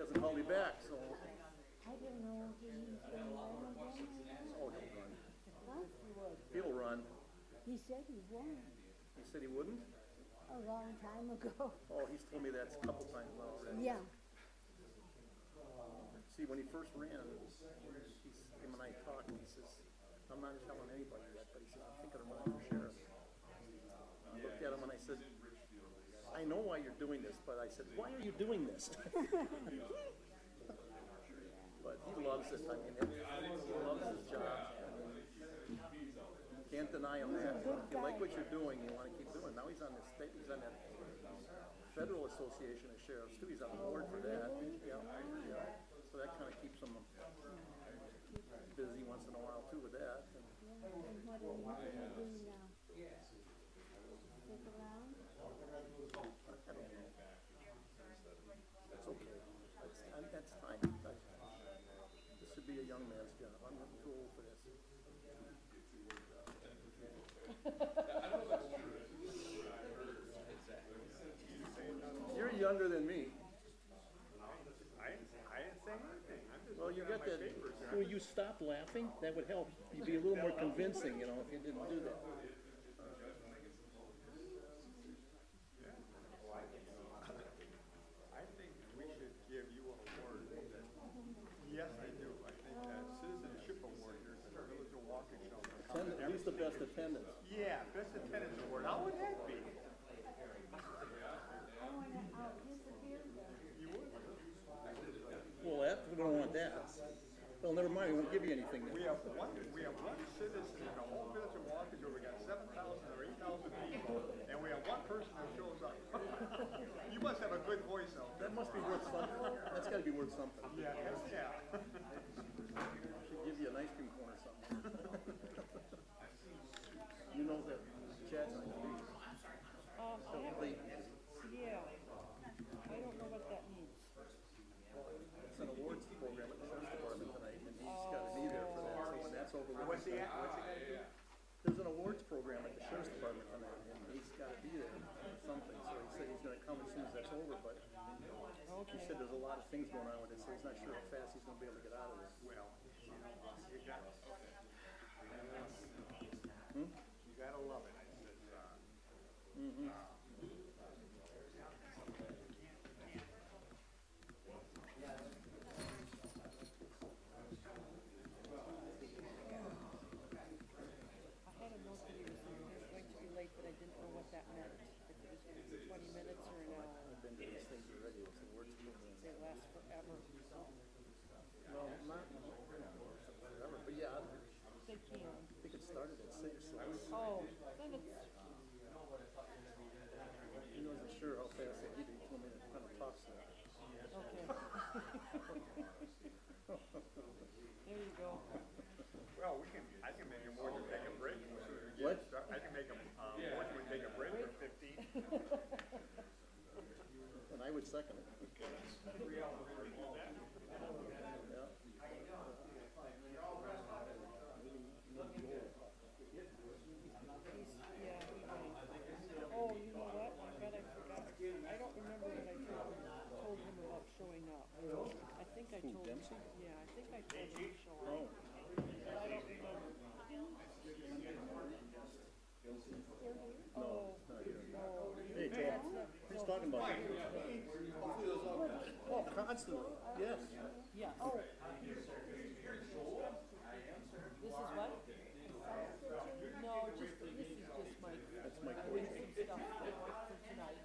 hasn't called me back, so. I didn't know he was going to run again. Oh, he'll run. Huh? He would. He'll run. He said he won He said he wouldn't? a long time ago. Oh, he's told me that a couple times now already. Yeah. See, when he first ran, him and I talked, and he says, I'm not telling anybody yet, but he says, I'm thinking of running for sheriff. I looked at him and I said, I know why you're doing this, but I said, why are you doing this? But he loves it. I mean, he loves his job. Can't deny him that. If you like what you're doing, you want to keep doing. Now he's on the state, he's on that Federal Association of Sheriffs too. He's on the board for that. Yeah, yeah. So that kind of keeps him busy once in a while too with that. And what are you going to do now? Stick around? I don't know. That's okay. That's fine. This should be a young man's job. I'm not too old for this. You're younger than me. I didn't say anything. I'm just Well, you got that. papers. Will you stop laughing? That would help. You'd be a little more convincing, you know, if you didn't do that. I think we should give you an award. Yes, I do. I think that citizenship award here at the Village of Waukesha. At least the best attendance. Yeah, best attendance award. How would that be? I want to disappear there. You would. Well, we don't want that. Well, never mind. We won't give you anything then. We have one citizen in the whole village of Waukesha. We got 7,000 or 8,000 people, and we have one person that shows up. You must have a good voice, though. That must be worth something. That's got to be worth something. Yeah, yeah. Should give you an ice cream cone or something. You know that Chad's not going to be here. Yeah, I don't know what that means. It's an awards program at the sheriff's department tonight, and he's got to be there for that. So when that's over, What's he at? What's he gonna do? there's an awards program at the sheriff's department tonight, and he's got to be there for something. So he said he's going to come as soon as that's over, but he said there's a lot of things going on with it, so he's not sure how fast he's going to be able to get out of this. Well, you got you gotta love it. I had a note that he was going to be late, but I didn't know what that meant. If it was going to be 20 minutes or an hour. I've been to these things already. It's an awards program. They last forever. Well, not forever, but yeah, They can. I think it started at 6. So Oh, then it's, he wasn't sure how fast they did it. He told me it kind of talks to him. okay. There you go. Well, I can make a motion to take a break. What? I can make a motion to take a break for 15. And I would second it. Yeah. Yeah, he might. Oh, you know what? I bet I forgot. I don't remember what I told him about showing up. I think I told him. Dempsey? Yeah, I think I told him to show Oh. up. But I don't remember. Oh, Not here. no. Hey, Joe. Who's talking about you? Oh, constantly. Yes. Yeah. Oh. This is what? No, just this is just my. That's my doing question. some stuff for tonight.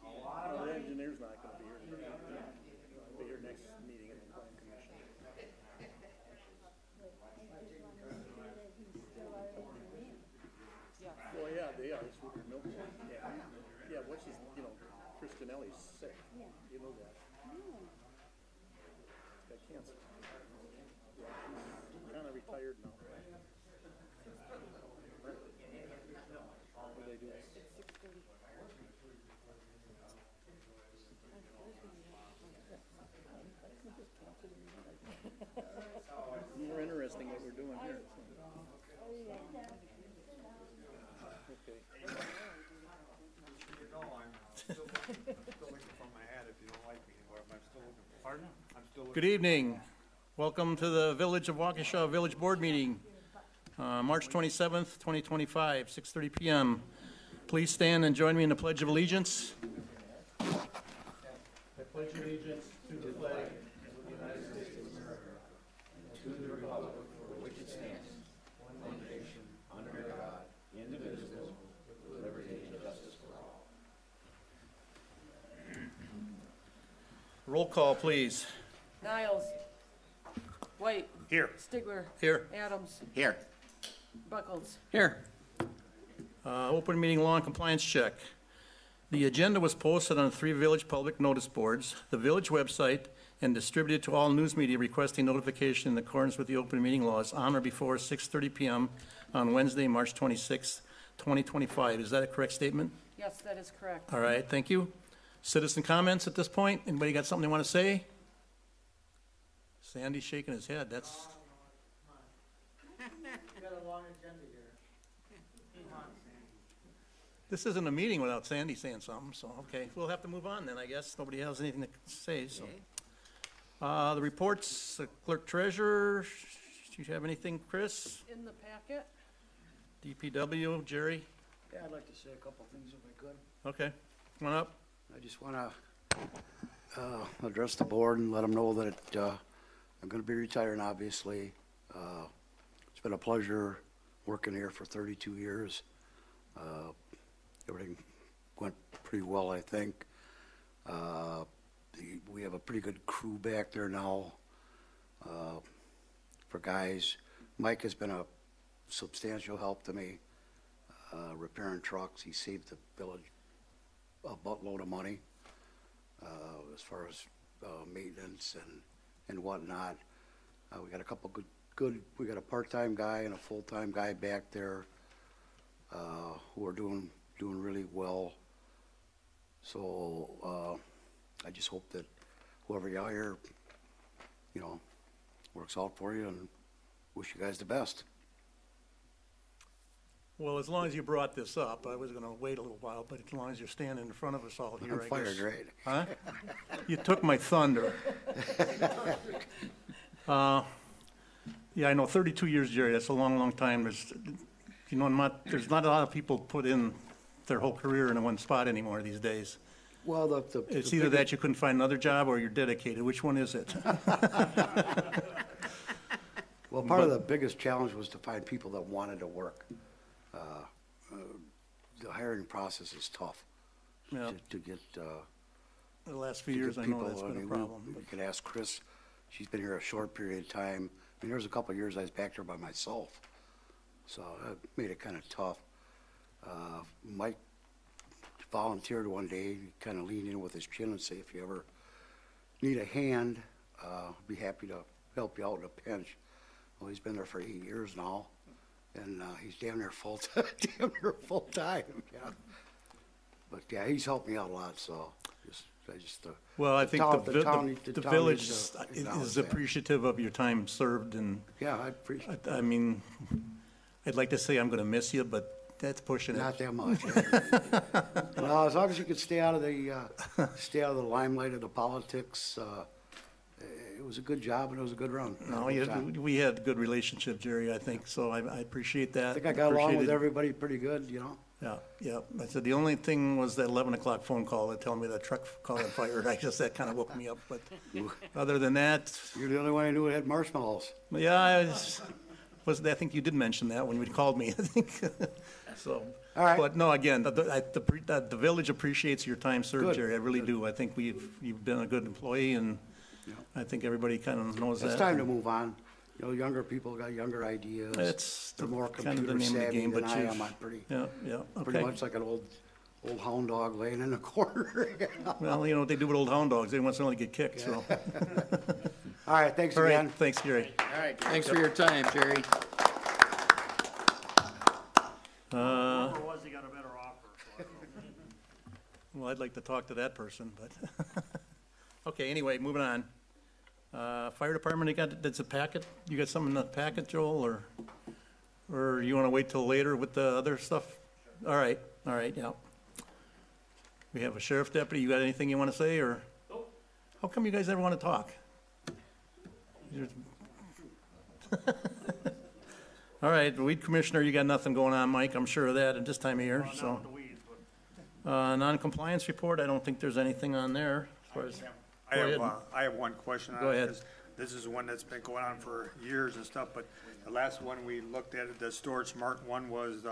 Well, the engineer's not going to be here. He'll be here next meeting in the plan commission. Yeah. Well, yeah, they are. It's Rupert Milton. Yeah. Yeah, what's his, Christianelli's sick. You know that. He's got cancer. Yeah, he's kind of retired now. Right. What do they do? It's 6:30. More interesting what we're doing here. Okay. You know, I'm still looking for my hat. If Good evening. Welcome to the Village of Waukesha Village Board Meeting, March 27th, 2025, 6:30 p.m. Please stand and join me in the Pledge of Allegiance. I pledge allegiance to the flag of the United States of America, to the republic for which it stands, one nation, under God, indivisible, with liberty and justice for all. Roll call, please. Niles. White. Here. Stigler. Here. Adams. Here. Buckles. Here. Open meeting law and compliance check. The agenda was posted on 3 village public notice boards, the village website, and distributed to all news media requesting notification in accordance with the open meeting laws on or before 6:30 p.m. on Wednesday, March 26th, 2025. Is that a correct statement? Yes, that is correct. All right, thank you. Citizen comments at this point? Anybody got something they want to say? Sandy's shaking his head. That's. This isn't a meeting without Sandy saying something, so, okay, we'll have to move on then, I guess. Nobody has anything to say, so. The reports, the clerk treasurer, do you have anything, Chris? In the packet. DPW, Jerry? Yeah, I'd like to say a couple things if I could. Okay, come on up. I just want to address the board and let them know that I'm going to be retiring, obviously. It's been a pleasure working here for 32 years. Everything went pretty well, I think. We have a pretty good crew back there now for guys. Mike has been a substantial help to me repairing trucks. He saved the village a buttload of money as far as maintenance and whatnot. We got a couple good. We got a part-time guy and a full-time guy back there who are doing really well. So I just hope that whoever you hire, works out for you, and wish you guys the best. Well, as long as you brought this up, I was going to wait a little while, but as long as you're standing in front of us all here, I'm fired, right? Huh? You took my thunder. Yeah, I know, 32 years, Jerry, that's a long, long time. There's not a lot of people put in their whole career in one spot anymore these days. Well, It's either that you couldn't find another job or you're dedicated. Which one is it? Well, part of the biggest challenge was to find people that wanted to work. The hiring process is tough Yeah. to get. The last few to years, get I know people. that's been a mean, problem. You can ask Chris. She's been here a short period of time. I mean, there was a couple of years I was back there by myself, so that made it kind of tough. Mike volunteered one day, kind of leaned in with his chin and say, if you ever need a hand, be happy to help you out in a pinch. Well, he's been there for 8 years now, and he's damn near full time. Yeah. But yeah, he's helped me out a lot. So Well, I think the village needs to is appreciative of your time served, and yeah, I appreciate it. I mean, I'd like to say I'm going to miss you, but that's pushing Not it. that much. Well, as long as you could stay out of the limelight of the politics, it was a good job and it was a good run. No, we had a good relationship, Jerry, I think, so I appreciate that. I think I got along with Appreciated- everybody pretty good, Yeah, yeah. I said the only thing was that 11 o'clock phone call that told me that truck caught on fire. That kind of woke me up, but other than that, You're the only one I knew that had marshmallows. yeah, I think you did mention that when you called me, I think. So, All right. But no, again, the village appreciates your time served, Good. Jerry. I really do. I think you've been a good employee, and I think everybody kind of knows that. It's time to move on. Younger people got younger ideas. It's They're more kind of the computer name of the savvy game, than but I you've- am. I'm pretty Okay. much like an old hound dog laying in the corner. Well, what they do with old hound dogs, they once in a while get kicked, so. All right, thanks All again. right, thanks, Jerry. All right, thanks for your time, Jerry. Whoever it was, he got a better offer. So I don't know. Well, I'd like to talk to that person, but, okay, anyway, moving on. Fire department, that's a packet? You got something in the packet, Joel, or you want to wait till later with the other stuff? All right, yeah. We have a sheriff deputy, you got anything you want to say, or? Nope. How come you guys never want to talk? You're- All right, weed commissioner, you got nothing going on, Mike, I'm sure of that at this time of year, so. Non-compliance report, I don't think there's anything on there as far as. I Go have, ahead. I have one question on it. Go ahead. 'Cause this is one that's been going on for years and stuff, but the last one we looked at, the Storage Smart one was,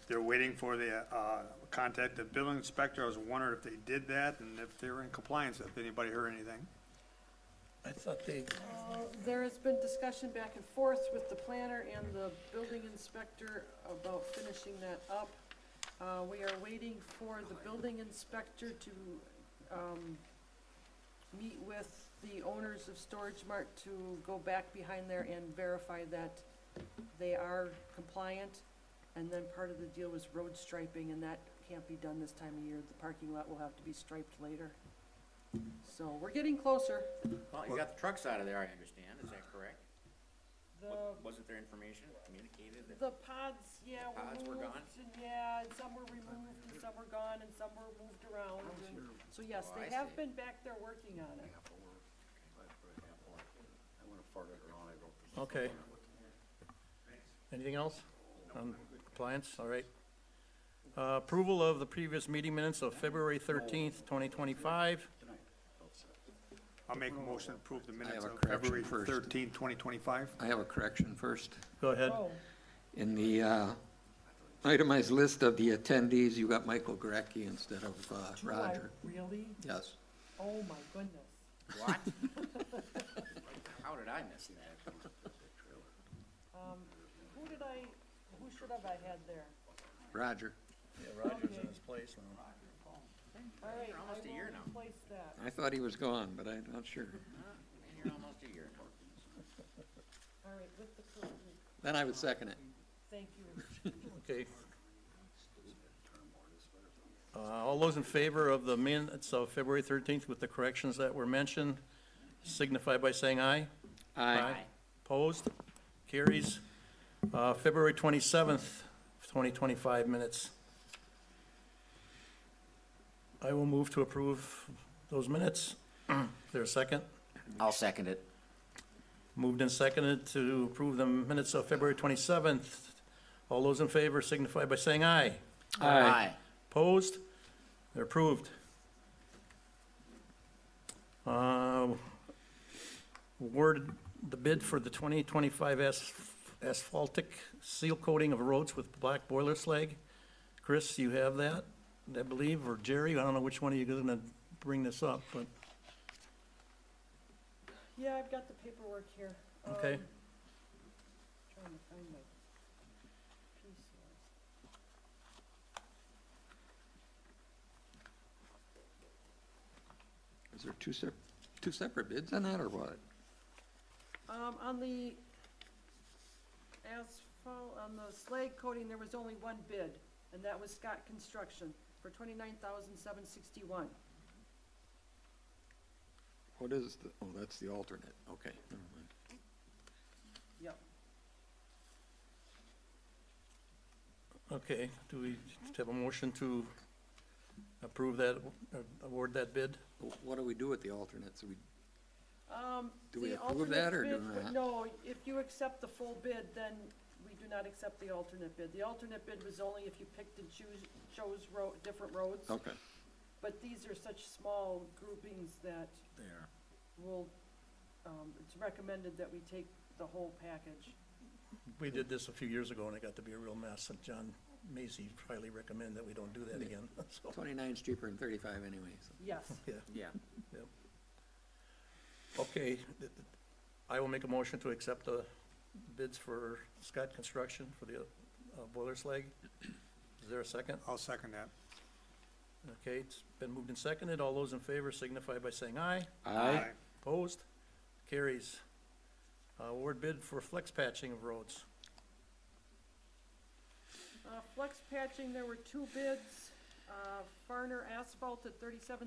they're waiting for the, contact the building inspector. I was wondering if they did that and if they were in compliance, if anybody heard anything. I thought they, There has been discussion back and forth with the planner and the building inspector about finishing that up. We are waiting for the building inspector to, meet with the owners of Storage Mart to go back behind there and verify that they are compliant. And then part of the deal was road striping, and that can't be done this time of year. The parking lot will have to be striped later. So we're getting closer. Well, you got the trucks out of there, I understand, is that correct? The, Wasn't there information communicated that? the pods, yeah, Pods were were gone? moved, and yeah, and some were removed, and some were gone, and some were moved around. And so yes, Oh, they I have see. been back there working on it. okay. Anything else on compliance, all right. Approval of the previous meeting minutes of February 13th, 2025. I'll make a motion to approve the minutes have a of correction February first. 13, 2025. I have a correction first. Go ahead. Oh, In the itemized list of the attendees, you got Michael Gurecki instead of do I Roger. really? Yes. Oh, my goodness. What? How did I miss that? Who should have I had there? Roger. Yeah, Roger's in his place now. All right, almost a I year will now. replace that. I thought he was gone, but I'm not sure. Been here almost a year. All right, with the, Then I would second it. thank you. Okay. All those in favor of the minutes of February 13th with the corrections that were mentioned, signify by saying aye. Opposed? Carries. February 27th, 2025 minutes. I will move to approve those minutes. Is there a second? I'll second it. Moved and seconded to approve the minutes of February 27th. All those in favor signify by saying aye. Aye. Opposed? They're approved. Awarded the bid for the 2025 asphaltic seal coating of roads with black boiler slag. Chris, you have that, I believe, or Jerry? I don't know which one of you is going to bring this up, but, Yeah, I've got the paperwork here. okay. Trying to find my piece here. Is there two separate bids on that, or what? On the asphalt, on the slag coating, there was only one bid, and that was Scott Construction for $29,761. What is the, oh, that's the alternate. Okay, never mind. Yep. Okay, do we have a motion to approve that, award that bid? What do we do with the alternates? Do we The approve that, or do alternate bid, not? no, if you accept the full bid, then we do not accept the alternate bid. The alternate bid was only if you picked and chose different roads. Okay. But these are such small groupings that There. will, it's recommended that we take the whole package. We did this a few years ago, and it got to be a real mess, and John Macy highly recommend that we don't do that again, so, 29's cheaper than 35 anyway, so. Yes. yeah. Yeah. Yep. Okay, I will make a motion to accept the bids for Scott Construction for the boiler slag. Is there a second? I'll second that. Okay, it's been moved and seconded. All those in favor signify by saying aye. Aye. Opposed? Carries. Award bid for flex patching of roads. Flex patching, there were two bids. Farner Asphalt at $37,249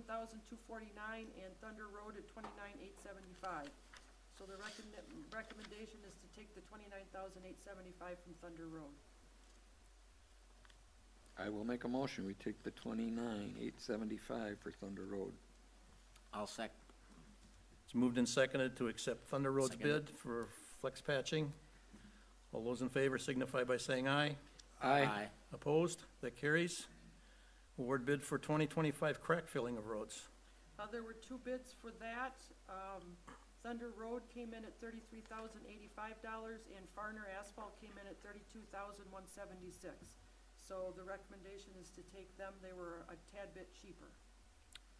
and Thunder Road at $29,875. So the recommendation is to take the $29,875 from Thunder Road. I will make a motion. We take the 29,875 for Thunder Road. I'll sec, It's moved and seconded to accept Thunder Road's bid for flex patching. All those in favor signify by saying aye. Aye. Opposed? That carries. Award bid for 2025 crack filling of roads. There were two bids for that. Thunder Road came in at $33,085, and Farner Asphalt came in at $32,176. So the recommendation is to take them. They were a tad bit cheaper.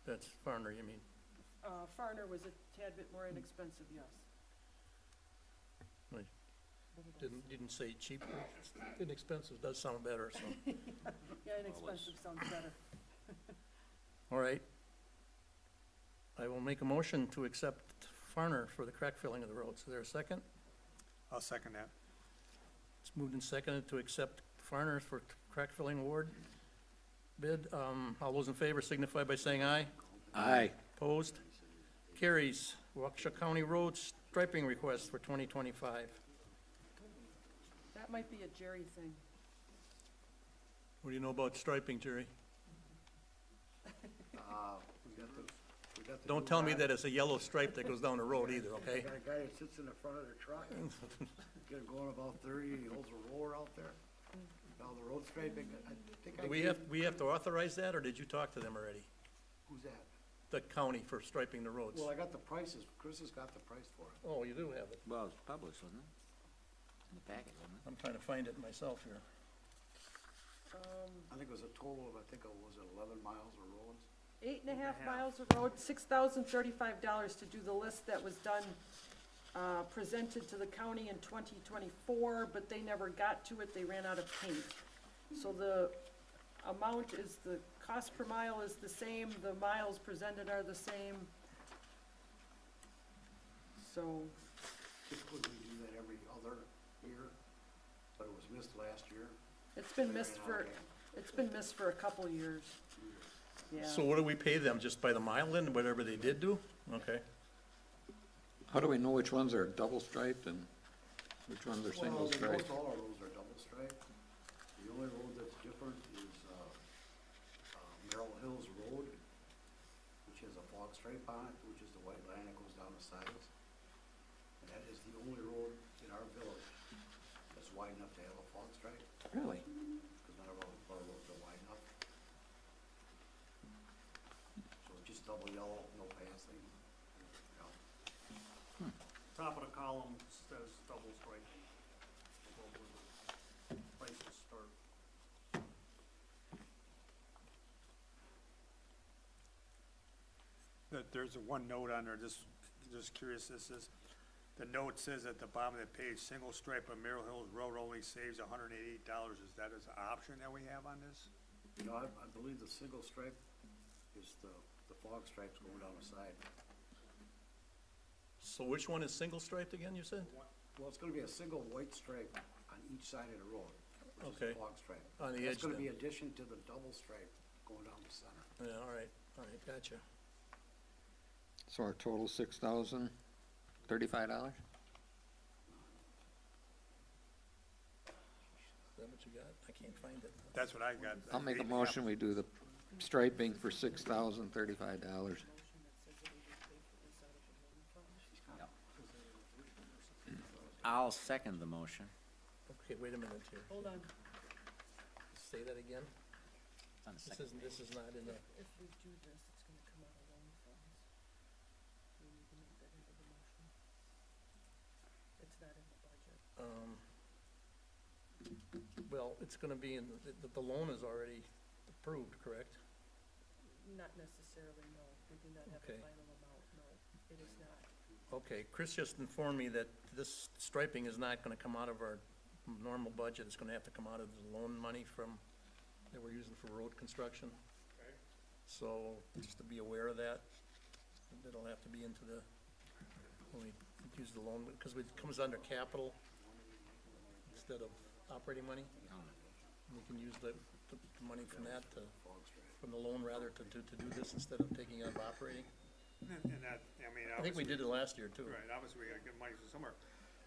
That's Farner, you mean? Farner was a tad bit more inexpensive, yes. Right. Didn't say cheap. Inexpensive does sound better, so. Yeah, inexpensive sounds better. All right. I will make a motion to accept Farner for the crack filling of the roads. Is there a second? I'll second that. It's moved and seconded to accept Farner for crack filling award bid. All those in favor signify by saying aye. Aye. Opposed? Carries. Waukesha County Road striping request for 2025. That might be a Jerry thing. What do you know about striping, Jerry? We got the Don't new tell me guy- that it's a yellow stripe that goes down the road either, okay? We got a guy that sits in the front of the truck, get it going about 30, he holds a roller out there. Now the road striping, I think I Do gave. we have to authorize that, or did you talk to them already? Who's that? The county for striping the roads? Well, I got the prices, Chris has got the price for it. Oh, you do have it. Well, it's published, wasn't it? In the packet, wasn't it? I'm trying to find it myself here. I think it was a total of, I think it was 11 miles of roads. 8.5 miles of road, $6,035 to do the list that was done, presented to the county in 2024, but they never got to it, they ran out of paint. So the amount is, the cost per mile is the same, the miles presented are the same. So, Typically, we do that every other year, but it was missed last year. it's been missed for a couple years, yeah. So what do we pay them, just by the mile then, whatever they did do? Okay. How do we know which ones are double striped and which ones are single Well, striped? most all our roads are double striped. The only road that's different is, Merrill Hills Road, which has a fog stripe on it, which is the white line that goes down the sides. And that is the only road in our village that's wide enough to have a fog stripe, Really? because none of our roads are wide enough. So it's just double yellow, no passing. Yeah. Top of the column says double striping. Above where the prices start. There's one note on there, just curious, this is, the note says at the bottom of the page, single stripe on Merrill Hills Road only saves $188. Is that an option that we have on this? You know, I believe the single stripe is the fog stripes going down the side. So which one is single striped again, you said? Well, it's gonna be a single white stripe on each side of the road, which is Okay. a fog stripe. On the That's edge gonna then. be addition to the double stripe going down the center. Yeah, all right, gotcha. So our total $6,035? Is that what you got? I can't find it. That's what I got. I'll make a motion, we do the striping for $6,035. I'll second the motion. Okay, wait a minute here. Hold on, Say that again? It's on the second This is not in the, if we do this, it's gonna come out of loan funds. We need to make that into the motion. It's not in the budget. well, it's gonna be in, the loan is already approved, correct? Not necessarily, no, we do not have a Okay. final amount, no, it is not. Okay, Chris just informed me that this striping is not gonna come out of our normal budget, it's gonna have to come out of the loan money from, that we're using for road construction. Okay. So, just to be aware of that, it'll have to be into the, when we use the loan, because it comes under capital instead of operating money. We can use the money from that to, from the loan rather, to do this instead of taking it out of operating. And that, I mean, I think we did it last year too. Right, obviously we gotta get money from somewhere.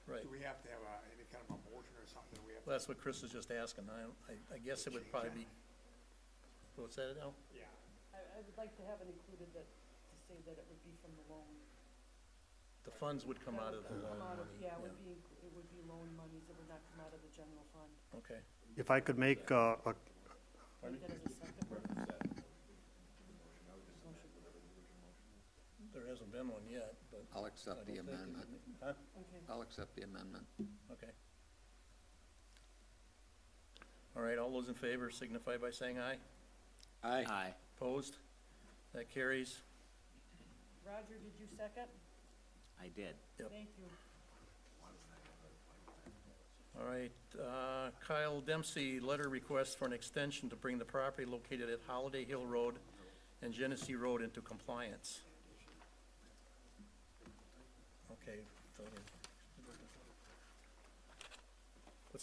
Right. Do we have to have any kind of a motion or something? We have Well, that's what Chris is just asking. I guess it would probably be, what's that now? Yeah. I would like to have it included that, to say that it would be from the loan. The funds would come out of the Come loan out of, money. yeah, it would be loan monies, it would not come out of the general fund. Okay. If I could make, a Make that as a second one. There hasn't been one yet, but. I'll I accept don't the think it- amendment. Huh? Okay. I'll accept the amendment. Okay. All right, all those in favor signify by saying aye. Aye. Opposed? That carries. Roger, did you second? I did. Yep. Thank you. All right, Kyle Dempsey, letter request for an extension to bring the property located at Holiday Hill Road and Genesee Road into compliance. Okay.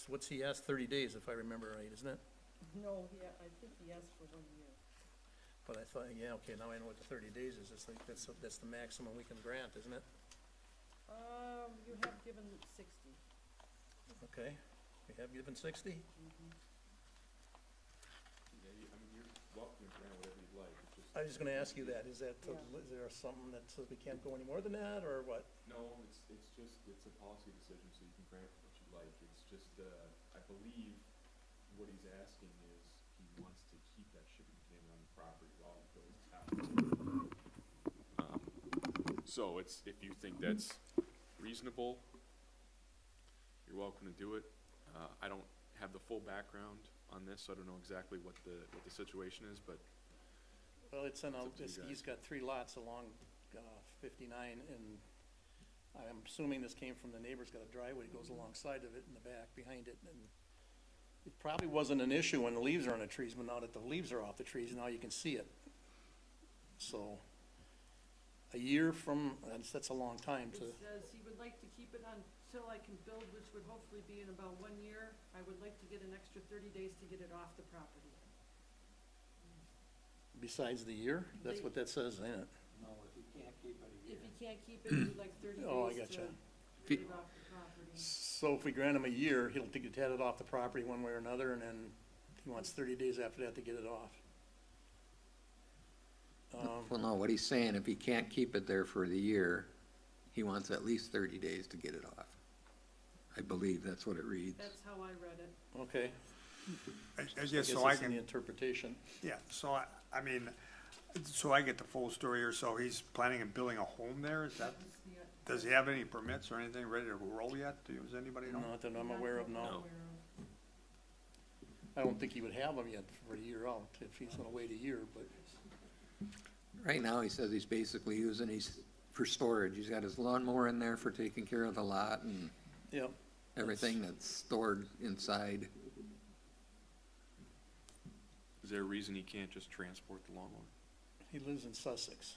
What's he asked, 30 days, if I remember right, isn't it? No, I think he asked for 1 year. But I thought, yeah, okay, now I know what the 30 days is. It's like, that's the maximum we can grant, isn't it? You have given 60. Okay, we have given 60? I was just gonna ask you that. Is that, Yeah. is there something that says we can't go any more than that, or what? No, it's a policy decision, so you can grant what you like. It's just, I believe what he's asking is he wants to keep that shipping container on the property while he builds his house. So if you think that's reasonable, you're welcome to do it. I don't have the full background on this, so I don't know exactly what the situation is, but Well, it's in, up to you he's guys. got 3 lots along 59, and I'm assuming this came from the neighbor's got a driveway that goes alongside of it in the back, behind it, and it probably wasn't an issue when the leaves are on the trees, but now that the leaves are off the trees, now you can see it. So, a year from, that's a long time to, It says he would like to keep it until I can build, which would hopefully be in about 1 year. I would like to get an extra 30 days to get it off the property. besides the year? That's what that says, ain't it? If he can't keep it, he'd like 30 Oh, I days to gotcha. get it off the property. So if we grant him a year, he'll take it off the property one way or another, and then he wants 30 days after that to get it off. Well, no, what he's saying, if he can't keep it there for the year, he wants at least 30 days to get it off. I believe that's what it reads. That's how I read it. Okay. I guess Guess so I it's in the can, interpretation. yeah, so I mean, so I get the full story here, so he's planning on building a home there, is that, does he have any permits or anything ready to roll yet? Does anybody know? Not that I'm aware of, no. No. Aware of. I don't think he would have them yet for a year out, if he's gonna wait a year, but, Right now, he says he's basically using these for storage. He's got his lawnmower in there for taking care of the lot and yep. everything that's stored inside. is there a reason he can't just transport the lawnmower? He lives in Sussex.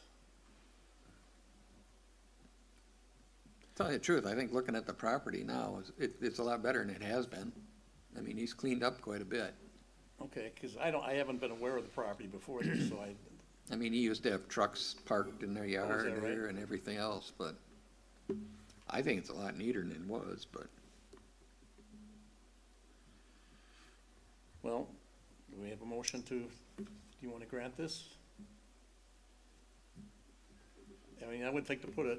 Tell you the truth, I think looking at the property now, it's a lot better than it has been. I mean, he's cleaned up quite a bit. Okay, cause I haven't been aware of the property before this, so I mean, he used to have trucks parked in their yard that right? there and everything else, but I think it's a lot neater than it was, but well, do we have a motion do you wanna grant this? I mean, I would like to put a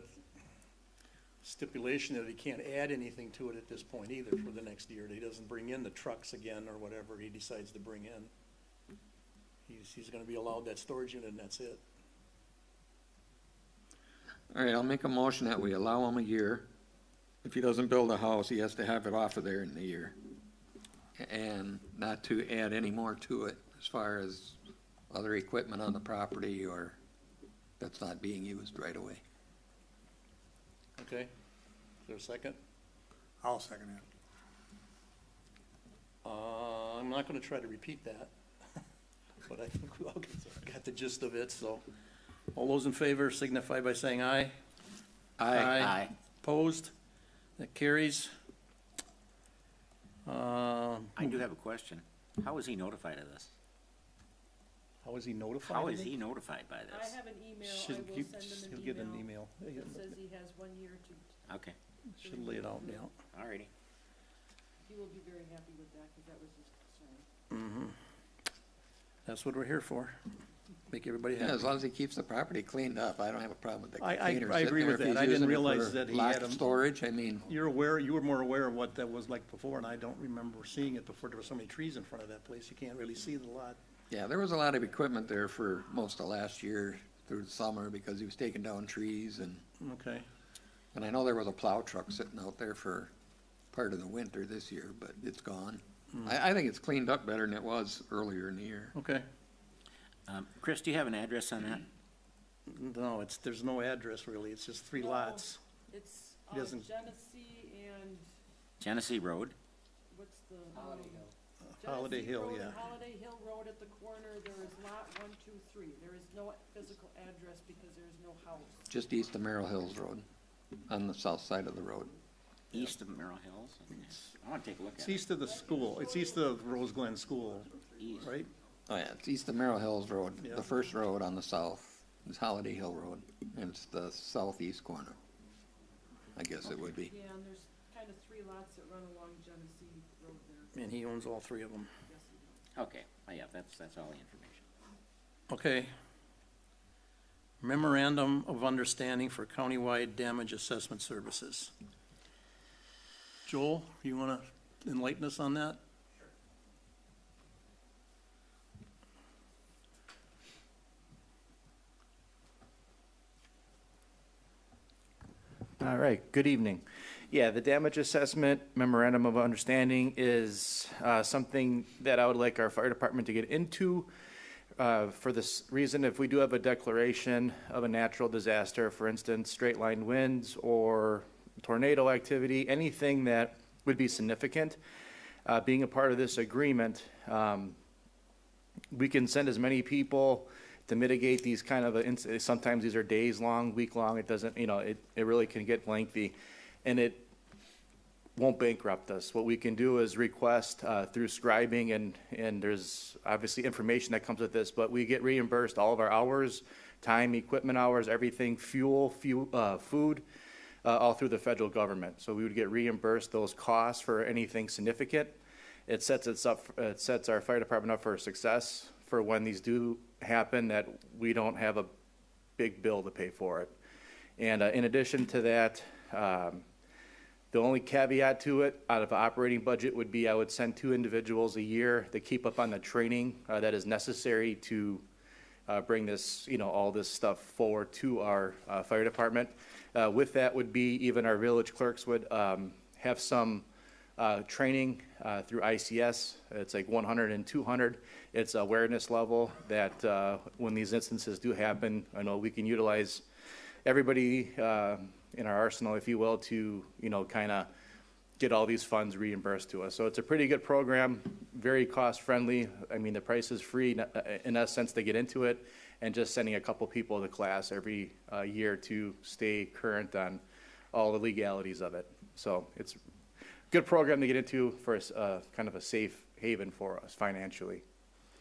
stipulation that he can't add anything to it at this point either for the next year, that he doesn't bring in the trucks again or whatever he decides to bring in. He's gonna be allowed that storage unit and that's it. all right, I'll make a motion that we allow him a year. If he doesn't build a house, he has to have it off of there in a year. And not to add any more to it as far as other equipment on the property or that's not being used right away. Okay? Is there a second? I'll second that. I'm not gonna try to repeat that, but I think we all got the gist of it, so. All those in favor signify by saying aye. Aye. Opposed? That carries. I do have a question. How is he notified of this? How is he notified? How of is it? he notified by I this? have an email, I Should will keep- send him He'll an get an email. email. It says he has 1 year to, Okay, Should lay it out now. alrighty. he will be very happy with that, because that was his concern. Mm-hmm. That's what we're here for. make everybody Yeah, happy. as long as he keeps the property cleaned up, I don't have a problem with the I container agree sitting there. with If he's that. I didn't using it realize for that he locked had 'em. storage, I mean, You were more aware of what that was like before, and I don't remember seeing it before. There were so many trees in front of that place, you can't really see the lot. yeah, there was a lot of equipment there for most of last year through the summer because he was taking down trees Okay. and I know there was a plow truck sitting out there for part of the winter this year, but it's gone. I think it's cleaned up better than it was earlier in the year. Okay. Chris, do you have an address on that? No, there's no address really, it's just 3 lots. It's, He doesn't- Genesee and, Genesee Road? what's the? Holiday Genesee Hill, Road and yeah. Holiday Hill Road at the corner, there is lot 1, 2, 3. There is no physical address because there is no house. Just east of Merrill Hills Road, on the south side of the road. East of Merrill Hills? I want to take a look It's at it. east of the school, it's east of Rose Glen School, East. right? Oh, yeah, it's east of Merrill Hills Road. Yeah. The first road on the south is Holiday Hill Road, and it's the southeast corner. I guess it would be. Yeah, and there's kind of 3 lots that run along Genesee Road there. And he owns all 3 of them. Yes, you do. Okay, yeah, that's all the information. Okay. Memorandum of Understanding for Countywide Damage Assessment Services. Joel, you want to enlighten us on that? All right, good evening. Yeah, the damage assessment memorandum of understanding is something that I would like our fire department to get into. For this reason, if we do have a declaration of a natural disaster, for instance, straight line winds or tornado activity, anything that would be significant, being a part of this agreement, we can send as many people to mitigate these kind of, sometimes these are days long, week long, it doesn't, it really can get lengthy, and it won't bankrupt us. What we can do is request through scribing, and there's obviously information that comes with this, but we get reimbursed all of our hours, time, equipment hours, everything, fuel, food, all through the federal government. So we would get reimbursed those costs for anything significant. It sets our fire department up for success for when these do happen, that we don't have a big bill to pay for it. And in addition to that, the only caveat to it out of the operating budget would be I would send 2 individuals a year to keep up on the training that is necessary to bring this, all this stuff forward to our fire department. With that would be even our village clerks would have some training through ICS. It's like 100 and 200. It's awareness level that when these instances do happen, I know we can utilize everybody in our arsenal, if you will, to, kind of get all these funds reimbursed to us. So it's a pretty good program, very cost friendly. I mean, the price is free in essence to get into it, and just sending a couple people to class every year to stay current on all the legalities of it. So it's a good program to get into for kind of a safe haven for us financially.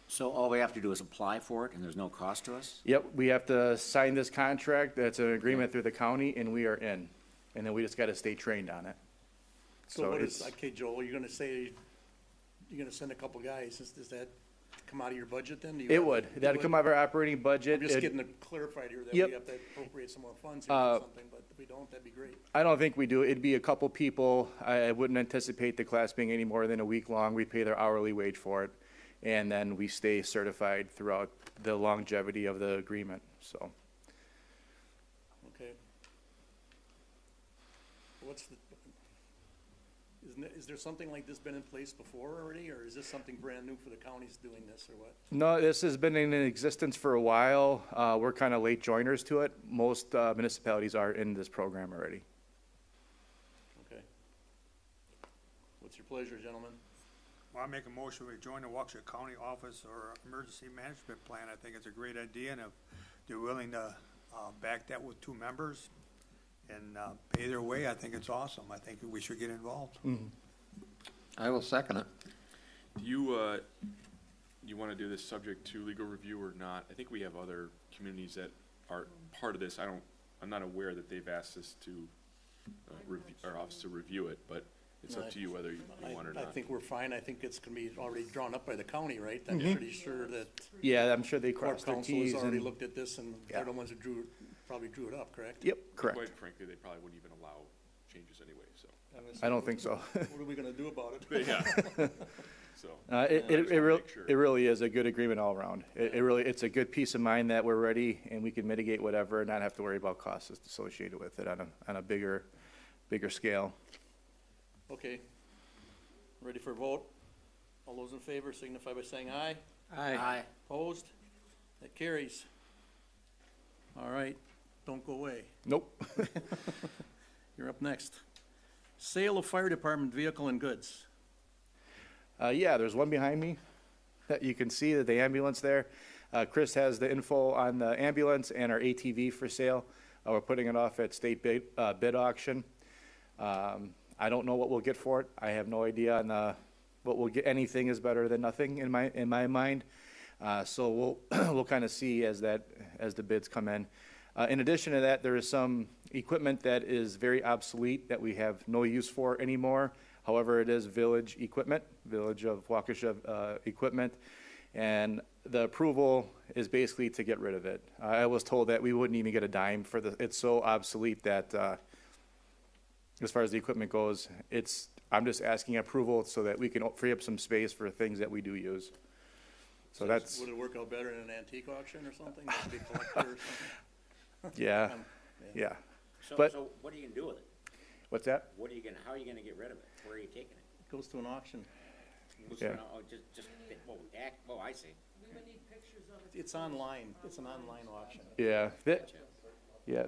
So all we have to do is apply for it, and there's no cost to us? Yep, we have to sign this contract. That's an agreement through the county, and we are in. And then we just got to stay trained on it. So what is, it's- okay, Joel, you're gonna say, you're gonna send a couple guys, does that come out of your budget then? Do you It have- would. you That'd come out of our operating budget. I'm just It- getting it clarified here that Yep. we have to appropriate some more funds here for something, but if we don't, that'd be great. I don't think we do. It'd be a couple people. I wouldn't anticipate the class being any more than a week long. We pay their hourly wage for it. And then we stay certified throughout the longevity of the agreement, so. Okay. What's the, is there something like this been in place before already, or is this something brand new for the counties doing this, or what? No, this has been in existence for a while. We're kind of late joiners to it. Most municipalities are in this program already. Okay. What's your pleasure, gentlemen? Well, I make a motion, we join the Waukesha County Office or Emergency Management Plan. I think it's a great idea, and if they're willing to back that with 2 members and pay their way, I think it's awesome. I think we should get involved. I will second it. Do you want to do this subject to legal review or not? I think we have other communities that are part of this. I'm not aware that they've asked us to, our office to review it, but It's up to you whether you want or I not. think we're fine. I think it's gonna be already drawn up by the county, right? I'm Mm-hmm. pretty sure that Yeah, I'm sure they court crossed their counsel has Ts already and, looked at this, and they're the ones who probably drew it up, correct? yep, correct. Quite frankly, they probably wouldn't even allow changes anyway, so. I don't think so. What are we gonna do about it? But yeah, so. It, I just it wanna really, make sure. it really is a good agreement all around. It really, it's a good peace of mind that we're ready and we can mitigate whatever and not have to worry about costs associated with it on a bigger scale. Okay. Ready for a vote? All those in favor signify by saying aye. Aye. Opposed? That carries. All right, don't go away. Nope. You're up next. Sale of fire department vehicle and goods. Yeah, there's one behind me that you can see, the ambulance there. Chris has the info on the ambulance and our ATV for sale. We're putting it off at state bid auction. I don't know what we'll get for it. I have no idea on what we'll get. Anything is better than nothing in my mind. So we'll kind of see as the bids come in. In addition to that, there is some equipment that is very obsolete that we have no use for anymore. However, it is village equipment, Village of Waukesha equipment, and the approval is basically to get rid of it. I was told that we wouldn't even get a dime for it's so obsolete that as far as the equipment goes, I'm just asking approval so that we can free up some space for things that we do use. So that's, Would it work out better in an antique auction or something? Like a big collector or something? yeah, yeah. So, But- so what are you gonna do with it? What's that? How are you gonna get rid of it? Where are you taking it? Goes to an auction. Yeah. Oh, I see. We would need pictures of it. It's online. It's an online auction. Yeah, yeah.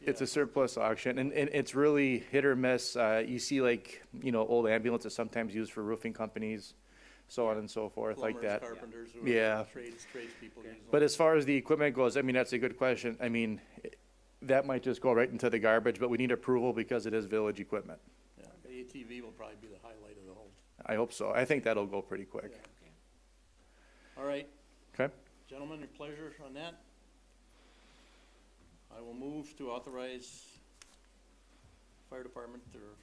It's a surplus auction, and it's really hit or miss. You see, like, old ambulances sometimes used for roofing companies, so on and so forth, like Plumbers, that. carpenters, who Yeah. are tradespeople use them. But as far as the equipment goes, I mean, that's a good question. I mean, that might just go right into the garbage, but we need approval because it is village equipment. Yeah, the ATV will probably be the highlight of the whole. I hope so. I think that'll go pretty quick. All right, Okay? gentlemen, your pleasure on that. I will move to authorize fire department or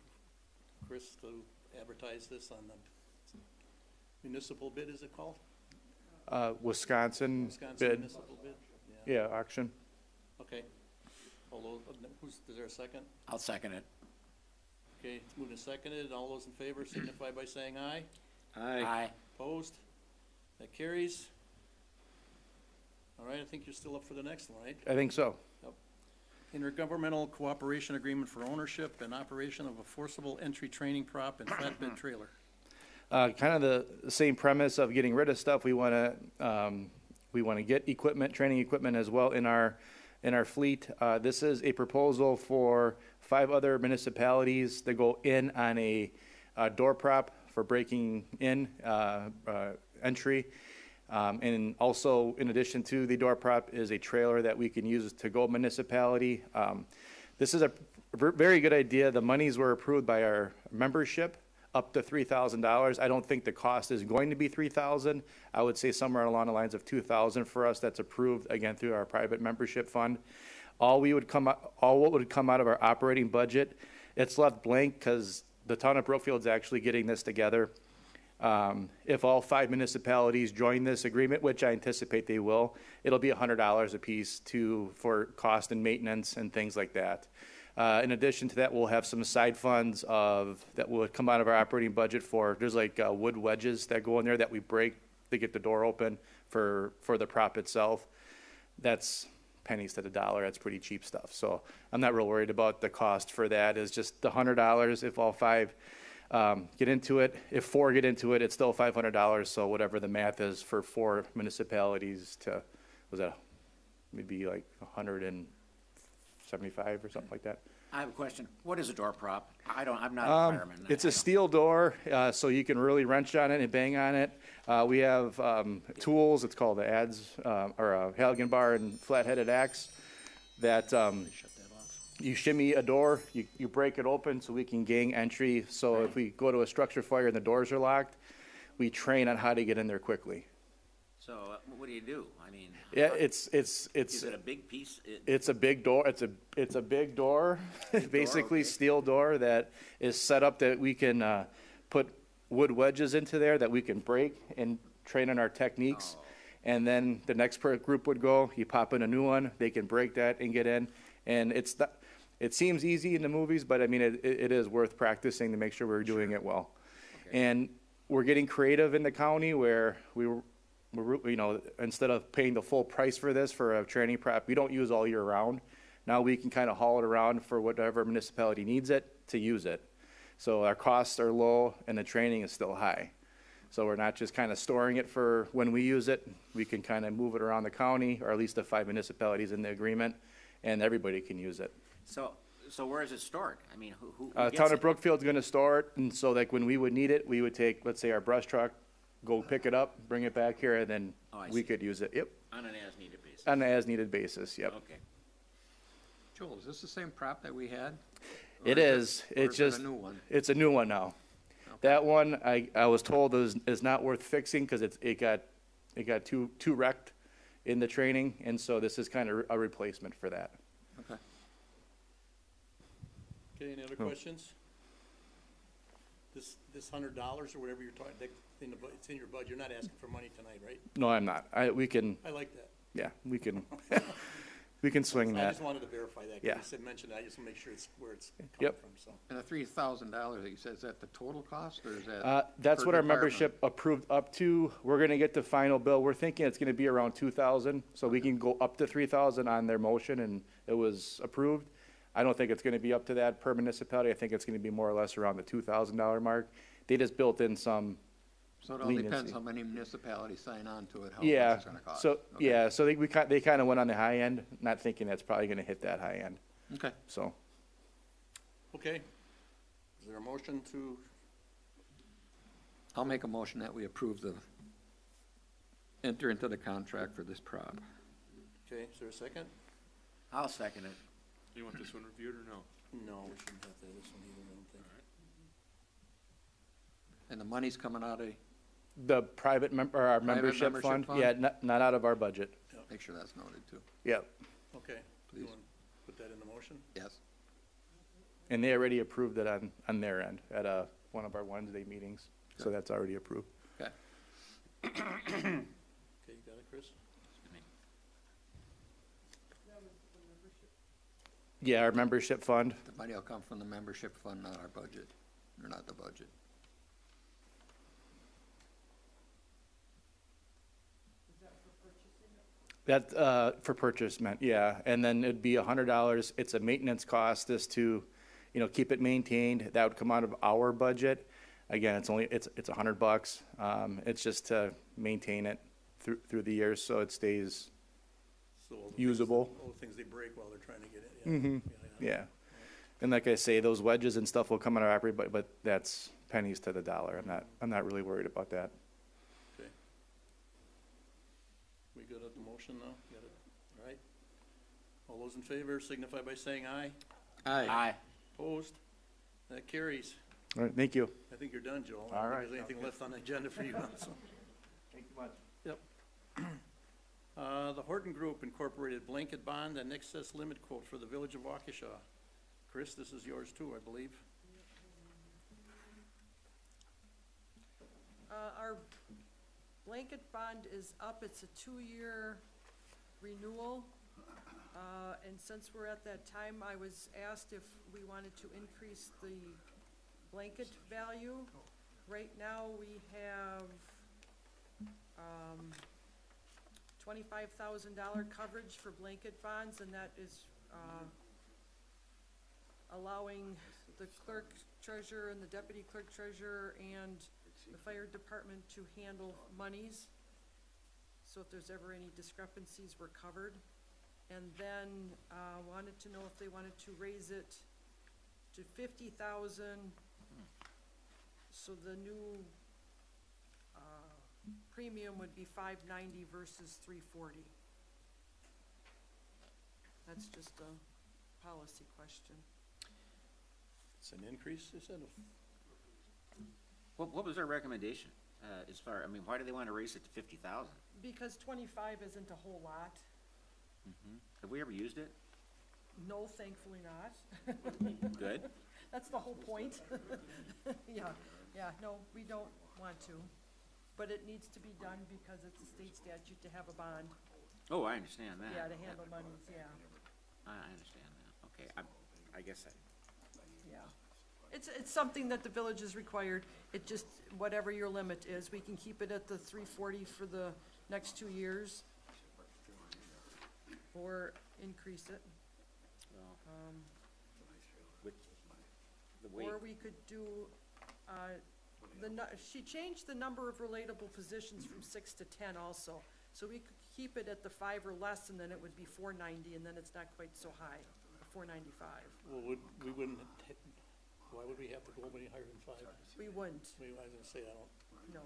Chris to advertise this on the municipal bid, is it called? Wisconsin Wisconsin bid, municipal bid? yeah, auction. Okay. All those, is there a second? I'll second it. Okay, it's moved and seconded. All those in favor signify by saying aye. Aye. Opposed? That carries. All right, I think you're still up for the next one, right? I think so. Intergovernmental cooperation agreement for ownership and operation of a forcible entry training prop and flatbed trailer. Kind of the same premise of getting rid of stuff. We want to get equipment, training equipment as well in our fleet. This is a proposal for 5 other municipalities to go in on a door prop for breaking in entry. And also, in addition to the door prop, is a trailer that we can use to go municipality. This is a very good idea. The monies were approved by our membership, up to $3,000. I don't think the cost is going to be $3,000. I would say somewhere along the lines of $2,000 for us. That's approved again through our private membership fund. All what would come out of our operating budget, it's left blank because the town of Brookfield's actually getting this together. If all 5 municipalities join this agreement, which I anticipate they will, it'll be $100 a piece for cost and maintenance and things like that. In addition to that, we'll have some side funds that will come out of our operating budget there's like wood wedges that go in there that we break to get the door open for the prop itself. That's pennies to the dollar. That's pretty cheap stuff. So I'm not real worried about the cost for that. It's just the $100 if all 5 get into it. If 4 get into it, it's still $500. So whatever the math is for 4 municipalities maybe like 175 or something like that. I have a question. What is a door prop? I'm not a fireman. It's a steel door, so you can really wrench on it and bang on it. We have tools. It's called the or a Halligan bar and flat-headed axe that you shimmy a door, you break it open so we can gang entry. So if we go to a structure fire and the doors are locked, we train on how to get in there quickly. So what do you do? I mean, Yeah, it's is it a big piece? it's a big door. It's a big door, basically okay. steel door that is set up that we can put wood wedges into there that we can break and train on our techniques. Oh. And then the next group would go. You pop in a new one. They can break that and get in. And it seems easy in the movies, but I mean it is worth practicing to make sure we're doing it well. Okay. And we're getting creative in the county where we're, you know, instead of paying the full price for this for a training prep, we don't use all year round. Now we can kind of haul it around for whatever municipality needs it to use it. So our costs are low and the training is still high. So we're not just kind of storing it for when we use it. We can kind of move it around the county, or at least the 5 municipalities in the agreement, and everybody can use it. So where is it stored? I mean, who gets Town of it? Brookfield's gonna store it, and so like when we would need it, we would take, let's say, our brush truck, go pick it up, bring it back here, and then Oh, I we see. could use it. Yep, On an as-needed basis? on an as-needed basis, yep. Okay. Joel, is this the same prop that we had? It is, Or it's is it just, a new one? it's a new one now. That one, I was told is not worth fixing, cause it got too wrecked in the training, and so this is kind of a replacement for that. Okay. Okay, any other questions? This $100 or whatever you're talking, it's in your budget, you're not asking for money tonight, right? No, I'm not. We can, I like that. yeah, we can, we can swing I that. just wanted to verify that, Yeah. because you said mention it, I just want to make sure it's where it's coming Yep. from, so. And the $3,000 that you said, is that the total cost, or is that? That's per what our department? membership approved up to. We're gonna get the final bill. We're thinking it's gonna be around 2,000, so we can go up to 3,000 on their motion, and it was approved. I don't think it's gonna be up to that per municipality. I think it's gonna be more or less around the $2,000 mark. They just built in some, So it all depends leniency. how many municipalities sign on to it, how much yeah, it's gonna cost. so, Okay. yeah, so they kinda went on the high end, not thinking that's probably gonna hit that high end, Okay. so. Okay. Is there a motion to, I'll make a motion that we approve enter into the contract for this prop. okay, is there a second? I'll second it. You want this one reviewed or no? No, we shouldn't have to have this one either, I don't think. And the money's coming out of, The private or our membership membership fund, fund? yeah, not out of our budget, make sure that's noted too. yep. Okay. You Please. want to put that in the motion? Yes. And they already approved it on their end at one of our Wednesday meetings, so Good. that's already approved. Okay. Okay, you got it, Chris? Yeah, our membership fund, The money will come from the membership fund, not our budget, or not the budget. that, for purchasement, yeah, and then it'd be $100, it's a maintenance cost, is to, you know, keep it maintained, that would come out of our budget. Again, it's $100, it's just to maintain it through the years, so it stays, So all the things- Usable. All the things they break while they're trying to get it, yeah. yeah. And like I say, those wedges and stuff will come out of our, but that's pennies to the dollar, I'm not really worried about that. Okay. We good at the motion now? Got it? All right. All those in favor signify by saying aye. Aye. Opposed? That carries. All right, thank you. I think you're done, Joel. All I don't think right, there's anything left on the agenda for you, so. Thank you much. Yep. The Horton Group Incorporated blanket bond and excess limit quote for the Village of Waukesha. Chris, this is yours too, I believe. Our blanket bond is up, it's a 2-year renewal. And since we're at that time, I was asked if we wanted to increase the blanket value. Right now, we have, $25,000 coverage for blanket bonds, and that is, allowing the clerk treasurer and the deputy clerk treasurer and the fire department to handle monies. So if there's ever any discrepancies, we're covered. And then, wanted to know if they wanted to raise it to 50,000. So the new, premium would be $590 versus $340. That's just a policy question. It's an increase, you said? What was our recommendation? As far, I mean, why do they want to raise it to 50,000? Because 25 isn't a whole lot. Have we ever used it? No, thankfully not. Good. That's the whole point. Yeah, no, we don't want to. But it needs to be done because it's a state statute to have a bond. Oh, I understand that. Yeah, to handle monies, yeah, I understand that. Okay, I guess yeah. It's something that the village is required. It just, whatever your limit is, we can keep it at the 340 for the next 2 years. Or increase it. well, with the way, Or we could do, she changed the number of relatable positions from 6 to 10 also. So we could keep it at the 5 or less, and then it would be 490, and then it's not quite so high, 495. Well, we wouldn't, why would we have to go any higher than 5? We wouldn't, I was gonna say, I don't no,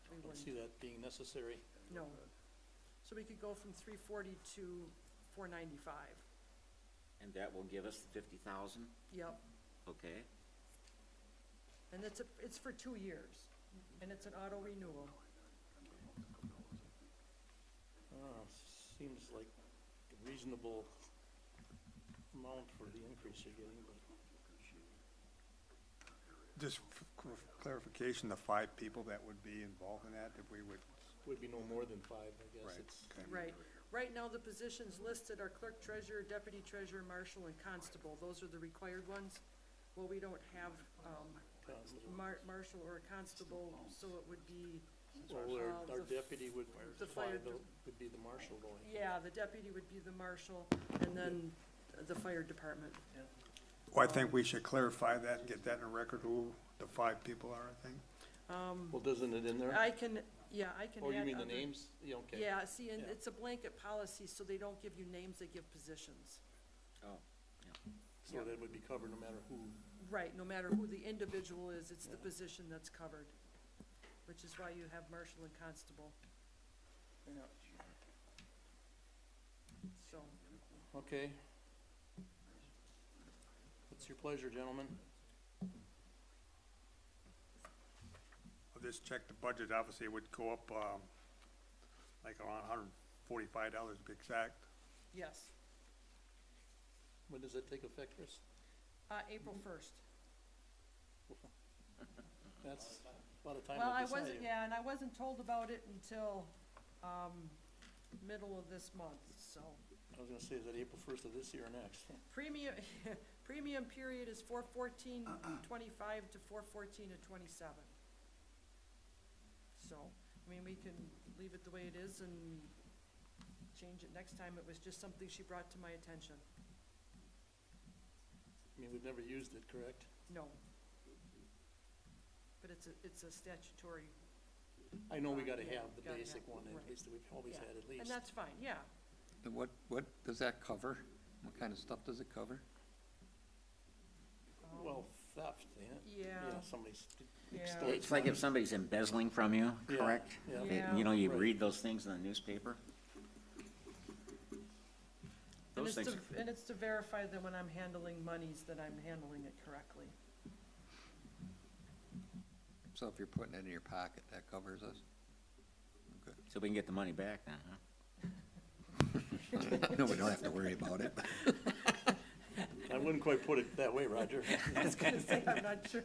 we don't wouldn't, see that being necessary. no. So we could go from 340 to 495, and that will give us the 50,000? yep. Okay. And it's for 2 years, and it's an auto renewal. Seems like a reasonable amount for the increase you're getting, but. Just for clarification, the 5 people that would be involved in that, if we would, Would be no more than 5, I guess. right, It's, okay. Right. Right now, the positions listed are clerk, treasurer, deputy treasurer, marshal, and constable. Those are the required ones. Well, we don't have, constable. marshal or a constable, so it would be, Well, our the deputy would, the fire would be the marshal going. yeah, the deputy would be the marshal, and then the fire department. Well, I think we should clarify that and get that in a record, who the 5 people are, I think. Well, doesn't it in there? I can add Oh, you mean the other- names? Yeah, okay. Yeah, see, and Yeah. it's a blanket policy, so they don't give you names, they give positions. Oh, So that would be covered no matter who. Right, no matter who the individual is, it's the position that's covered, which is why you have marshal and constable. So, Okay. What's your pleasure, gentlemen? I'll just check the budget, obviously it would go up, like around $145 to be exact. yes, When does that take effect, Chris? April 1st. That's about a time Well, to I decide. wasn't, yeah, and I wasn't told about it until, middle of this month, so. I was gonna say, is that April 1st of this year or next? Premium, premium period is 4/14/25 to 4/14/27. So, I mean, we can leave it the way it is and change it next time. It was just something she brought to my attention. I mean, we've never used it, correct? No. But it's a statutory, I know we gotta Yeah, have the gotta basic have- one, at right. least, that we've always yeah, had at least. and that's fine, yeah. And what does that cover? What kind of stuff does it cover? Well, theft, ain't it? Yeah. Somebody's Yeah. extorts it's like if somebody's embezzling from you, Yeah, correct? yeah. Yeah. You know, you Right. read those things in the newspaper. And Those it's things, to, and it's to verify that when I'm handling monies, that I'm handling it correctly. So if you're putting it in your pocket, that covers us? so we can get the money back then, huh? No, we don't have to worry about it. I wouldn't quite put it that way, Roger. I was gonna say, I'm not sure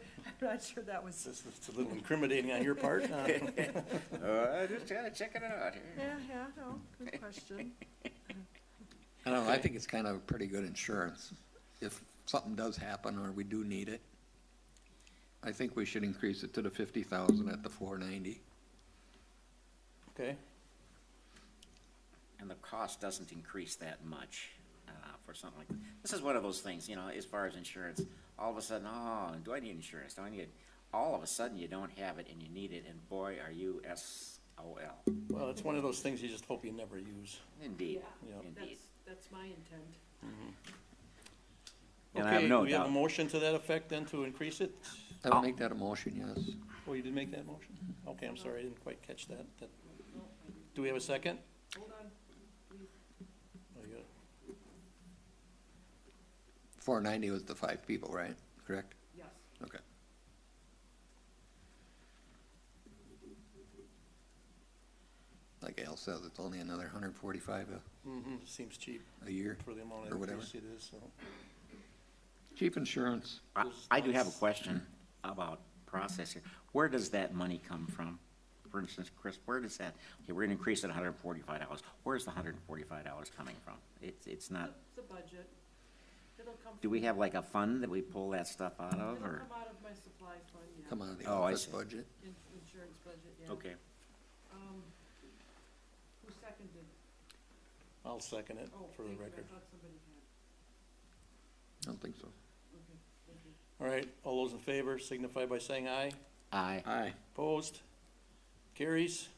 that was, It's a little incriminating on your part. Just kinda checking it out here. yeah, no, good question. I don't know, I think it's kind of pretty good insurance. If something does happen or we do need it, I think we should increase it to the 50,000 at the 490. Okay, And the cost doesn't increase that much, for something like, this is one of those things, you know, as far as insurance, all of a sudden, oh, do I need insurance? Do I need it? All of a sudden, you don't have it and you need it, and boy, are you SOL. well, it's one of those things you just hope you never use. Indeed, Yeah. indeed. That's my intent. And I have no Okay, we have a doubt. motion to that effect then to increase it? I would make that a motion, yes. Oh, you did make that motion? Okay, I'm sorry, I didn't quite catch that. Do we have a second? Hold on, please. Oh, you got it. 490 was the 5 people, right? Correct? Yes. Okay. like Al says, it's only another $145 Seems cheap a year. for the amount Or of whatever. increase it is, so. Cheap insurance. I do have a question about process here. Where does that money come from? For instance, Chris, where does that, okay, we're gonna increase it $145. Where's the $145 coming from? It's not, The budget, it'll come. do we have like a fund that we pull that stuff out of, It'll or? come out of my supply fund, yeah. Come out of the Oh, I office see. budget. Insurance budget, yeah. Okay. Who seconded? I'll second it Oh, for the thank you. record. I thought somebody had. I don't think so. Okay, thank you. All right, all those in favor signify by saying aye. Aye. Aye. Opposed? Carries.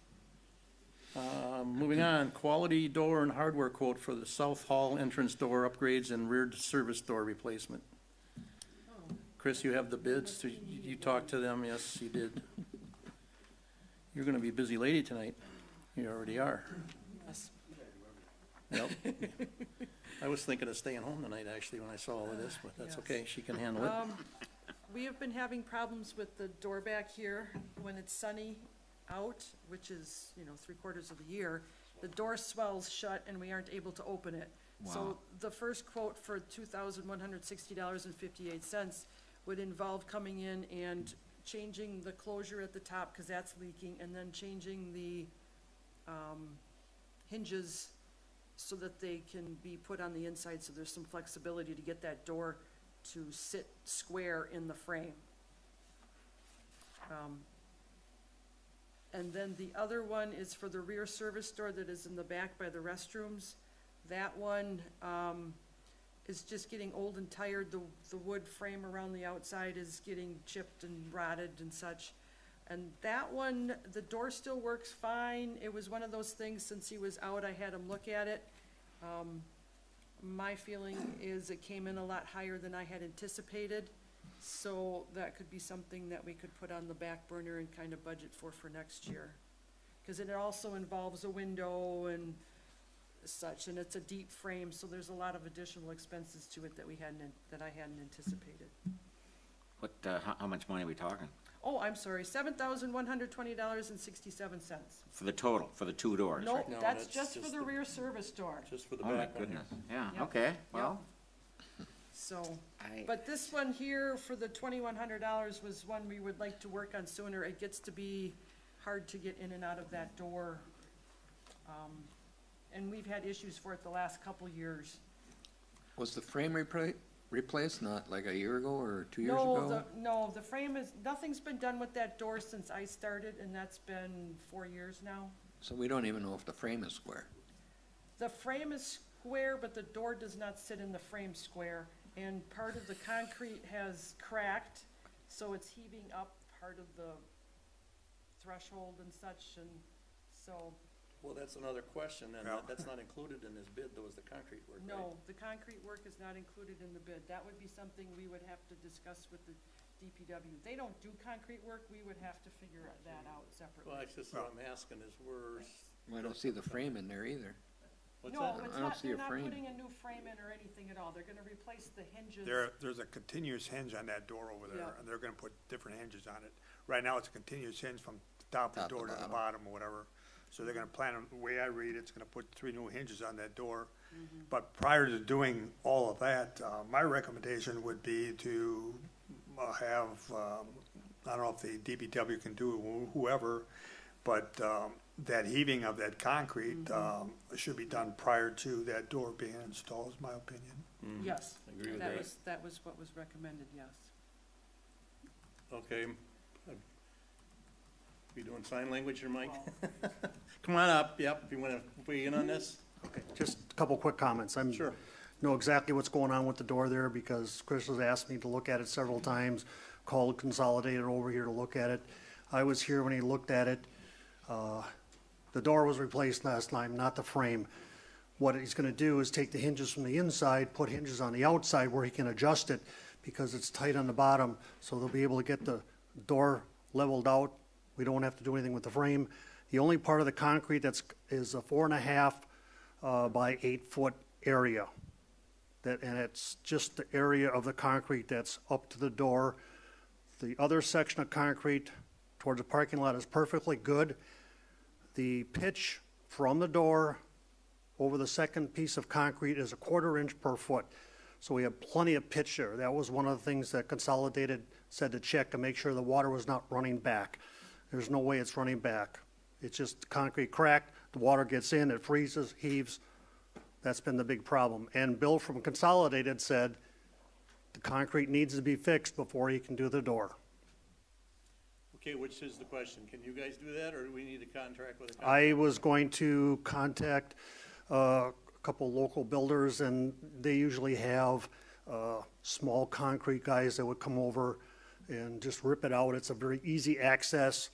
Moving on, quality door and hardware quote for the South Hall entrance door upgrades and rear service door replacement. Chris, you have the bids, so you talked to them, yes, you did. You're gonna be a busy lady tonight. You already are. Yep. I was thinking of staying home tonight, actually, when I saw all of this, but that's Yes. okay, she can handle it. We have been having problems with the door back here when it's sunny out, which is, 3/4 of the year. The door swells shut and we aren't able to open it. So Wow. the first quote for $2,160.58 would involve coming in and changing the closure at the top, because that's leaking, and then changing the hinges so that they can be put on the inside, so there's some flexibility to get that door to sit square in the frame. And then the other one is for the rear service door that is in the back by the restrooms. That one, is just getting old and tired. The wood frame around the outside is getting chipped and rotted and such. And that one, the door still works fine. It was one of those things, since he was out, I had him look at it. My feeling is it came in a lot higher than I had anticipated. So that could be something that we could put on the back burner and kind of budget for next year. Because it also involves a window and such, and it's a deep frame, so there's a lot of additional expenses to it that I hadn't anticipated. What, how much money are we talking? Oh, I'm sorry, $7,120.67. For the total, for the two doors, No, right? No, that's that's just for just the the- rear service door. Just for the Oh, my back one here. goodness. Yeah, Yep. okay, well, So, I, but this one here for the $2,100 was one we would like to work on sooner. It gets to be hard to get in and out of that door. And we've had issues for it the last couple years. Was the frame replaced not like a year ago or 2 years ago? No, the frame is, nothing's been done with that door since I started, and that's been 4 years now. So we don't even know if the frame is square. The frame is square, but the door does not sit in the frame square, and part of the concrete has cracked, so it's heaving up part of the threshold and such, and so, Well, that's another question, and Yeah. that's not included in this bid, though, is the concrete work, right? no, the concrete work is not included in the bid. That would be something we would have to discuss with the DPW. They don't do concrete work, we would have to figure that out separately. Well, that's just what I'm asking, is Well, I don't see the frame in there either. what's No, that? it's I don't not, see they're a not frame. putting a new frame in or anything at all. They're gonna replace the hinges. There's a continuous hinge on that door over there, Yeah. and they're gonna put different hinges on it. Right now, it's a continuous hinge from the top of the Top to door to the bottom. bottom or whatever. So they're gonna plan, on the way I read, it's gonna put 3 new hinges on that door. But prior to doing all of that, my recommendation would be to have, I don't know if the DPW can do it, whoever, but that heaving of that concrete should be done prior to that door being installed, is my opinion. Yes, Agree with that that. was, that was what was recommended, yes. Okay. You doing sign language here, Mike? Come on up, yep, if you wanna weigh in on this? Just a couple quick comments. Sure. Know exactly what's going on with the door there because Chris has asked me to look at it several times, called Consolidated over here to look at it. I was here when he looked at it. The door was replaced last time, not the frame. What he's gonna do is take the hinges from the inside, put hinges on the outside where he can adjust it because it's tight on the bottom, so they'll be able to get the door leveled out. We don't have to do anything with the frame. The only part of the concrete is a 4.5 by 8 foot area. And it's just the area of the concrete that's up to the door. The other section of concrete towards the parking lot is perfectly good. The pitch from the door over the second piece of concrete is a 1/4 inch per foot. So we have plenty of pitch there. That was one of the things that Consolidated said to check to make sure the water was not running back. There's no way it's running back. It's just concrete cracked, the water gets in, it freezes, heaves. That's been the big problem. And Bill from Consolidated said the concrete needs to be fixed before he can do the door. Okay, which is the question? Can you guys do that, or do we need to contract with a contractor? I was going to contact a couple local builders, and they usually have small concrete guys that would come over and just rip it out. It's a very easy access.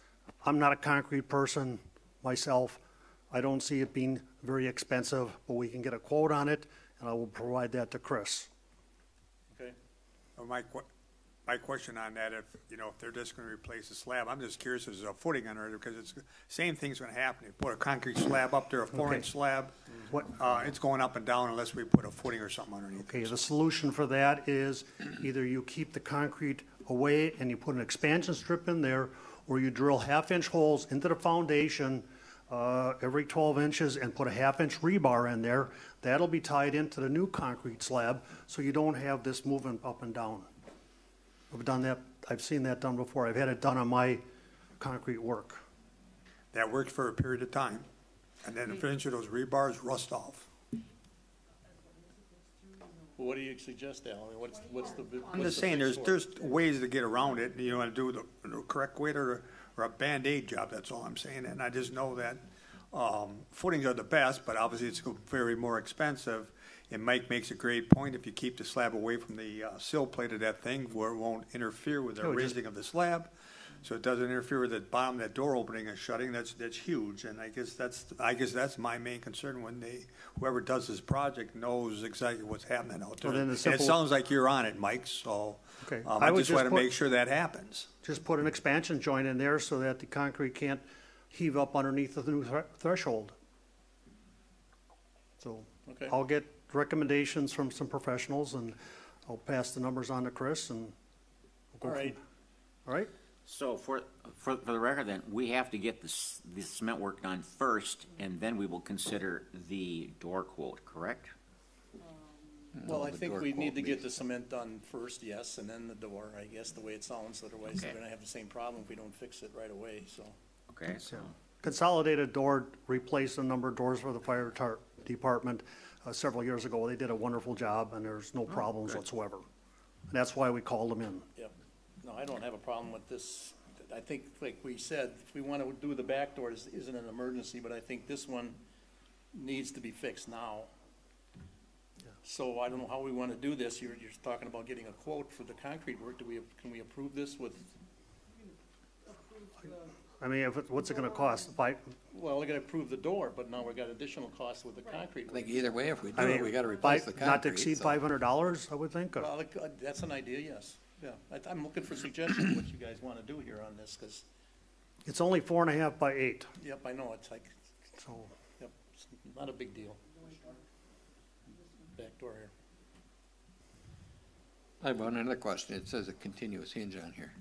I'm not a concrete person myself. I don't see it being very expensive, but we can get a quote on it, and I will provide that to Chris. Okay. Well, my question on that, if they're just gonna replace the slab, I'm just curious if there's a footing under it, because it's, same thing's gonna happen. You put a concrete slab up there, a 4-inch slab, it's going up and down unless we put a footing or something underneath. Okay, the solution for that is either you keep the concrete away and you put an expansion strip in there, or you drill 1/2 inch holes into the foundation every 12 inches and put a 1/2 inch rebar in there. That'll be tied into the new concrete slab, so you don't have this moving up and down. I've done that, I've seen that done before. I've had it done on my concrete work. That works for a period of time, and then eventually those rebars rust off. Well, what do you suggest, Al? I mean, what's the? I'm just saying, there's ways to get around it, you want to do the correct way or a Band-Aid job, that's all I'm saying. And I just know that footings are the best, but obviously it's very more expensive. And Mike makes a great point, if you keep the slab away from the sill plate of that thing, where it won't interfere with the raising of the slab, so it doesn't interfere with the bottom of that door opening and shutting, that's huge. And I guess that's my main concern, when whoever does this project knows exactly what's happening out there. Well, then And it sounds like you're on it, Mike, so Okay. I just want to make sure that happens. Just put an expansion joint in there so that the concrete can't heave up underneath the new threshold. So Okay. I'll get recommendations from some professionals, and I'll pass the numbers on to Chris, and we'll go All right. All right? So for the record then, we have to get the cement work done first, and then we will consider the door quote, correct? Well, I the think door we need to quote get the cement done first, yes, and then the door, I guess, the way it sounds. Otherwise, we're Okay. gonna have the same problem if we don't fix it right away, so. Okay, so, Consolidated Door replaced a number of doors for the fire department several years ago. They did a wonderful job, and there's no problems whatsoever. And that's why we called them in. Yep. No, I don't have a problem with this. I think, like we said, if we want to do the back door, it isn't an emergency, but I think this one needs to be fixed now. So I don't know how we want to do this. You're talking about getting a quote for the concrete work. Can we approve this with, I mean, what's it gonna cost? well, we gotta approve the door, but now we got additional costs with the concrete I think work. either way, if we do I it, mean, we gotta replace the concrete. not to exceed so- $500, I would think. Well, that's an idea, yes. Yeah, I'm looking for suggestions, what you guys want to do here on this, because, It's only 4.5 by 8, yep, I know, it's like, so. yep, it's not a big deal. Back door here. I have one other question. It says a continuous hinge on here.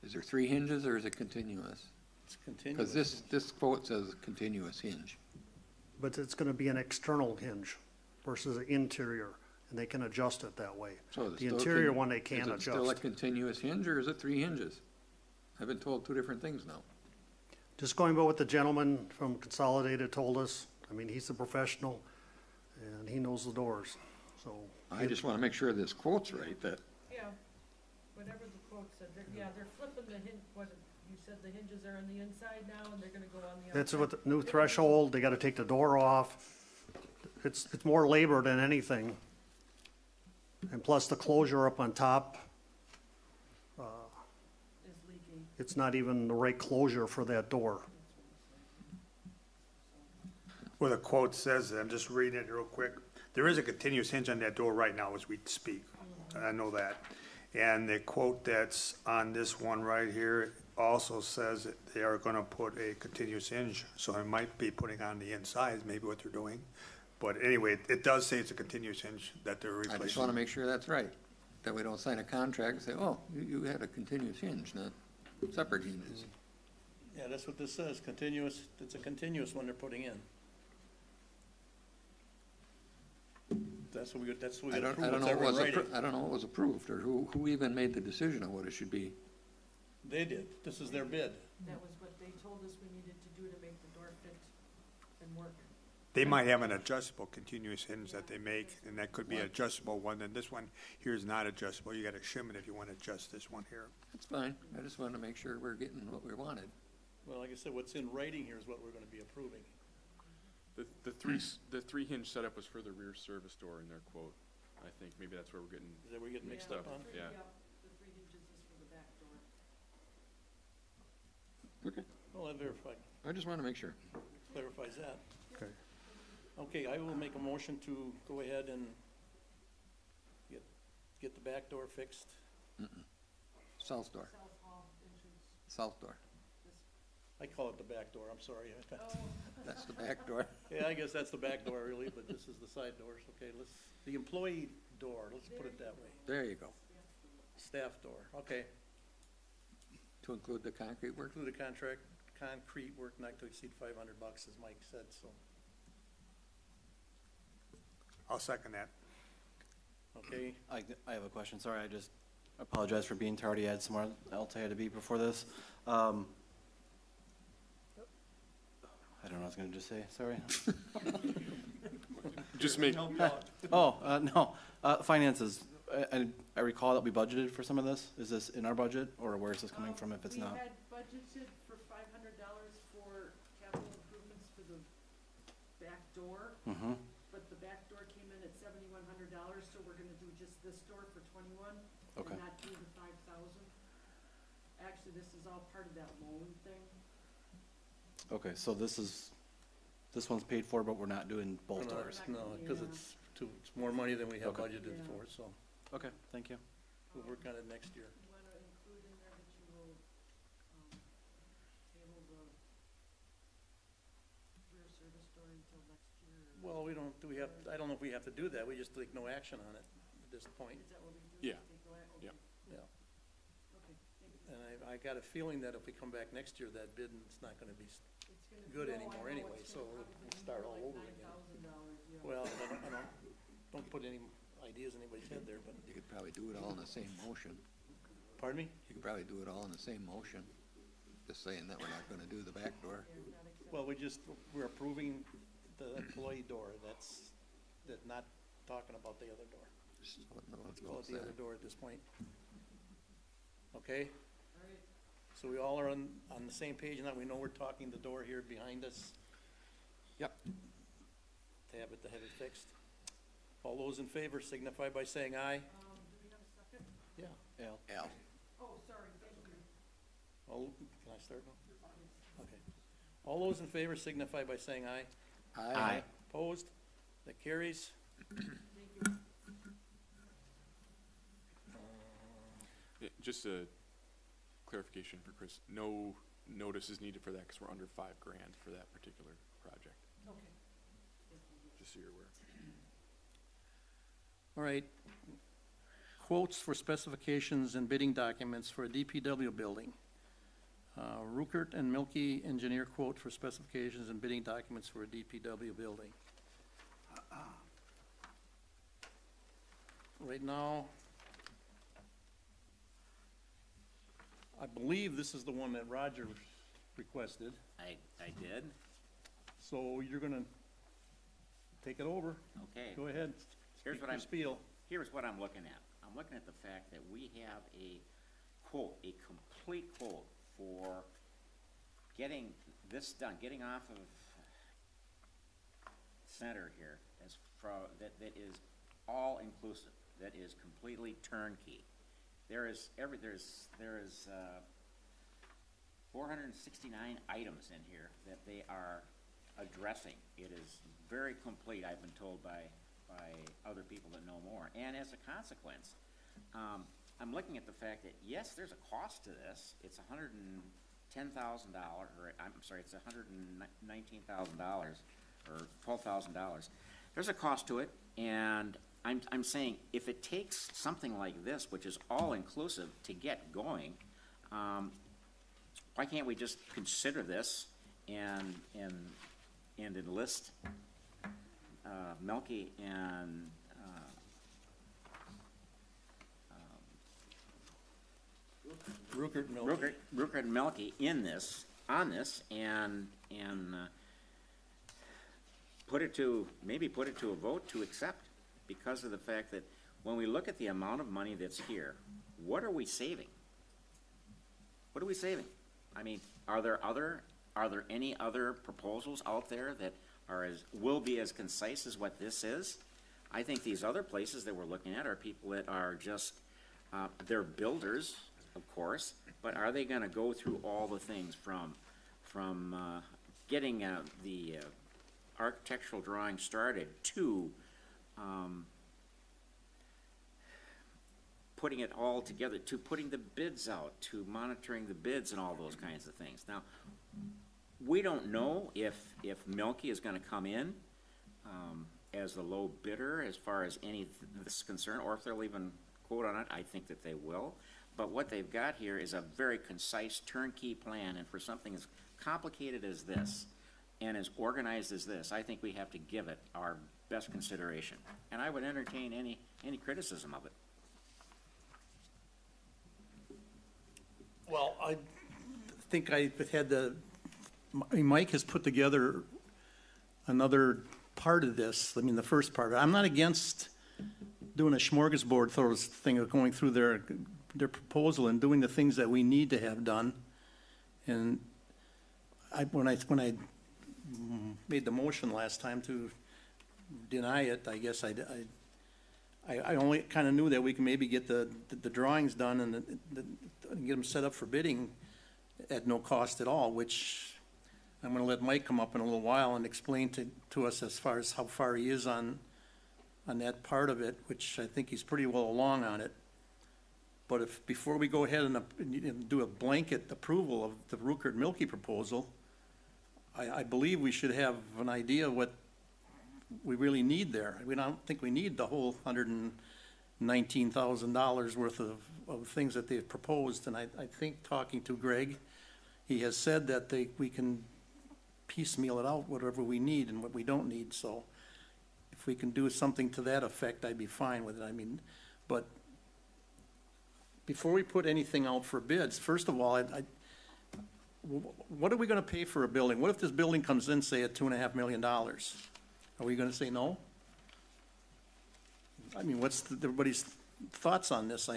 Is there 3 hinges or is it continuous? It's continuous. Because this quote says continuous hinge. But it's gonna be an external hinge versus an interior, and they can adjust it that way. So it's The still interior one, they can't Is it still a adjust. continuous hinge or is it 3 hinges? I've been told 2 different things now. Just going by what the gentleman from Consolidated told us, I mean, he's a professional, and he knows the doors, so. I just want to make sure this quote's right, that, Yeah, whatever the quote said, they're flipping the hinge, you said the hinges are on the inside now, and they're gonna go on the outside? That's what, the new threshold, they gotta take the door off. It's more labor than anything. And plus the closure up on top, Is leaking. it's not even the right closure for that door. Well, the quote says, I'm just reading it real quick, there is a continuous hinge on that door right now as we speak. I know that. And the quote that's on this one right here also says that they are gonna put a continuous hinge, so it might be putting on the inside, maybe what they're doing. But anyway, it does say it's a continuous hinge that they're I replacing. just want to make sure that's right. That we don't sign a contract and say, oh, you had a continuous hinge, not separate hinges. Yeah, that's what this says, continuous, it's a continuous one they're putting in. That's what we I don't approve, know what's what ever in was, writing. I don't know what was approved, or who even made the decision on what it should be. They did, this is their bid. That was what they told us we needed to do to make the door fit and work. They might have an adjustable continuous hinge that they make, and that could be an adjustable one, and this one here is not adjustable. You gotta shim it if you wanna adjust this one here. That's fine, I just wanted to make sure we're getting what we wanted. Well, like I said, what's in writing here is what we're gonna be approving. The three hinge setup was for the rear service door in their quote. I think maybe that's where we're getting, Is that where we're getting mixed Yeah, up on? the three- Yeah. The 3 hinges is for the back door. Okay, Well, that I just wanted to make sure. clarifies that. Okay. Okay, I will make a motion to go ahead and get the back door fixed. South door, South hall entrance, south door, I call it the back door, I'm sorry. that's the back door. Yeah, I guess that's the back door really, but this is the side doors. Okay, the employee door, let's put it that way. There you go, Staff door, okay. to include the concrete work. Include the concrete work not to exceed $500, as Mike said, so, I'll second that. okay. I have a question, sorry, I just apologize for being tardy, I had somewhere else I had to be before this. I don't know what I was gonna just say, sorry. just make, No, finances, I recall that we budgeted for some of this, is this in our budget, or where is this coming from if it's not? We had budgeted for $500 for capital improvements for the back door, Mm-hmm, but the back door came in at $7,100, so we're gonna do just this door for 21 Okay. and not do the 5,000. Actually, this is all part of that loan thing. okay, so this one's paid for, but we're not doing both No, doors. No, because it's more money than we have Okay. budgeted Yeah. for, so Okay, thank you. we'll work on it next year. You wanna include in there that you will, table the rear service door until next year? Or Well, I don't know if we have to do that, we just take no action on it at this point. is that what we do? Yeah. Take no ac- Yeah. Yeah. Okay, thank you. And I got a feeling that if we come back next year, that bid is not gonna be, It's gonna- good no, I anymore know anyway, it's so gonna we'll probably start be all like over again. $9,000, yeah. well, don't put any ideas in anybody's head there, but, You could probably do it all in the same motion. pardon me? You could probably do it all in the same motion, just saying that we're not gonna do the back door. Well, we're approving the employee door, not talking about the other door. Just let no one Let's go call it the other outside. door at this point. Okay? All right. So we all are on the same page now, we know we're talking the door here behind us. Yep. To have it fixed. All those in favor signify by saying aye. Do we have a second? Yeah. Al? Al, Oh, sorry, thank you. Can I start now? Okay. All those in favor signify by saying aye. aye. Opposed? That carries. Thank you. yeah, just a clarification for Chris, no notice is needed for that, because we're under $5,000 for that particular project, Okay. Thank you. just so you're aware. All right. Quotes for specifications and bidding documents for a DPW building. Rukert and Milky engineer quote for specifications and bidding documents for a DPW building. Right now, I believe this is the one that Roger requested, I did, so you're gonna take it over. okay. Go ahead. Here's Speak what your I'm, spiel. here's what I'm looking at. I'm looking at the fact that we have a quote, a complete quote for getting this done, getting off of center here, that is all inclusive, that is completely turnkey. There is 469 items in here that they are addressing. It is very complete, I've been told by other people that know more. And as a consequence, I'm looking at the fact that, yes, there's a cost to this. It's $110,000, or I'm sorry, it's $119,000 or $12,000. There's a cost to it, and I'm saying if it takes something like this, which is all inclusive, to get going, why can't we just consider this and enlist, Melky and, Rupert Milky. Rupert and Melky on this, and maybe put it to a vote to accept, because of the fact that when we look at the amount of money that's here, what are we saving? What are we saving? I mean, are there any other proposals out there that will be as concise as what this is? I think these other places that we're looking at are people that are just, they're builders, of course, but are they gonna go through all the things from getting the architectural drawing started to putting it all together, to putting the bids out, to monitoring the bids and all those kinds of things. Now, we don't know if Milky is gonna come in as the low bidder as far as any this is concerned, or if they'll even quote on it. I think that they will. But what they've got here is a very concise turnkey plan, and for something as complicated as this and as organized as this, I think we have to give it our best consideration. And I would entertain any criticism of it. Well, I think I had Mike has put together another part of this. I mean, the first part. I'm not against doing a smorgasbord thing of going through their proposal and doing the things that we need to have done. And when I made the motion last time to deny it, I guess I only kind of knew that we can maybe get the drawings done and get them set up for bidding at no cost at all, which I'm going to let Mike come up in a little while and explain to us as far as how far he is on that part of it, which I think he's pretty well along on it. But before we go ahead and do a blanket approval of the Rupert Milky proposal, I believe we should have an idea of what we really need there. I don't think we need the whole $119,000 worth of things that they've proposed. And I think talking to Greg, he has said that we can piecemeal it out, whatever we need and what we don't need. So if we can do something to that effect, I'd be fine with it. I mean, but before we put anything out for bids, first of all, what are we gonna pay for a building? What if this building comes in, say, at $2.5 million? Are we gonna say no? I mean, what's everybody's thoughts on this?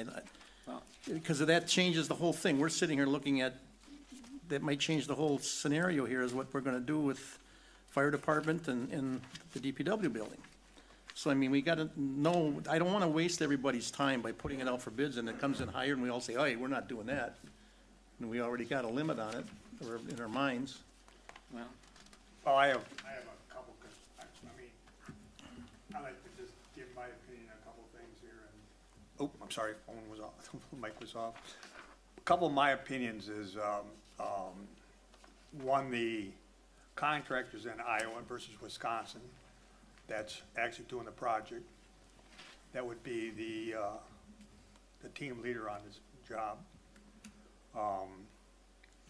Because that changes the whole thing. We're sitting here looking at, that might change the whole scenario here, is what we're gonna do with fire department and the DPW building. So, I mean, we gotta know, I don't wanna waste everybody's time by putting it out for bids and it comes in higher and we all say, hey, we're not doing that. And we already got a limit on it, or in our minds. Well, I have a couple, I mean, I like to just give my opinion on a couple things here, and, I'm sorry, phone was off, mic was off. A couple of my opinions is, one, the contractors in Iowa versus Wisconsin that's actually doing the project, that would be the team leader on this job.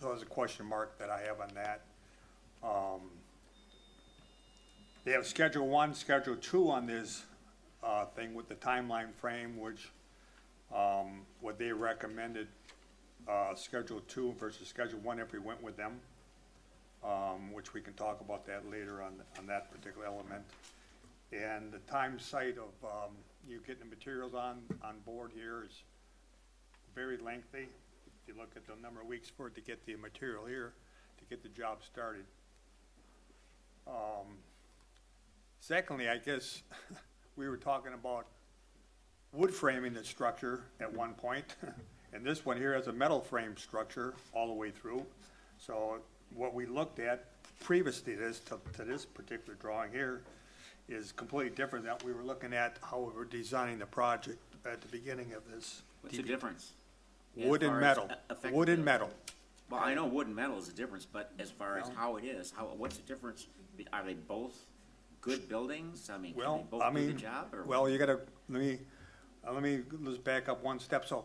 So there's a question mark that I have on that. They have Schedule 1, Schedule 2 on this thing with the timeline frame, which what they recommended, Schedule 2 versus Schedule 1 if we went with them, which we can talk about that later on that particular element. And the time site of you getting the materials on board here is very lengthy. If you look at the number of weeks for it to get the material here, to get the job started. Secondly, I guess we were talking about wood framing the structure at one point, and this one here has a metal frame structure all the way through. So what we looked at previously to this particular drawing here is completely different than we were looking at how we were designing the project at the beginning of this. what's the difference? Wood and metal, wood and metal. Well, I know wood and metal is a difference, but as far as how it is, what's the difference? Are they both good buildings? I mean, can they both do the job? Or well, you gotta, let's back up one step. So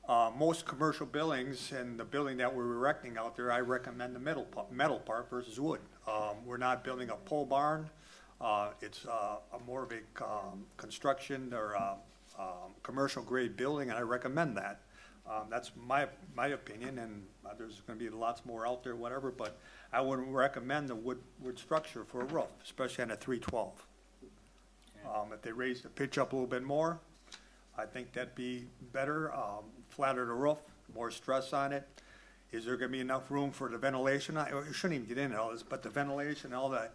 Most commercial buildings and the building that we're erecting out there, I recommend the metal part versus wood. We're not building a pole barn. It's a more of a construction or commercial grade building, and I recommend that. That's my opinion, and there's gonna be lots more out there, whatever, but I wouldn't recommend the wood structure for a roof, especially on a 312. If they raise the pitch up a little bit more, I think that'd be better, flatter the roof, more stress on it. Is there gonna be enough room for the ventilation? You shouldn't even get into all this, but the ventilation, all the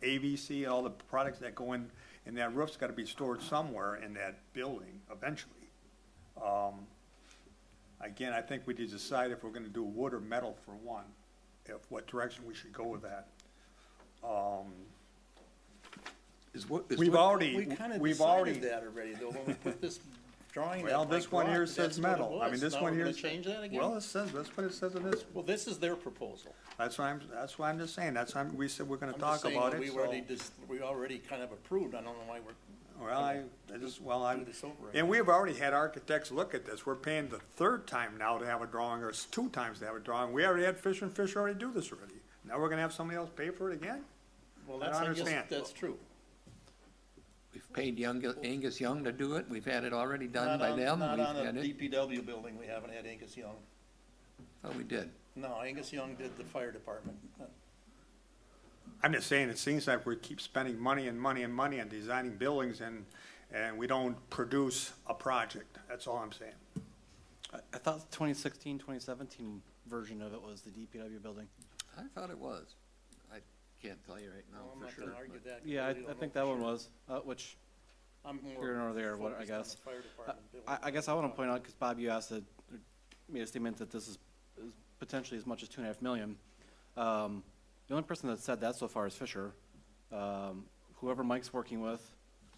AVC, all the products that go in that roof's gotta be stored somewhere in that building eventually. Again, I think we need to decide if we're gonna do wood or metal for one, what direction we should go with that. We've already decided that already, though, when we put this drawing. Well, that this Mike one here brought, says that's what it metal. I mean, was. this Now one we're here. gonna change that again? Well, that's what it says in this. Well, this is their proposal. That's why I'm just saying, we said we're gonna I'm talk just saying about that it, we already kind of approved, I don't know why we're. do this over. again. And we've already had architects look at this. We're paying the third time now to have a drawing, or 2 times to have a drawing. We already had Fisher and Fisher already do this already. Now we're gonna have somebody else pay for it again? Well, I that's, don't I guess, understand. that's true. We've paid Angus Young to do it, we've had it already done by them, Not we've on a had it. DPW building, we haven't had Angus Young. Oh, we did. No, Angus Young did the fire department. I'm just saying, it seems like we keep spending money and money and money on designing buildings and we don't produce a project. That's all I'm saying. I thought the 2016, 2017 version of it was the DPW building. I thought it was. I can't tell you right now Well, I'm for not sure. gonna argue that. 'cause Yeah, really don't I know think for that one sure. was, which, I'm more here nor there, what, I focused on guess. the fire department building. I guess I want to point out, because Bob, you asked, made a statement that this is potentially as much as 2.5 million. The only person that said that so far is Fisher. Whoever Mike's working with,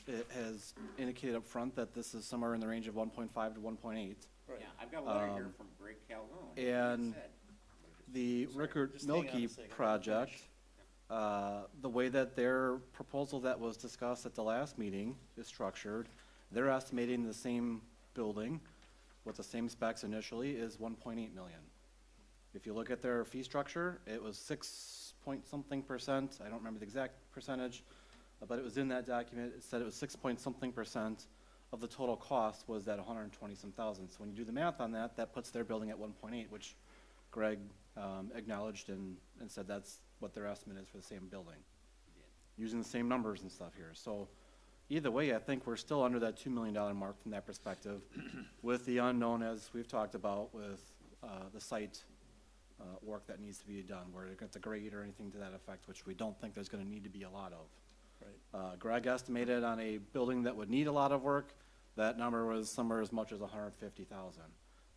it has indicated up front that this is somewhere in the range of 1.5 to 1.8. Right. Yeah, I've got a letter here from Greg Calhoun. And He said- the Rickard Just hang on a Milky second, let me project, finish. the way that their proposal that was discussed at the last meeting is structured, they're estimating the same building with the same specs initially is 1.8 million. If you look at their fee structure, it was 6 point something %. I don't remember the exact percentage, but it was in that document. It said it was 6 point something % of the total cost was that 120 some thousand. So when you do the math on that, that puts their building at 1.8, which Greg acknowledged and said that's what their estimate is for the same building, using the same numbers and stuff here. So either way, I think we're still under that $2 million mark from that perspective, with the unknown, as we've talked about, with the site work that needs to be done, where they're going to grade or anything to that effect, which we don't think there's going to need to be a lot of. Right. Greg estimated on a building that would need a lot of work, that number was somewhere as much as 150,000.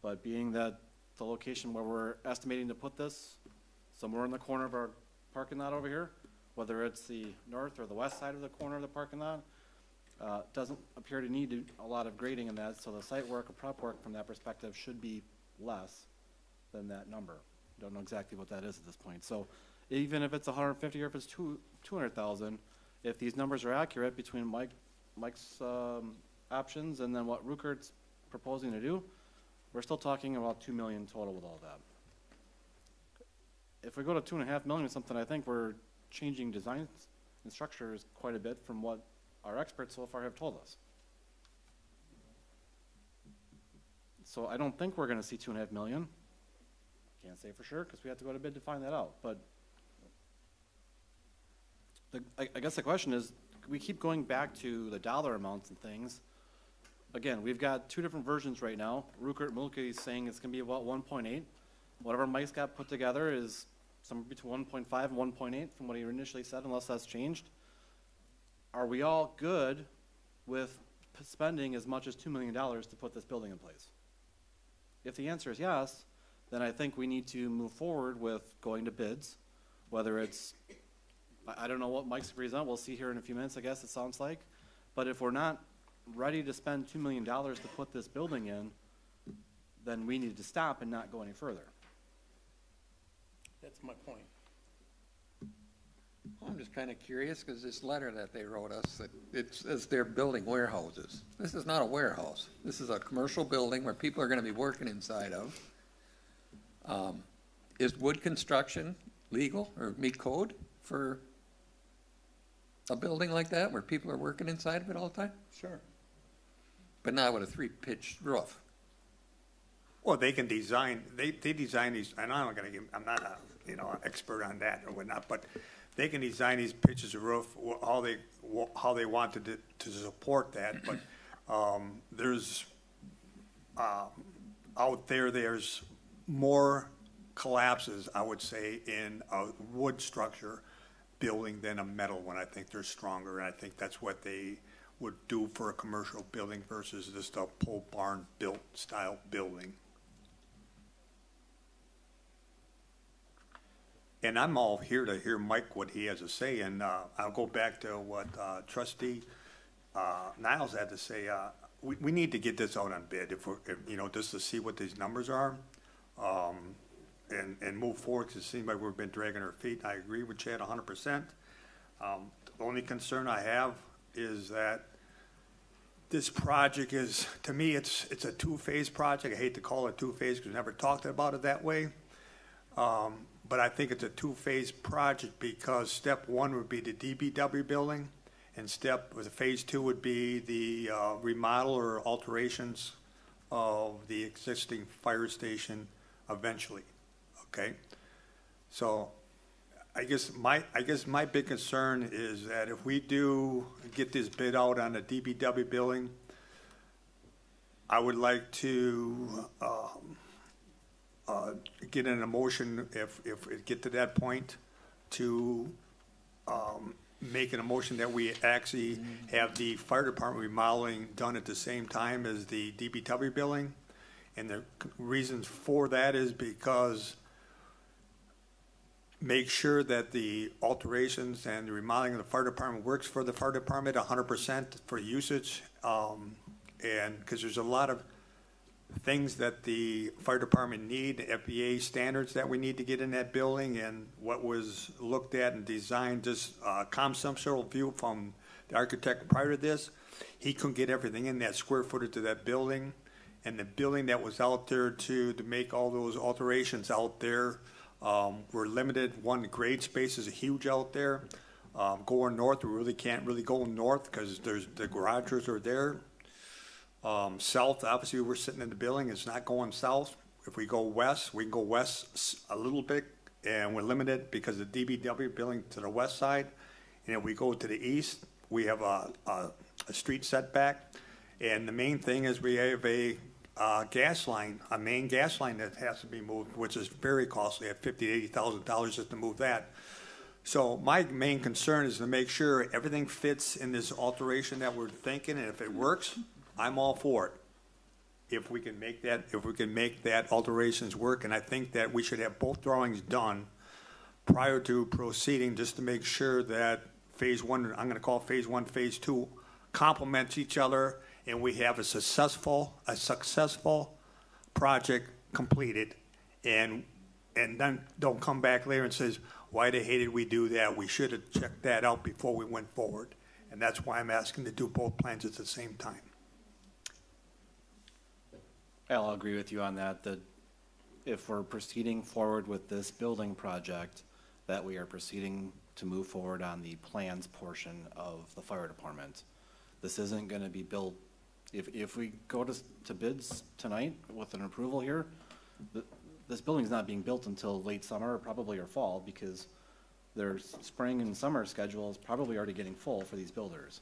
But being that the location where we're estimating to put this, somewhere in the corner of our parking lot over here, whether it's the north or the west side of the corner of the parking lot, doesn't appear to need a lot of grading in that, so the site work or prep work from that perspective should be less than that number. Don't know exactly what that is at this point. So even if it's 150 or if it's 200,000, if these numbers are accurate between Mike's options and then what Ruckert's proposing to do, we're still talking about 2 million total with all that. If we go to 2.5 million or something, I think we're changing designs and structures quite a bit from what our experts so far have told us. So I don't think we're gonna see 2.5 million. Can't say for sure, because we have to go to bid to find that out, but I guess the question is, we keep going back to the dollar amounts and things. Again, we've got 2 different versions right now. Ruckert Mulkey is saying it's gonna be about 1.8. Whatever Mike's got put together is somewhere between 1.5 and 1.8 from what he initially said, unless that's changed. Are we all good with spending as much as $2 million to put this building in place? If the answer is yes, then I think we need to move forward with going to bids, whether it's, I don't know what Mike's present, we'll see here in a few minutes, I guess it sounds like. But if we're not ready to spend $2 million to put this building in, then we need to stop and not go any further. That's my point. I'm just kind of curious, because this letter that they wrote us, that it says they're building warehouses. This is not a warehouse. This is a commercial building where people are going to be working inside of. Is wood construction legal or meet code for a building like that where people are working inside of it all the time? Sure. But not with a 3-pitch roof. Well, they can design, they design these, and I'm not a, you know, an expert on that or whatnot, but they can design these pitches of roof, how they want to support that, but, there's, out there's more collapses, I would say, in a wood structure building than a metal one. I think they're stronger, and I think that's what they would do for a commercial building versus just a pole barn built style building. And I'm all here to hear Mike, what he has to say, and I'll go back to what Trustee Niles had to say. We need to get this out on bid, if you know, just to see what these numbers are, and move forward, because it seems like we've been dragging our feet. I agree with Chad 100%. The only concern I have is that this project is, to me, it's a two-phase project. I hate to call it two-phase because we never talked about it that way. But I think it's a two-phase project because step one would be the DBW building, and phase two would be the remodel or alterations of the existing fire station eventually. Okay, so I guess my big concern is that if we do get this bid out on the DBW building, I would like to get an emotion, if it get to that point, to make an emotion that we actually have the fire department remodeling done at the same time as the DBW building. And the reasons for that is because make sure that the alterations and the remodeling of the fire department works for the fire department 100% for usage. And because there's a lot of things that the fire department need, FBA standards that we need to get in that building, and what was looked at and designed, just conceptual view from the architect prior to this, he couldn't get everything in that square footage of that building. And the building that was out there to make all those alterations out there, we're limited. One, the grade space is huge out there. Going north, we really can't really go north because the garages are there. South, obviously, we're sitting in the building. It's not going south. If we go west, we can go west a little bit, and we're limited because of the DBW building to the west side. And if we go to the east, we have a street setback. And the main thing is we have a gas line, a main gas line that has to be moved, which is very costly at $50,000 to $80,000 just to move that. So my main concern is to make sure everything fits in this alteration that we're thinking, and if it works, I'm all for it. If we can make that alterations work, and I think that we should have both drawings done prior to proceeding, just to make sure that phase one, I'm going to call phase one, phase two, complements each other, and we have a successful project completed, and then don't come back later and says, why the hell did we do that? We should have checked that out before we went forward. And that's why I'm asking to do both plans at the same time. I'll agree with you on that, that if we're proceeding forward with this building project, that we are proceeding to move forward on the plans portion of the fire department. This isn't gonna be built, if we go to bids tonight with an approval here, this building's not being built until late summer, or probably or fall, because their spring and summer schedule is probably already getting full for these builders.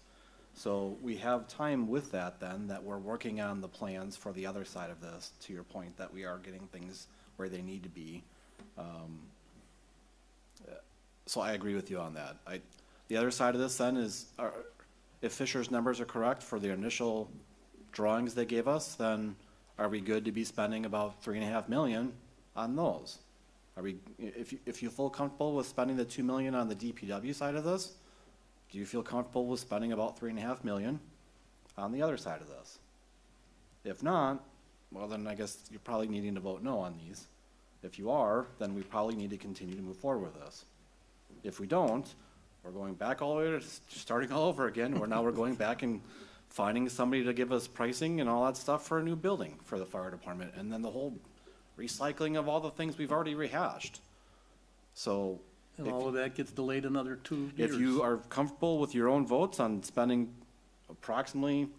So we have time with that then, that we're working on the plans for the other side of this, to your point, that we are getting things where they need to be. So I agree with you on that. The other side of this then is, if Fisher's numbers are correct for the initial drawings they gave us, then are we good to be spending about $3.5 million on those? Are we, if you feel comfortable with spending the $2 million on the DPW side of this, do you feel comfortable with spending about $3.5 million on the other side of this? If not, well, then I guess you're probably needing to vote no on these. If you are, then we probably need to continue to move forward with this. If we don't, We're going back all the way to starting all over again, where now we're going back and finding somebody to give us pricing and all that stuff for a new building for the fire department, and then the whole recycling of all the things we've already rehashed. So, And all of that gets delayed another 2 years. if you are comfortable with your own votes on spending approximately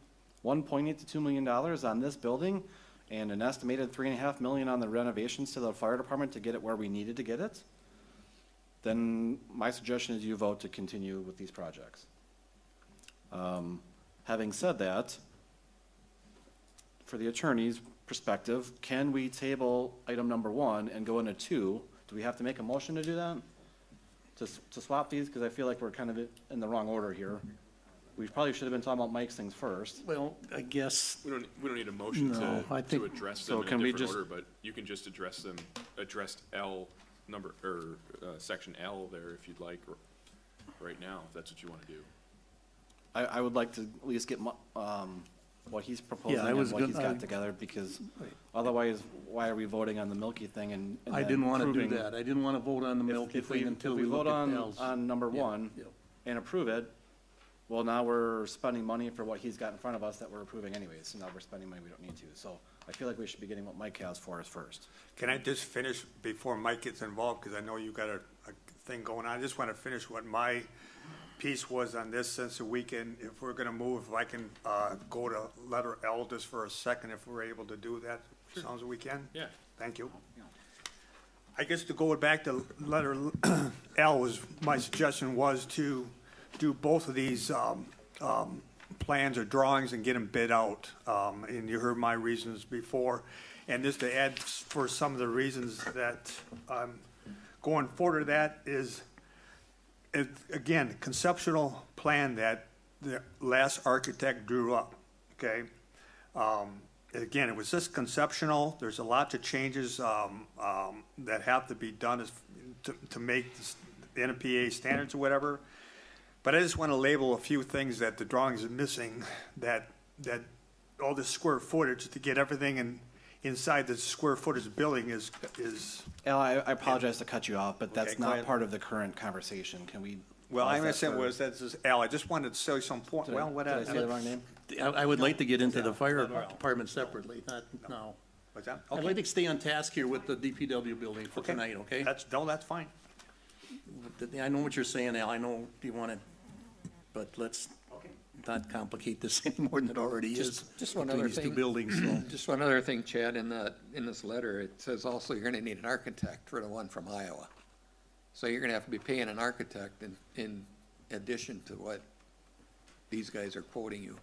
$1.8 to $2 million on this building and an estimated $3.5 million on the renovations to the fire department to get it where we needed to get it, then my suggestion is you vote to continue with these projects. Having said that, for the attorney's perspective, can we table item number 1 and go into 2? Do we have to make a motion to do that? To swap these, because I feel like we're kind of in the wrong order here. We probably should have been talking about Mike's things first. Well, I guess, We don't need a motion No, I to think- address So them in can a we different just- order, but you can just address L number, or, section L there if you'd like, right now, if that's what you wanna do. I would like to at least get what he's proposing I and was what he's gonna- got together, because otherwise, why are we voting on the Milky thing and I then didn't want to do approving- that. I didn't want to vote on the Milky If we, thing if until we we look vote at Al's. on number Yeah, 1 yeah. and approve it, well, now we're spending money for what he's got in front of us that we're approving anyways, so now we're spending money we don't need to. So I feel like we should be getting what Mike has for us first. Can I just finish before Mike gets involved, because I know you got a thing going on. I just want to finish what my piece was on this since the weekend. If we're going to move, if I can go to letter L just for a second, if we're able to do that. Sounds like we can? Yeah. Thank you. I guess to go back to letter L, was my suggestion was to do both of these plans or drawings and get them bid out. And you heard my reasons before. And just to add for some of the reasons that I'm going forward to that is, again, conceptual plan that the last architect drew up, okay? Again, it was just conceptual. There's a lot of changes that have to be done to make the NFPA standards or whatever. But I just want to label a few things that the drawings are missing, that all the square footage to get everything inside the square footage building is. Al, I apologize to cut you off, but that's Okay, go not ahead. part of the current conversation. Can we? Well, pause I that understand for- what that's just Al. I just wanted to say some point. Did I- Well, what Did I say the wrong name? I would like to get into the fire department separately, not now. What's that? I'd Okay. like to stay on task here with the DPW building for Okay. tonight, okay? That's fine. I know what you're saying, Al, I know you want to, but let's not complicate this any more than it already is. Just one between other these two thing. buildings, so. Just one other thing, Chad, in this letter, it says also you're gonna need an architect for the one from Iowa. So you're gonna have to be paying an architect in addition to what these guys are quoting you.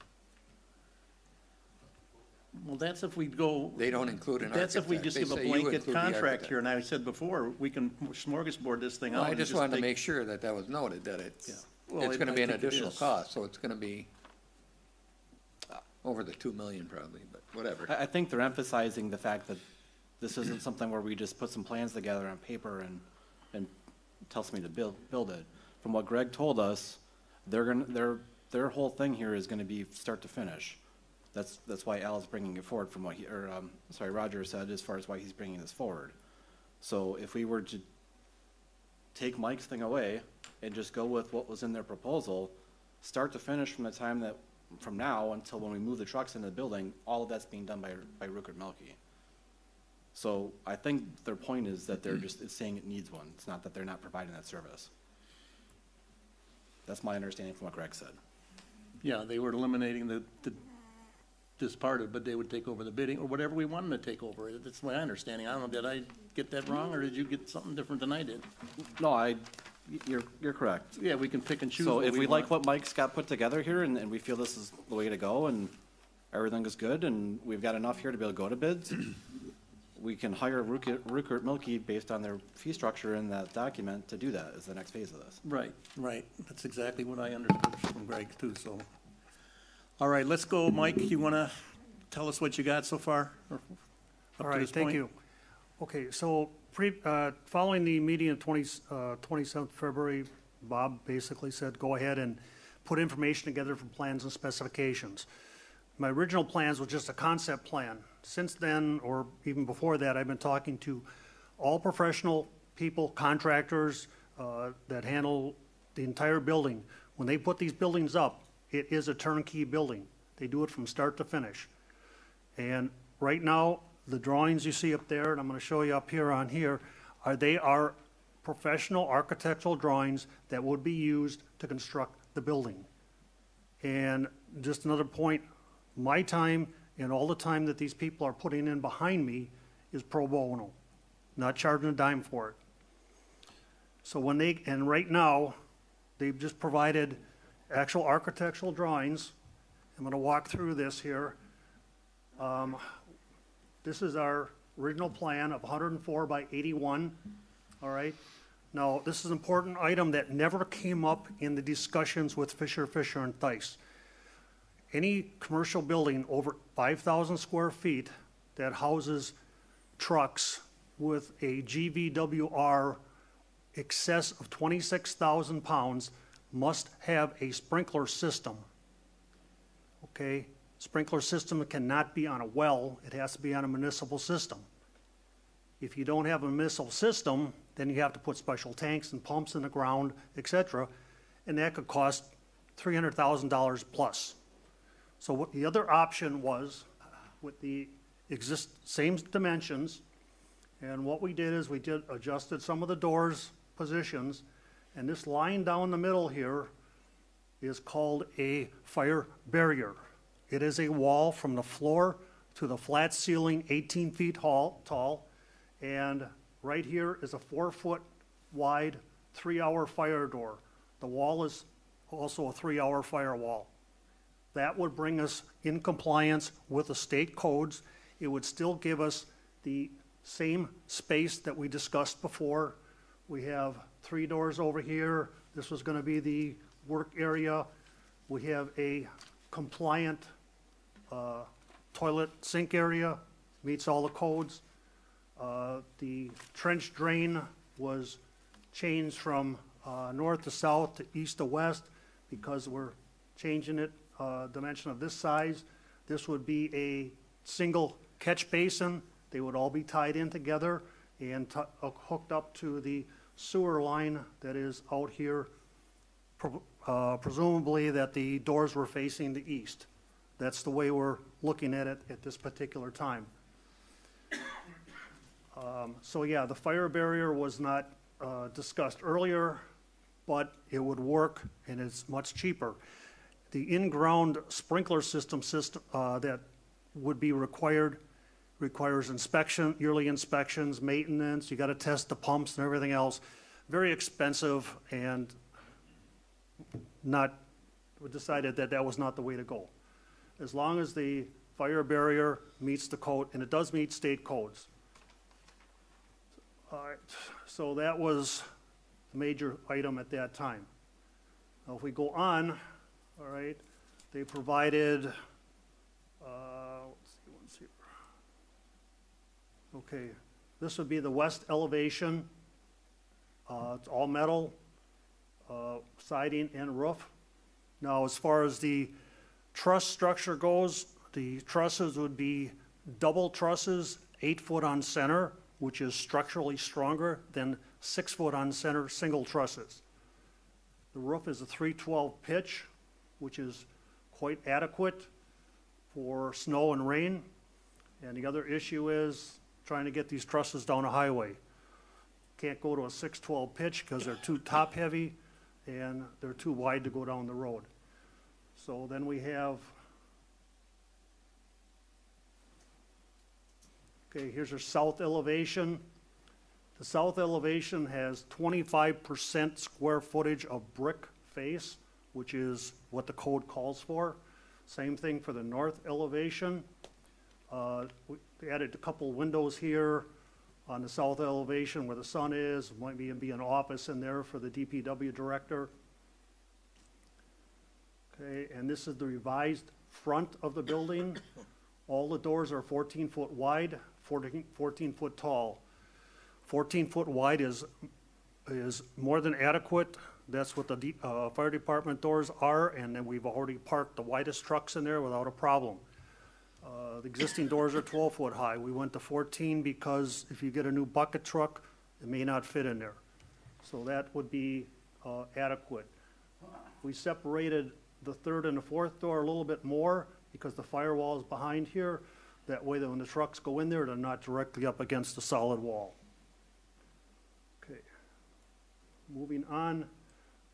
Well, that's if we go. They don't include an architect. That's if we just They give a say you blanket include the contract architect. here, and I said before, we can smorgasbord this thing Well, out. I and just wanted to take- make sure that that was noted, that Yeah. it's Well, gonna I be an think it additional is. cost, so it's gonna be over the 2 million probably, but whatever. I think they're emphasizing the fact that this isn't something where we just put some plans together on paper and tell somebody to build it. From what Greg told us, their whole thing here is gonna be start to finish. That's why Al is bringing it forward from what Roger said as far as why he's bringing this forward. So if we were to take Mike's thing away and just go with what was in their proposal, start to finish from now until when we move the trucks into the building, all of that's being done by Rupert Melke. So I think their point is that they're just, it's saying it needs one. It's not that they're not providing that service. That's my understanding from what Greg said. Yeah, they were eliminating this part of it, but they would take over the bidding, or whatever we want them to take over. That's my understanding. I don't know, did I get that wrong, or did you get something different than I did? No, you're correct. Yeah, we can pick and choose So what if we like want. what Mike's got put together here and we feel this is the way to go and everything is good and we've got enough here to be able to go to bids, we can hire Rupert Melke based on their fee structure in that document to do that as the next phase of this. Right. That's exactly what I understood from Greg too, so. All right, let's go, Mike. You want to tell us what you got so far? Or up All to right, this thank point? you. Okay, so following the meeting of 27th February, Bob basically said, go ahead and put information together for plans and specifications. My original plans was just a concept plan. Since then, or even before that, I've been talking to all professional people, contractors that handle the entire building. When they put these buildings up, it is a turnkey building. They do it from start to finish. And right now, the drawings you see up there, and I'm gonna show you up here on here, they are professional architectural drawings that would be used to construct the building. And just another point, my time and all the time that these people are putting in behind me is pro bono, not charging a dime for it. So when and right now, they've just provided actual architectural drawings. I'm gonna walk through this here. This is our original plan of 104 by 81, all right? Now, this is an important item that never came up in the discussions with Fisher and Thies. Any commercial building over 5,000 square feet that houses trucks with a GVWR excess of 26,000 pounds must have a sprinkler system. Okay? Sprinkler system cannot be on a well, it has to be on a municipal system. If you don't have a municipal system, then you have to put special tanks and pumps in the ground, etc., and that could cost $300,000 plus. So what the other option was, with the same dimensions, and what we did is we adjusted some of the doors positions, and this line down the middle here is called a fire barrier. It is a wall from the floor to the flat ceiling, 18 feet tall, and right here is a 4-foot wide, 3-hour fire door. The wall is also a 3-hour firewall. That would bring us in compliance with the state codes. It would still give us the same space that we discussed before. We have 3 doors over here. This was gonna be the work area. We have a compliant toilet sink area, meets all the codes. The trench drain was changed from north to south to east to west because we're changing it dimension of this size. This would be a single catch basin. They would all be tied in together and hooked up to the sewer line that is out here, presumably that the doors were facing the east. That's the way we're looking at it at this particular time. So yeah, the fire barrier was not discussed earlier, but it would work and it's much cheaper. The in-ground sprinkler system that would be requires inspection, yearly inspections, maintenance. You got to test the pumps and everything else. Very expensive, and we decided that that was not the way to go. As long as the fire barrier meets the code, and it does meet state codes. All right, so that was the major item at that time. Now, if we go on, all right, they provided, let's see. Okay, this would be the west elevation. It's all metal, siding and roof. Now, as far as the truss structure goes, the trusses would be double trusses, 8 foot on center, which is structurally stronger than 6 foot on center single trusses. The roof is a 312 pitch, which is quite adequate for snow and rain. And the other issue is trying to get these trusses down a highway. Can't go to a 612 pitch because they're too top heavy and they're too wide to go down the road. So then we have, okay, here's our south elevation. The south elevation has 25% square footage of brick face, which is what the code calls for. Same thing for the north elevation. We added a couple windows here on the south elevation where the sun is. Might be an office in there for the DPW director. Okay, and this is the revised front of the building. All the doors are 14 foot wide, 14 foot tall. 14 foot wide is more than adequate. That's what the fire department doors are, and then we've already parked the widest trucks in there without a problem. The existing doors are 12 foot high. We went to 14 because if you get a new bucket truck, it may not fit in there. So that would be adequate. We separated the third and the fourth door a little bit more because the firewall is behind here. That way that when the trucks go in there, they're not directly up against the solid wall. Okay. Moving on,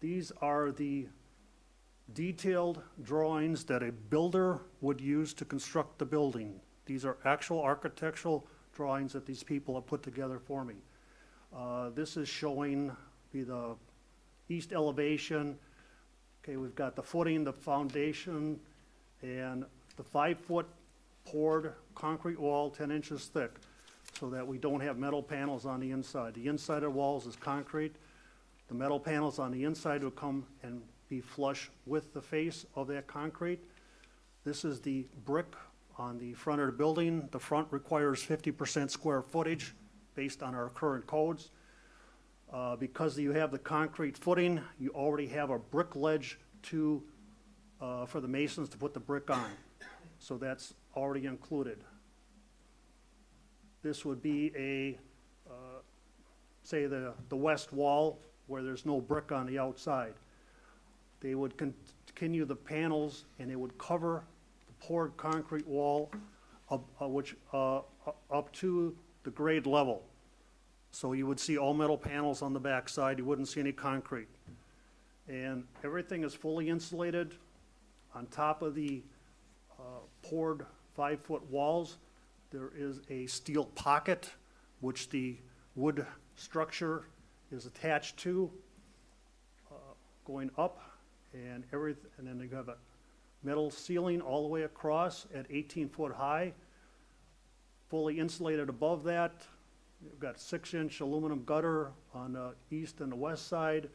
these are the detailed drawings that a builder would use to construct the building. These are actual architectural drawings that these people have put together for me. This is showing the east elevation. Okay, we've got the footing, the foundation, and the 5-foot poured concrete wall, 10 inches thick, so that we don't have metal panels on the inside. The inside of the walls is concrete. The metal panels on the inside will come and be flush with the face of that concrete. This is the brick on the front of the building. The front requires 50% square footage based on our current codes. Because you have the concrete footing, you already have a brick ledge for the masons to put the brick on. So that's already included. This would be say the west wall where there's no brick on the outside. They would continue the panels and they would cover the poured concrete wall up to the grade level. So you would see all metal panels on the back side. You wouldn't see any concrete. And everything is fully insulated. On top of the poured 5-foot walls, there is a steel pocket, which the wood structure is attached to, going up, and then you have a metal ceiling all the way across at 18 foot high, fully insulated above that. You've got 6-inch aluminum gutter on the east and the west side.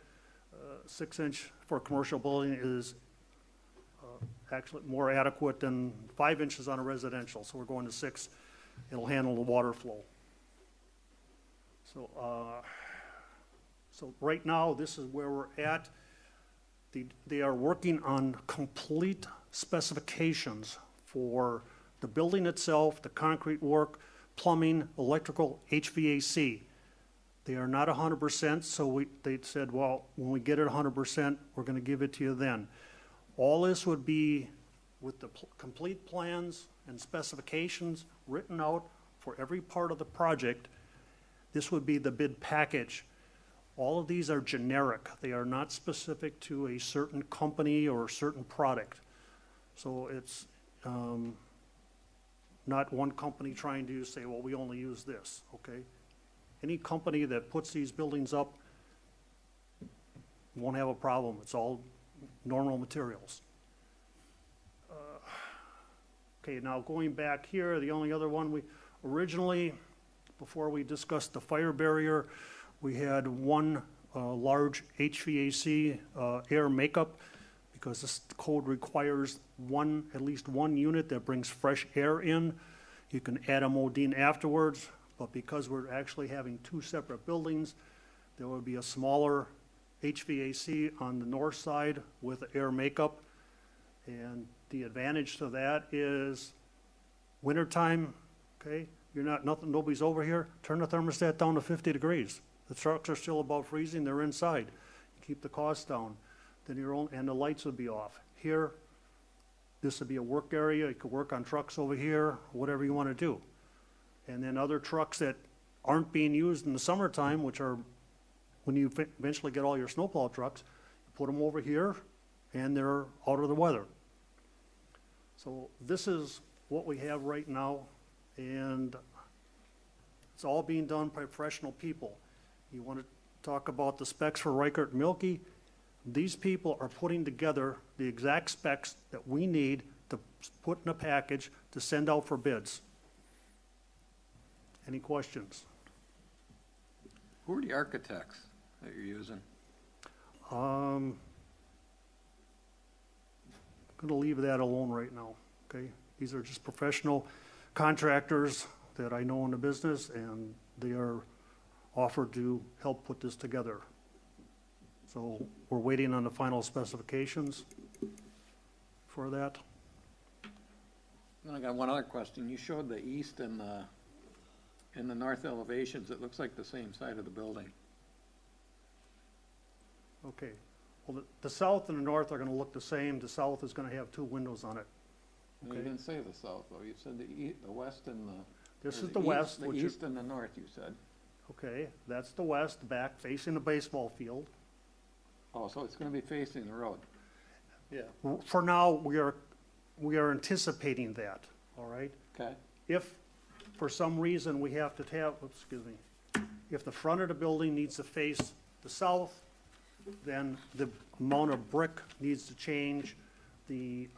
6-inch for a commercial building is actually more adequate than 5 inches on a residential, so we're going to 6. It'll handle the water flow. So right now, this is where we're at. They are working on complete specifications for the building itself, the concrete work, plumbing, electrical, HVAC. They are not 100%, so they said, well, when we get it 100%, we're going to give it to you then. All this would be with the complete plans and specifications written out for every part of the project. This would be the bid package. All of these are generic. They are not specific to a certain company or a certain product. So it's not one company trying to say, well, we only use this, okay? Any company that puts these buildings up won't have a problem. It's all normal materials. Okay, now going back here, the only other one we originally, before we discussed the fire barrier, we had one large HVAC air makeup, because this code requires at least one unit that brings fresh air in. You can add a modine afterwards, but because we're actually having 2 separate buildings, there would be a smaller HVAC on the north side with air makeup. And the advantage to that is wintertime, okay? Nobody's over here, turn the thermostat down to 50 degrees. The trucks are still above freezing, they're inside. You keep the cost down. Then and the lights would be off. Here, this would be a work area. You could work on trucks over here, whatever you want to do. And then other trucks that aren't being used in the summertime, which are when you eventually get all your snowplow trucks, you put them over here and they're out of the weather. So this is what we have right now, and it's all being done by professional people. You want to talk about the specs for Reichert Milky? These people are putting together the exact specs that we need to put in a package to send out for bids. Any questions? Who are the architects that you're using? I'm going to leave that alone right now, okay? These are just professional contractors that I know in the business, and they are offered to help put this together. So we're waiting on the final specifications for that. And I got one other question. You showed the east and the north elevations. It looks like the same side of the building. Okay. Well, the south and the north are gonna look the same. The south is gonna have 2 windows on it. You Okay. didn't say the south, though. You said the west and the. This or is the east- west, The which is, east and the north, you said. okay, that's the west, back facing the baseball field. Oh, so it's gonna be facing the road. Yeah. For now, we are anticipating that, all right? Okay. If, for some reason, we have to have, oops, excuse me, if the front of the building needs to face the south, then the amount of brick needs to change. The,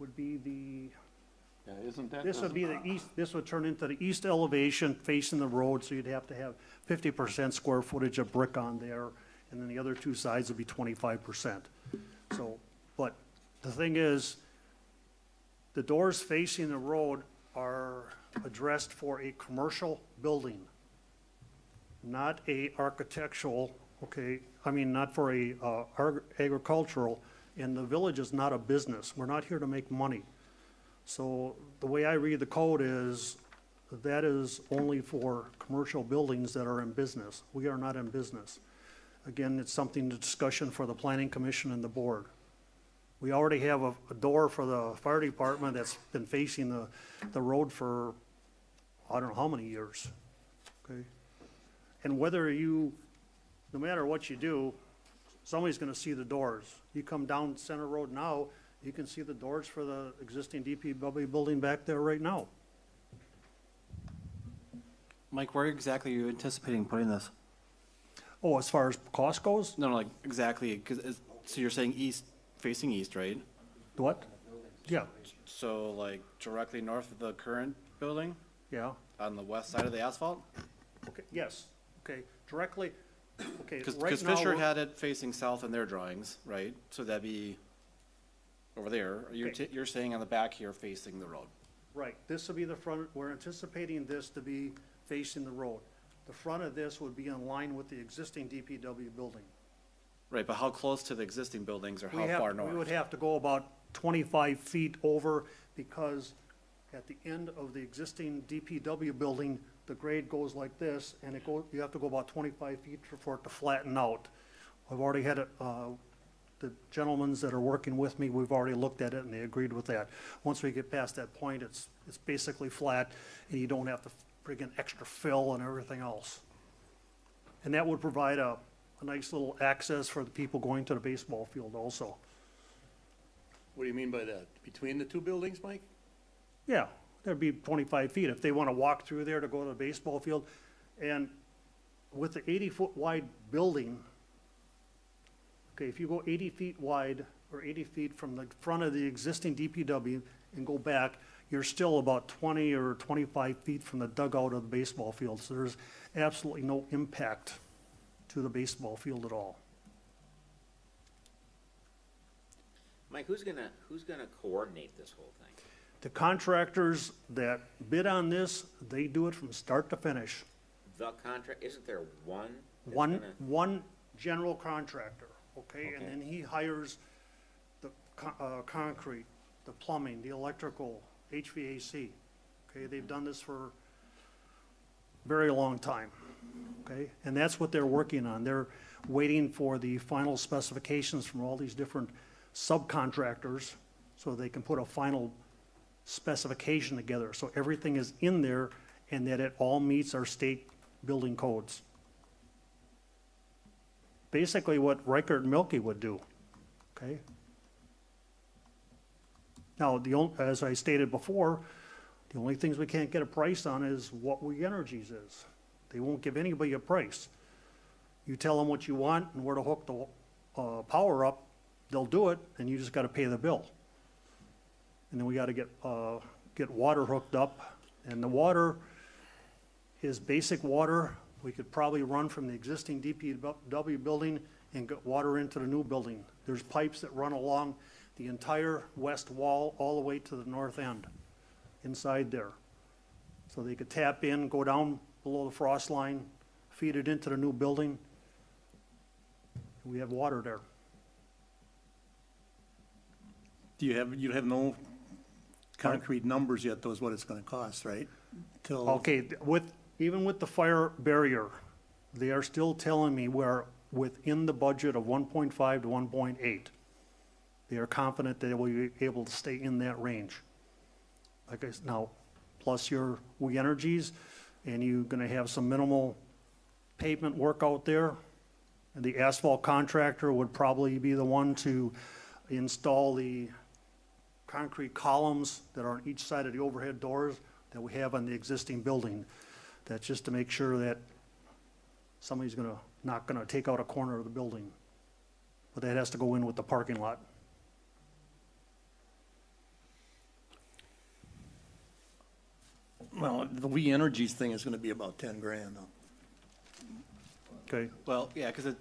would be the, Yeah, isn't that? this would be the east, this would turn into the east elevation facing the road, so you'd have to have 50% square footage of brick on there, and then the other 2 sides would be 25%. So, but the thing is, the doors facing the road are addressed for a commercial building, not a architectural, okay, I mean, not for a agricultural, and the village is not a business. We're not here to make money. So the way I read the code is, that is only for commercial buildings that are in business. We are not in business. Again, it's something to discussion for the planning commission and the board. We already have a door for the fire department that's been facing the road for, I don't know how many years, okay? And whether you, no matter what you do, somebody's gonna see the doors. You come down Center Road now, you can see the doors for the existing DPW building back there right now. Mike, where exactly are you anticipating putting this? Oh, as far as cost goes, No, like, exactly, because, so you're saying east, facing east, right? what? Yeah, So like directly north of the current building, yeah, on the west side of the asphalt? okay, yes, okay, directly, okay, Because right now. Fisher we're- had it facing south in their drawings, right? So that'd be over there. You're, Okay. you're saying on the back here facing the road. Right, this will be the front, we're anticipating this to be facing the road. The front of this would be in line with the existing DPW building. Right, but how close to the existing buildings or We how have- far north? We would have to go about 25 feet over, because at the end of the existing DPW building, the grade goes like this, and it goes, you have to go about 25 feet for it to flatten out. I've already had it, the gentlemen that are working with me, we've already looked at it, and they agreed with that. Once we get past that point, it's basically flat, and you don't have to bring in extra fill and everything else. And that would provide a nice little access for the people going to the baseball field also. What do you mean by that? Between the 2 buildings, Mike? Yeah, there'd be 25 feet if they want to walk through there to go to the baseball field. And with the 80-foot wide building, okay, if you go 80 feet wide or 80 feet from the front of the existing DPW and go back, you're still about 20 or 25 feet from the dugout of the baseball field. So there's absolutely no impact to the baseball field at all. Mike, who's gonna coordinate this whole thing? The contractors that bid on this, they do it from start to finish. The contract, isn't there one? that's One, gonna- one general contractor, okay? And Okay. then he hires the concrete, the plumbing, the electrical, HVAC. Okay, they've done this for a very long time, okay? And that's what they're working on. They're waiting for the final specifications from all these different subcontractors so they can put a final specification together. So everything is in there and that it all meets our state building codes. Basically what Reichert and Milky would do, okay? Now, as I stated before, the only things we can't get a price on is what We Energies is. They won't give anybody a price. You tell them what you want and where to hook the power up, they'll do it, and you just gotta pay the bill. And then we gotta get water hooked up, and the water is basic water. We could probably run from the existing DPW building and get water into the new building. There's pipes that run along the entire west wall all the way to the north end, inside there. So they could tap in, go down below the frost line, feed it into the new building. We have water there. You have no concrete numbers yet, though, is what it's gonna cost, right? Till, Okay, even with the fire barrier, they are still telling me we're within the budget of 1.5 to 1.8. They are confident they will be able to stay in that range. Like I said, now, plus your We Energies, and you're gonna have some minimal pavement work out there. And the asphalt contractor would probably be the one to install the concrete columns that are on each side of the overhead doors that we have on the existing building. That's just to make sure that somebody's not gonna take out a corner of the building. But that has to go in with the parking lot. Well, the We Energies thing is gonna be about 10 grand though. Okay, Well, yeah, because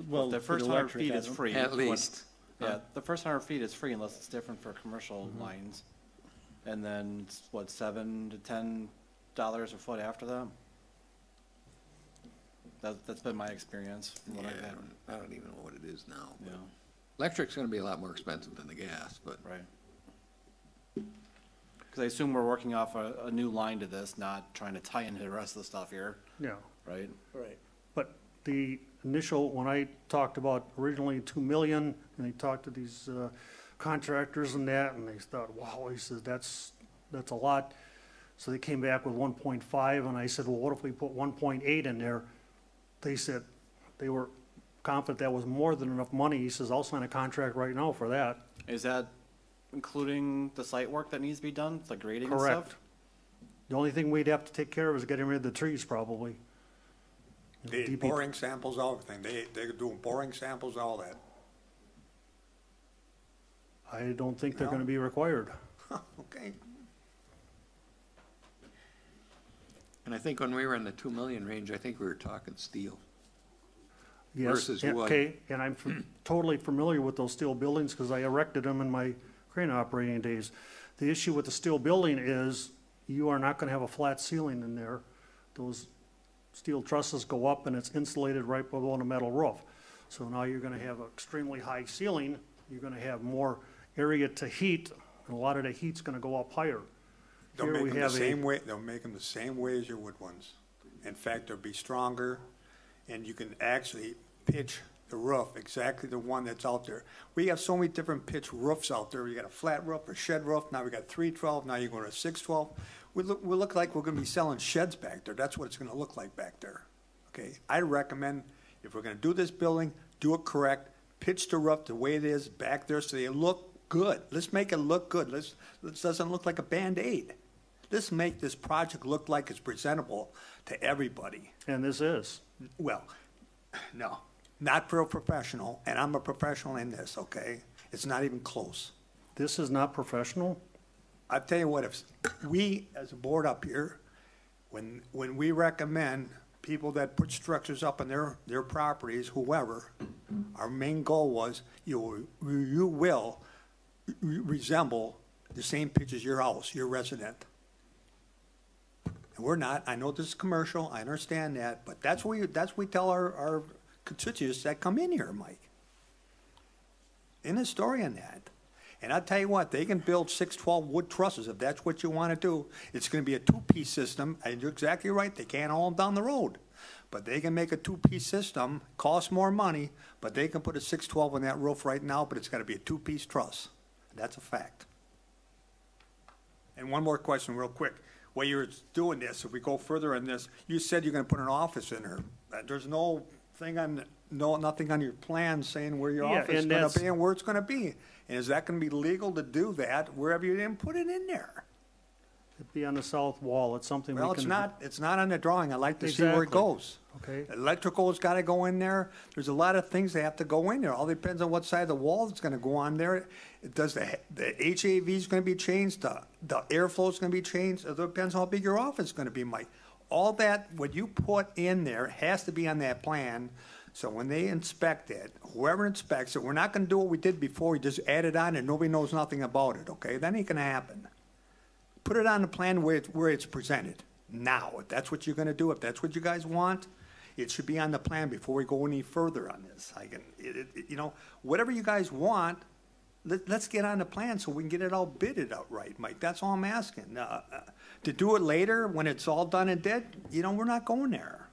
Well, the for first the 100 electric, feet I is don't- free. At least. Yeah, the first 100 feet is free unless it's different for commercial Mm-hmm. lines. And then, what, $7 to $10 a foot after that? That's been my experience from what I've Yeah, had. I don't even know what it is now. but Yeah, Electric's gonna be a lot more expensive than the gas, but right. Because I assume we're working off a new line to this, not trying to tie into the rest of the stuff here, yeah. right? Right. But the initial, when I talked about originally 2 million, and they talked to these contractors and that, and they thought, wow, he says, that's a lot. So they came back with 1.5, and I said, well, what if we put 1.8 in there? They said, they were confident that was more than enough money. He says, I'll sign a contract right now for that. Is that including the site work that needs to be done, the grading and Correct. stuff? The only thing we'd have to take care of is getting rid of the trees, probably. They, DP boring samples, everything. They're doing boring samples, all that. I don't think they're No. gonna be required. Okay. and I think when we were in the 2 million range, I think we were talking steel. Yes, Versus and- wood. okay, and I'm totally familiar with those steel buildings, because I erected them in my crane operating days. The issue with the steel building is, you are not gonna have a flat ceiling in there. Those steel trusses go up, and it's insulated right below the metal roof. So now you're gonna have an extremely high ceiling, you're gonna have more area to heat, and a lot of the heat's gonna go up higher. They'll Here make we them the have a- same way, they'll make them the same way as your wood ones. In fact, they'll be stronger, and you can actually pitch the roof, exactly the one that's out there. We have so many different pitch roofs out there. You got a flat roof, a shed roof, now we got 312, now you're going to 612. We look like we're gonna be selling sheds back there. That's what it's gonna look like back there. Okay, I recommend, if we're gonna do this building, do it correct, pitch the roof the way it is back there so they look good. Let's make it look good. Let's doesn't look like a Band-Aid. Let's make this project look like it's presentable to everybody. And this is. Well, no, not for a professional, and I'm a professional in this, okay? It's not even close. This is not professional? I tell you what, if we, as a board up here, when we recommend people that put structures up on their properties, whoever, our main goal was, you will resemble the same pitch as your house, your resident. And we're not, I know this is commercial, I understand that, but that's what we tell our constituents that come in here, Mike. In the story on that. And I'll tell you what, they can build 612 wood trusses if that's what you want to do. It's going to be a two-piece system, and you're exactly right, they can't haul them down the road. But they can make a two-piece system, cost more money, but they can put a 612 on that roof right now, but it's got to be a two-piece truss. That's a fact. And one more question real quick. While you're doing this, if we go further in this, you said you're going to put an office in there. There's nothing on your plan saying where your Yeah, office is and going that's- to be and where it's going to be. And is that going to be legal to do that wherever you didn't put it in there? It'd be on the south wall. It's something we can. Well, it's not on the drawing. I'd like to see where it Exactly. goes. Okay. Electrical's got to go in there. There's a lot of things that have to go in there. All depends on what side of the wall it's going to go on there. Does the HAV is going to be changed? The airflow is going to be changed? It depends how big your office is going to be, Mike. All that, what you put in there has to be on that plan. So when they inspect it, whoever inspects it, we're not going to do what we did before. We just add it on and nobody knows nothing about it, okay? That ain't going to happen. Put it on the plan where it's presented now. If that's what you're going to do, if that's what you guys want, it should be on the plan before we go any further on this. Whatever you guys want, let's get on the plan so we can get it all bidded out right, Mike. That's all I'm asking. To do it later when it's all done and dead, we're not going there.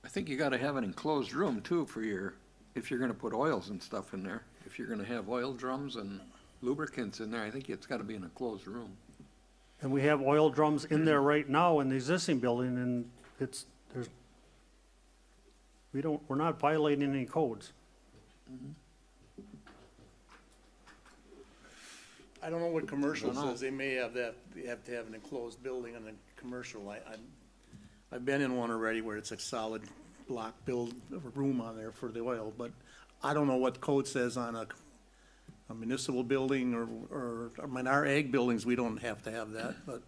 I think you gotta have an enclosed room too for your, if you're gonna put oils and stuff in there. If you're gonna have oil drums and lubricants in there, I think it's gotta be in a closed room. And we have oil drums in there right now in the existing building, and we're not violating any codes. I don't know what commercial Don't know. says, they may have that, they have to have an enclosed building and a commercial, I've been in one already where it's a solid block build, room on there for the oil, but I don't know what code says on a municipal building or, I mean, our ag buildings, we don't have to have that, but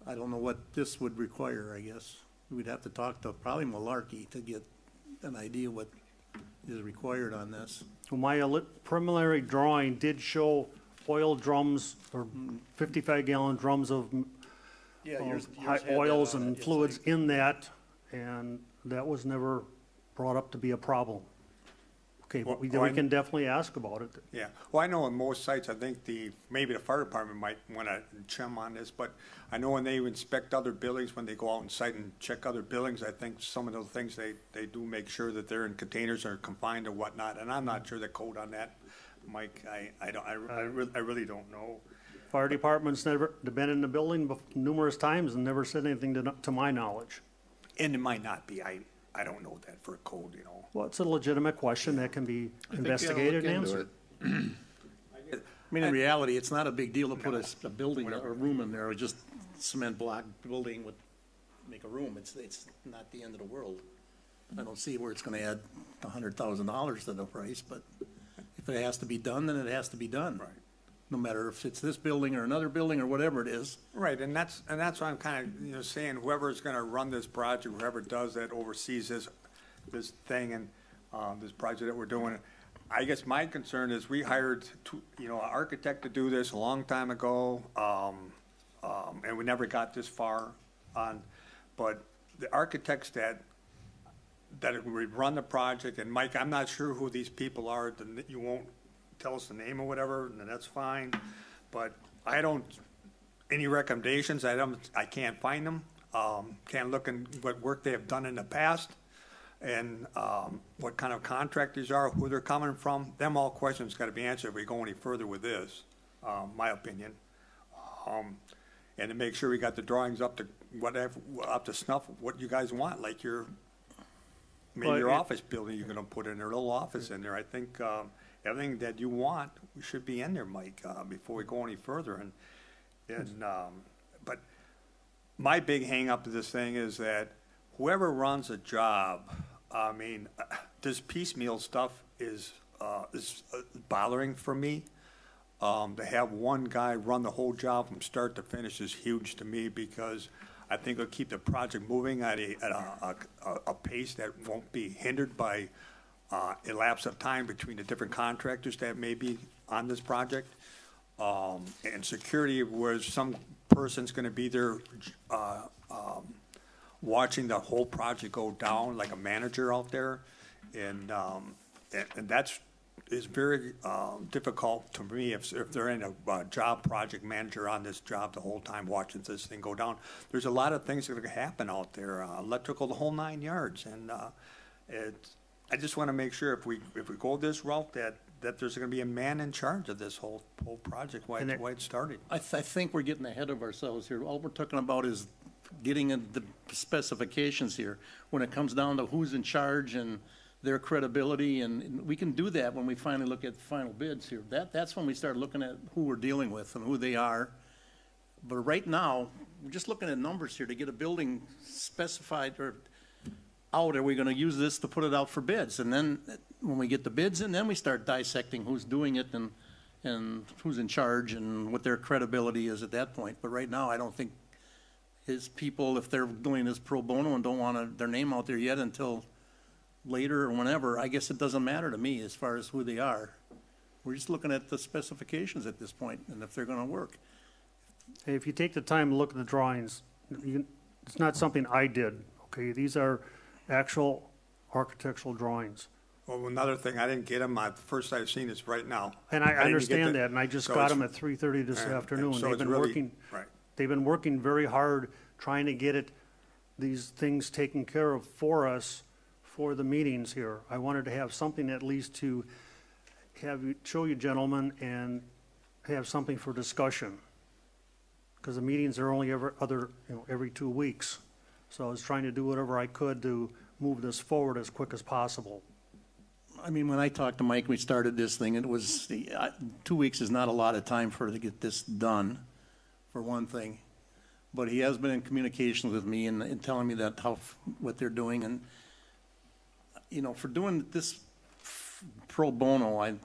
I don't know what this would require, I guess. We'd have to talk to probably Malarkey to get an idea what is required on this. Well, my preliminary drawing did show oil drums, or 55-gallon drums of Yeah, yours high had that oils on it. and It's fluids like- in that, and that was never brought up to be a problem. Okay, but we can definitely ask about it. Yeah, well, I know in most sites, I think maybe the fire department might wanna chime on this, but I know when they inspect other buildings, when they go out and site and check other buildings, I think some of those things, they do make sure that they're in containers or confined or whatnot, and I'm not sure the code on that, Mike, I really don't know. Fire department's never been in the building numerous times and never said anything to my knowledge. And it might not be, I don't know that for a code, you know. Well, it's a legitimate question that can be I think you oughta investigated look and into answered. it. I mean, in reality, it's not a big deal to put a building or a room in there, or just cement block building with, make a room, it's not the end of the world. I don't see where it's gonna add $100,000 to the price, but if it has to be done, then it has to be done. Right. No matter if it's this building or another building or whatever it is. Right, and that's why I'm kind of, saying whoever's gonna run this project, whoever does that, oversees this thing and, this project that we're doing. I guess my concern is we hired an architect to do this a long time ago, and we never got this far on, but the architects that would run the project, and Mike, I'm not sure who these people are, you won't tell us the name or whatever, and that's fine, but any recommendations, I can't find them, can't look in what work they have done in the past, and, what kind of contractors are, who they're coming from, them all questions gotta be answered if we go any further with this, my opinion. And to make sure we got the drawings up to snuff, what you guys want, like maybe Well, your office building you're gonna put in there, a little office in there, I think, everything that you want should be in there, Mike, before we go any further, but my big hang-up to this thing is that whoever runs a job, I mean, this piecemeal stuff is bothering for me. To have one guy run the whole job from start to finish is huge to me, because I think it'll keep the project moving at a pace that won't be hindered by a lapse of time between the different contractors that may be on this project. And security, where some person's gonna be there, watching the whole project go down, like a manager out there. And that's, is very, difficult to me if they're in a job project manager on this job the whole time watching this thing go down. There's a lot of things that are gonna happen out there, electrical, the whole 9 yards, and, I just wanna make sure if we go this route, that there's gonna be a man in charge of this whole project, why it started. I think we're getting ahead of ourselves here. All we're talking about is getting in the specifications here. When it comes down to who's in charge and their credibility, and we can do that when we finally look at final bids here. That's when we start looking at who we're dealing with and who they are. But right now, we're just looking at numbers here to get a building specified or out. Are we gonna use this to put it out for bids? And then when we get the bids in, then we start dissecting who's doing it and who's in charge and what their credibility is at that point. But right now, I don't think his people, if they're doing this pro bono and don't want their name out there yet until later or whenever, I guess it doesn't matter to me as far as who they are. We're just looking at the specifications at this point and if they're gonna work. Hey, if you take the time to look at the drawings, it's not something I did, okay? These are actual architectural drawings. Well, another thing, I didn't get them, the first I've seen is right now. And I didn't get understand that, and I just so got it's- them at 3:30 this and afternoon. so They've it's been really- working, Right. they've been working very hard trying to get it these things taken care of for us for the meetings here. I wanted to have something at least to have you, show you gentlemen, and have something for discussion. Because the meetings are only every 2 weeks. So I was trying to do whatever I could to move this forward as quick as possible. I mean, when I talked to Mike, we started this thing, it was, 2 weeks is not a lot of time for to get this done, for one thing. But he has been in communications with me and telling me that what they're doing, and, you know, for doing this pro bono,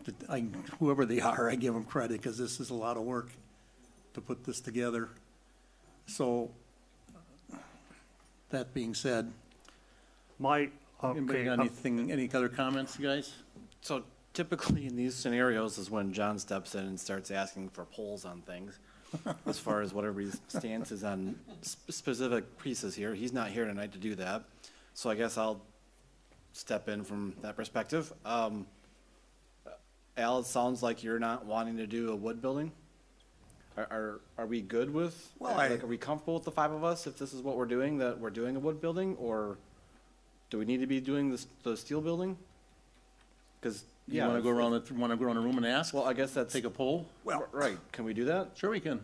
whoever they are, I give them credit, because this is a lot of work to put this together. So, that being said, anybody got anything, any other comments, you guys? So typically in these scenarios is when John steps in and starts asking for polls on things. As far as whatever his stance is on specific pieces here. He's not here tonight to do that. So I guess I'll step in from that perspective. Al, it sounds like you're not wanting to do a wood building. Are we good with, Well, are we comfortable with the 5 of us if this is what we're doing, that we're doing a wood building? Or do we need to be doing the steel building? Because, You wanna go around the room and ask? Well, I guess that's. Take a poll? Well, Right, can we do that? Sure we can.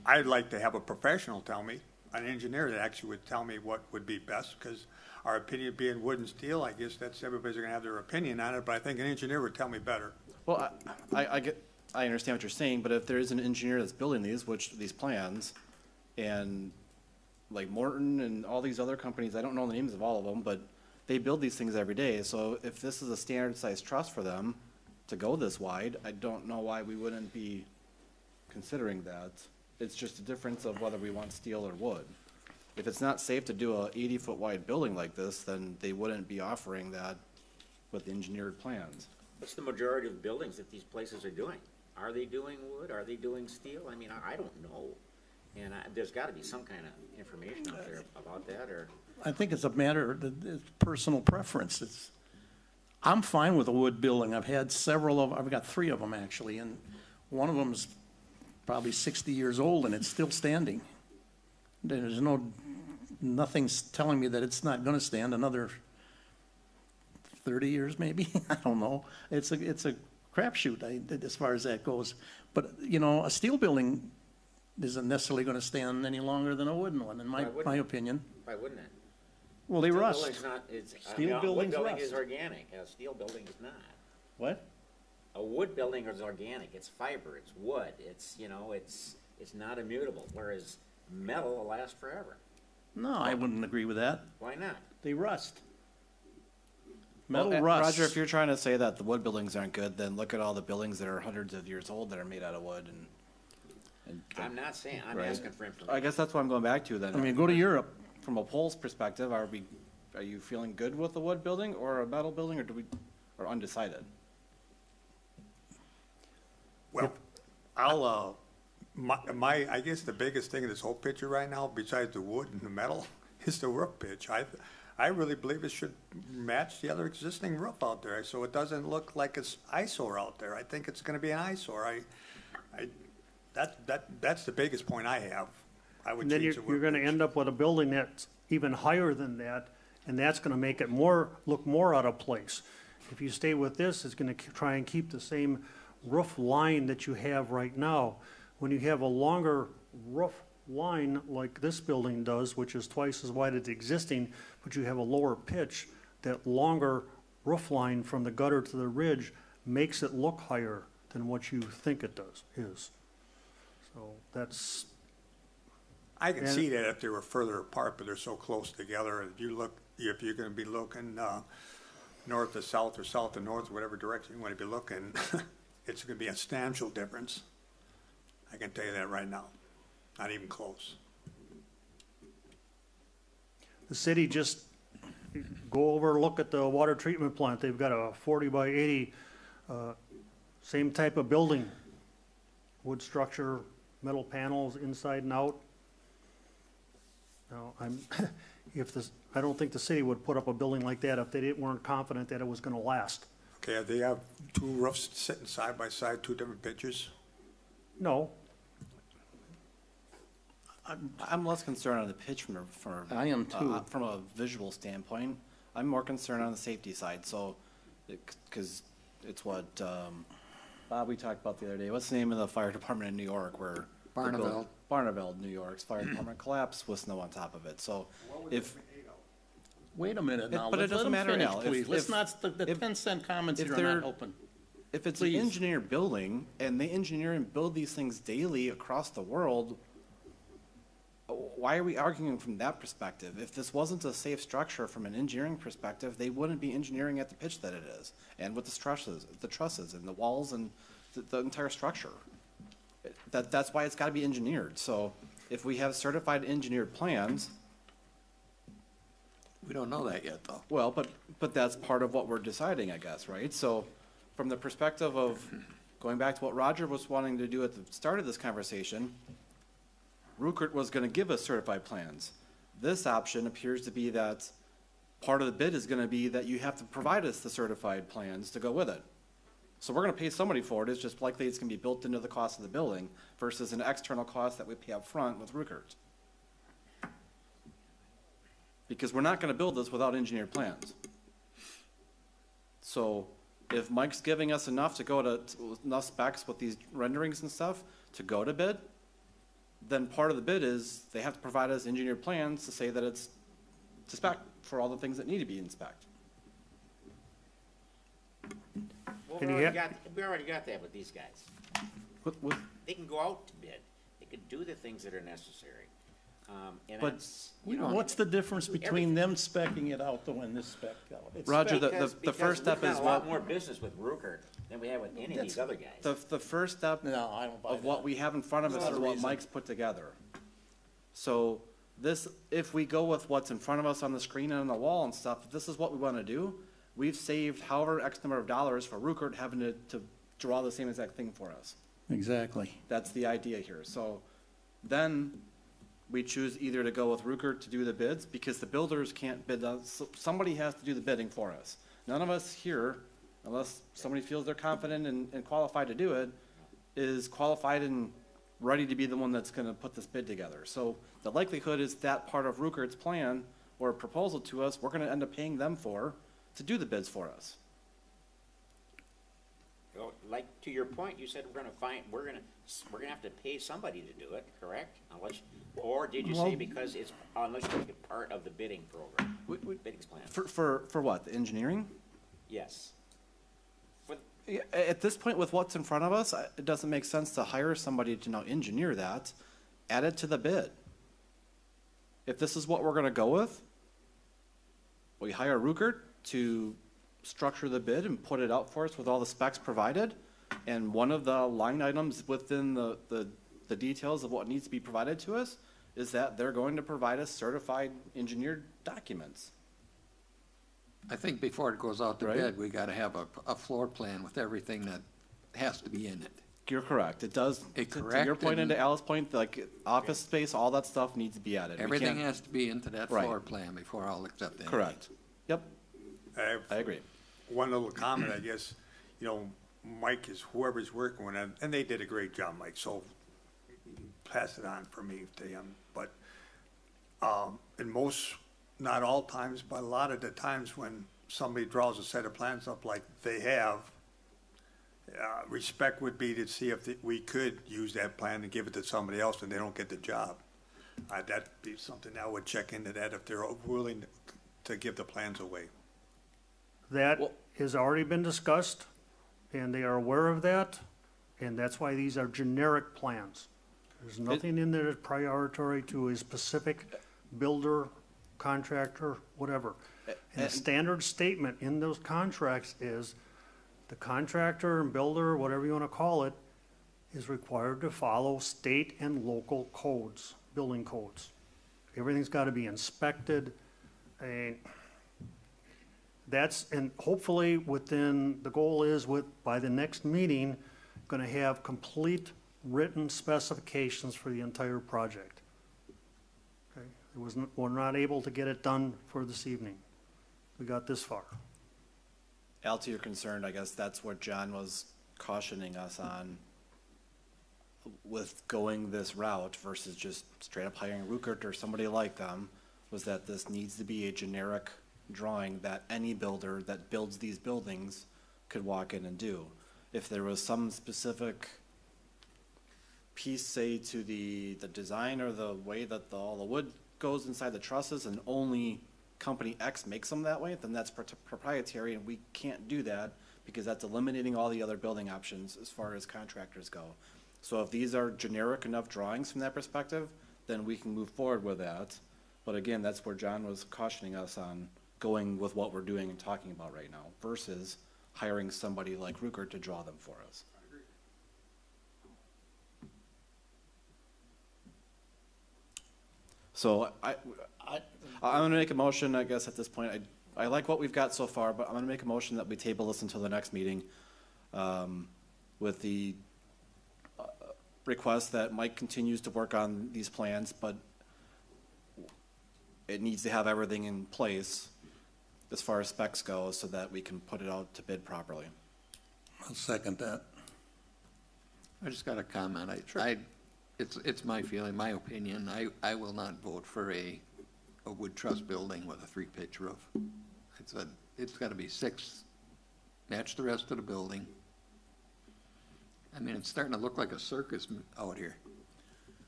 I'd like to have a professional tell me, an engineer that actually would tell me what would be best, because our opinion being wood and steel, I guess that's, everybody's gonna have their opinion on it, but I think an engineer would tell me better. Well, I understand what you're saying, but if there is an engineer that's building these plans, and like Morton and all these other companies, I don't know the names of all of them, but they build these things every day. So if this is a standard size truss for them to go this wide, I don't know why we wouldn't be considering that. It's just a difference of whether we want steel or wood. If it's not safe to do a 80-foot wide building like this, then they wouldn't be offering that with engineered plans. What's the majority of buildings that these places are doing? Are they doing wood? Are they doing steel? I mean, I don't know. And there's gotta be some kind of information out there about that, or, I think it's a matter of personal preference. I'm fine with a wood building. I've got 3 of them actually, and one of them's probably 60 years old and it's still standing. There's nothing's telling me that it's not gonna stand another 30 years maybe. I don't know. It's a crapshoot as far as that goes. But, you know, a steel building isn't necessarily gonna stand any longer than a wooden one, in my opinion. why wouldn't it? Well, they Steel rust. building's not, it's, Steel buildings wood building is rust. organic, a steel building is not. What? A wood building is organic, it's fiber, it's wood, it's, you know, it's not immutable, whereas metal will last forever. No, I wouldn't agree with that. Why not? They rust. Well, Metal rust. Roger, if you're trying to say that the wood buildings aren't good, then look at all the buildings that are hundreds of years old that are made out of wood and I'm not saying, I'm Right. asking for information. I guess that's what I'm going back to then. I mean, go to Europe. From a polls perspective, are you feeling good with a wood building or a metal building, or undecided? Well, I guess the biggest thing in this whole picture right now, besides the wood and the metal, is the roof pitch. I really believe it should match the other existing roof out there, so it doesn't look like it's eyesore out there. I think it's gonna be an eyesore. That's the biggest point I have. I would And then change the you're wood gonna pitch. end up with a building that's even higher than that, and that's gonna make it look more out of place. If you stay with this, it's gonna try and keep the same roof line that you have right now. When you have a longer roof line like this building does, which is twice as wide as the existing, but you have a lower pitch, that longer roof line from the gutter to the ridge makes it look higher than what you think it is. So that's, I can see that if they were further apart, but they're so close together. If you're gonna be looking, north to south or south to north, whatever direction you wanna be looking, it's gonna be a substantial difference. I can tell you that right now. Not even close. the city just go over, look at the water treatment plant. They've got a 40 by 80, same type of building. Wood structure, metal panels inside and out. Now, I don't think the city would put up a building like that if they weren't confident that it was gonna last. Okay, they have 2 roofs sitting side by side, 2 different pitches. No, I'm less concerned on the pitch I am too. from a visual standpoint. I'm more concerned on the safety side, so, because it's what, Bob, we talked about the other day. What's the name of the fire department in New York where? Barneveld. Barneveld, New York's fire department collapsed with snow on top of it, so if, Wait a minute now, but it let doesn't him matter, finish, Al. please. Let's If- not, the if- 10-cent comments if here are they're- not open. if it's an Please. engineered building and they engineer and build these things daily across the world, why are we arguing from that perspective? If this wasn't a safe structure from an engineering perspective, they wouldn't be engineering at the pitch that it is, and with the trusses and the walls and the entire structure. That's why it's gotta be engineered. So if we have certified engineered plans, We don't know that yet, though. well, but that's part of what we're deciding, I guess, right? So from the perspective of going back to what Roger was wanting to do at the start of this conversation, Rukert was gonna give us certified plans. This option appears to be that part of the bid is gonna be that you have to provide us the certified plans to go with it. So we're gonna pay somebody for it, it's just likely it's gonna be built into the cost of the building versus an external cost that we pay up front with Rukert. Because we're not gonna build this without engineered plans. So if Mike's giving us enough to go to, enough specs with these renderings and stuff to go to bid, then part of the bid is they have to provide us engineered plans to say that it's to spec for all the things that need to be in spec. Well, Can we you already got that with these guys. They can go out to bid. They can do the things that are necessary. And But that's, What's the difference between them specking it out though and this spec out? It's Roger, spec- the first step we've is done a lot what, more business with Rukert than we have with any of these other guys. the first step No, I don't buy of what that. we have in front of us Not is a what reason. Mike's put together. So this, if we go with what's in front of us on the screen and on the wall and stuff, if this is what we wanna do, we've saved however X number of dollars for Rukert having to draw the same exact thing for us. Exactly. That's the idea here. So then we choose either to go with Rukert to do the bids because the builders can't bid on, so somebody has to do the bidding for us. None of us here, unless somebody feels they're confident and qualified to do it, is qualified and ready to be the one that's gonna put this bid together. So the likelihood is that part of Rukert's plan or proposal to us, we're gonna end up paying them for to do the bids for us. Well, like, to your point, you said we're gonna have to pay somebody to do it, correct? Unless, or did you say Well- because it's, unless you make it part of the bidding program, bidding plan? For what, the engineering? Yes. Yeah, at this point, with what's in front of us, it doesn't make sense to hire somebody to now engineer that, add it to the bid. If this is what we're gonna go with, we hire Rukert to structure the bid and put it out for us with all the specs provided, and one of the line items within the details of what needs to be provided to us is that they're going to provide us certified engineered documents. I think before it goes out to Right. bid, we gotta have a floor plan with everything that has to be in it. You're correct, it does, to your Correct, point and and- to Al's point, like, office space, all that stuff needs to be added. We Everything can't- has to be into that Right. floor plan before I'll accept anything. Correct. Yep, I have I agree. one little comment, I guess, you know, Mike is whoever's working with him, and they did a great job, Mike, so pass it on for me to him, but, in most, not all times, but a lot of the times when somebody draws a set of plans up like they have, respect would be to see if we could use that plan and give it to somebody else and they don't get the job. That'd be something I would check into that if they're willing to give the plans away. That has already been discussed, and they are aware of that, and that's why these are generic plans. There's nothing in there that's priority to a specific builder, contractor, whatever. And the standard statement in those contracts is the contractor and builder, whatever you wanna call it, is required to follow state and local codes, building codes. Everything's gotta be inspected, and that's, and hopefully within, the goal is by the next meeting, gonna have complete written specifications for the entire project. Okay, we're not able to get it done for this evening. We got this far. Al, to your concern, I guess that's what John was cautioning us on. with going this route versus just straight up hiring Rupert or somebody like them, was that this needs to be a generic drawing that any builder that builds these buildings could walk in and do. If there was some specific piece, say, to the design or the way that all the wood goes inside the trusses and only company X makes them that way, then that's proprietary, and we can't do that because that's eliminating all the other building options as far as contractors go. So if these are generic enough drawings from that perspective, then we can move forward with that. But again, that's where John was cautioning us on going with what we're doing and talking about right now versus hiring somebody like Ruker to draw them for us. So I'm gonna make a motion, I guess, at this point. I like what we've got so far, but I'm gonna make a motion that we table this until the next meeting, with the request that Mike continues to work on these plans, but it needs to have everything in place as far as specs go so that we can put it out to bid properly. I'll second that. I just got a comment. It's my feeling, my opinion. I will not vote for a wood truss building with a 3-pitch roof. It's got to be 6, match the rest of the building. I mean, it's starting to look like a circus out here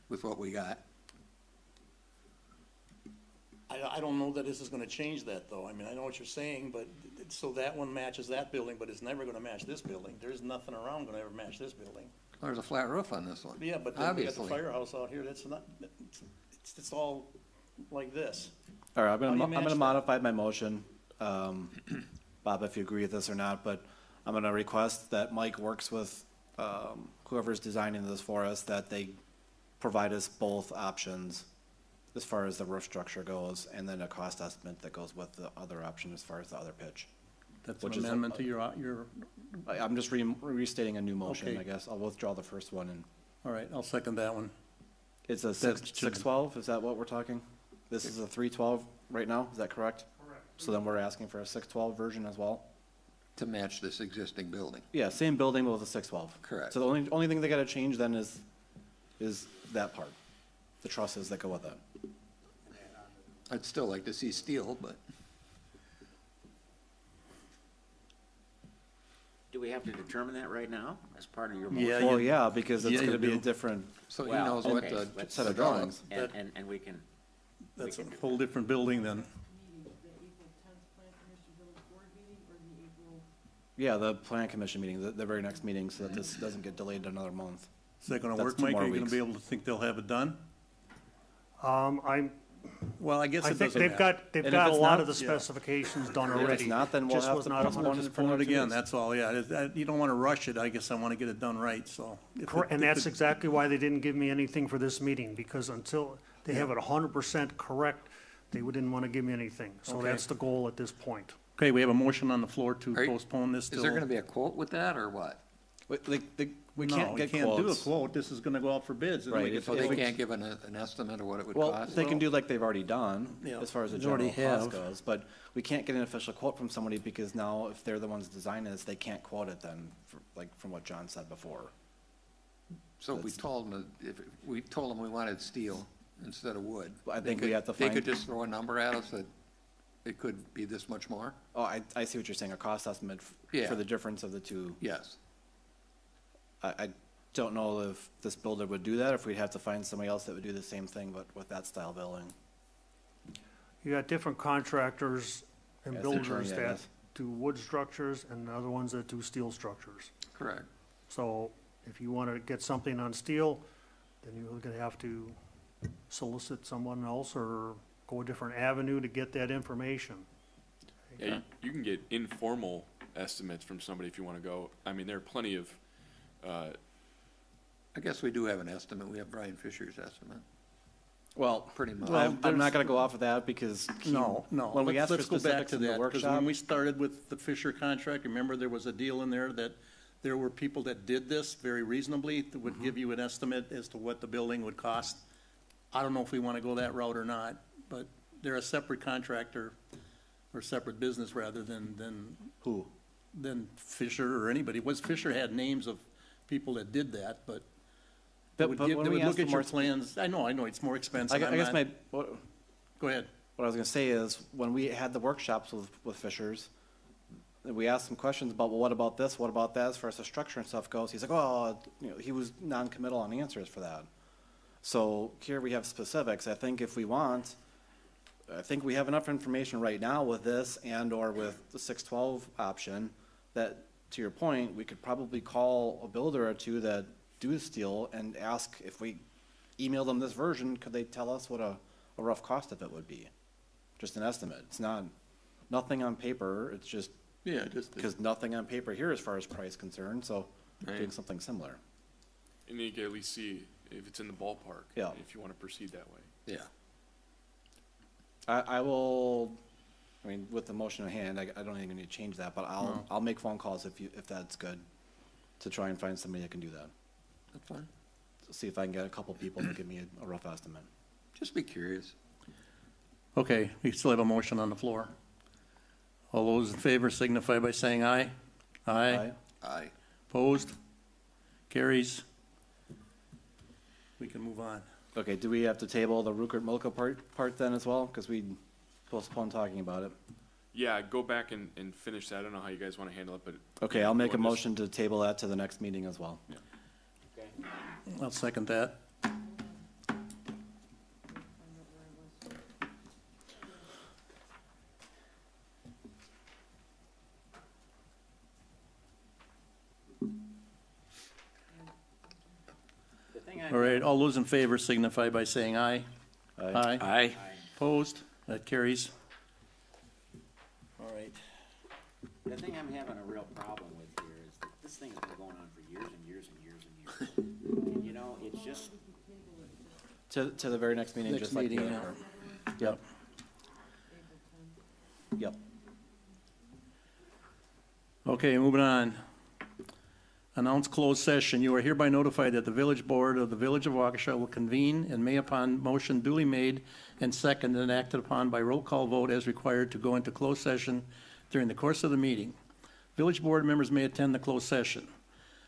with what we got. I don't know that this is gonna change that, though. I mean, I know what you're saying, but, so that one matches that building, but it's never gonna match this building. There's nothing around gonna ever match this building. There's a flat roof on this one. Yeah, but then we got the Obviously. firehouse out here, that's not, it's all like this. All right, How do you I'm match gonna that? modify my motion, Bob, if you agree with this or not, but I'm gonna request that Mike works with, whoever's designing this for us, that they provide us both options as far as the roof structure goes, and then a cost estimate that goes with the other option as far as the other pitch. That's an Which is- amendment to your, I'm just restating a new motion, Okay. I guess. I'll withdraw the first one, and all right, I'll second that one. it's a That should- 612, is that what we're talking? This is a 312 right now, is that correct? Correct. So then we're asking for a 612 version as well? To match this existing building. Yeah, same building but with a 612. Correct. So the only thing they gotta change then is that part, the trusses that go with it. I'd still like to see steel, but Do we have to determine that right now as part of your motion? Yeah, Well, yeah, because it's yeah, gonna you be a do. different, so he Well, knows what okay, the but- set of drawings. And we can, That's a whole different building then. Meeting, the April 10th Plan Commission Village Board meeting or the April? Yeah, the plan commission meeting, the very next meeting, so that this doesn't get delayed another month. Is that gonna That's work, 2 Mike? more Are you gonna weeks. be able to think they'll have it done? Well, I guess I it think doesn't they've matter. got if a it's lot not- of the specifications done If already. it's not, then we'll Just have was to not postpone it 100% Pull it again, finished. that's all, yeah. You don't wanna rush it, I guess I wanna get it done right, so. And that's exactly why they didn't give me anything for this meeting, because until they have it 100% correct, they didn't want to give me anything. So Okay. that's the goal at this point. Okay, we have a motion on the floor to Are you- postpone this till. is there gonna be a quote with that or what? We No, can't we get can't do a quotes. quote, this is gonna go out for bids. and then we Right, get So the they quotes. can't give an estimate of what it would Well, cost? they can do like they've already done, Yeah, as far as the they already general cost have. goes, but we can't get an official quote from somebody because now if they're the ones designing this, they can't quote it then, like from what John said before. So we told them, if we told them we wanted steel instead of wood. I they think we could- have to They find- could just throw a number at us that it could be this much more? Oh, I see what you're saying, a cost estimate Yeah. for the difference of the two. Yes. I don't know if this builder would do that, or if we'd have to find somebody else that would do the same thing, but with that style building. You got different contractors and As the attorney, builders I that guess. do wood structures and other ones that do steel structures. Correct. So if you want to get something on steel, then you're going to have to solicit someone else or go a different avenue to get that information. Yeah, you can get informal estimates from somebody if you wanna go. I mean, there are plenty of, I guess we do have an estimate. We have Brian Fisher's estimate, Well, pretty much. Well, I'm there's- not gonna go off of that because. No, When we asked for let's go back specifics to in the that, because workshop. when we started with the Fisher contract, remember there was a deal in there that there were people that did this very reasonably, that would give you an estimate as to what the building would cost. I don't know if we want to go that route or not, but they're a separate contractor, or separate business rather than Who? Fisher or anybody. Fisher had names of people that did that, but That would But give, when that we would asked look at for your more plans, I know, it's more expensive. I guess Go ahead. what I was gonna say is, when we had the workshops with Fishers, we asked some questions about, well, what about this, what about that, as far as the structure and stuff goes, he's like, oh, he was non-committal on answers for that. So here we have specifics. I think if we want, I think we have enough information right now with this and/or with the 612 option that, to your point, we could probably call a builder or two that do steel and ask if we email them this version, could they tell us what a rough cost of it would be? Just an estimate. It's not, nothing on paper, it's just, Yeah, just, because nothing on paper here as far as price concerned, so doing something similar. And you can at least see if it's in the ballpark. Yeah. If you want to proceed that way. yeah. I will, I mean, with the motion in hand, I don't think we need to change that, but I'll make phone calls if that's good, to try and find somebody that can do that. That's fine. See if I can get a couple people to give me a rough estimate. Just be curious. Okay, we still have a motion on the floor. All those in favor signify by saying aye. Aye. Aye. Opposed? Carries. We can move on. Okay, do we have to table the Rupert-Milka part then as well? Because we postponed talking about it. Yeah, go back and finish that. I don't know how you guys want to handle it, but. Okay, I'll make a motion to table that to the next meeting as well. Yeah. I'll second that. All right, all those in favor signify by saying aye. Aye. Aye. Opposed? That carries. All right. The thing I'm having a real problem with here is that this thing's been going on for years and years and years and years. And, you know, it's just, To the very next meeting, Next just like the meeting, other yeah. part. Yep. Yep. Okay, moving on. Announce closed session. You are hereby notified that the village board of the village of Waukesha will convene and may upon motion duly made and seconded and acted upon by roll call vote as required to go into closed session during the course of the meeting. Village board members may attend the closed session.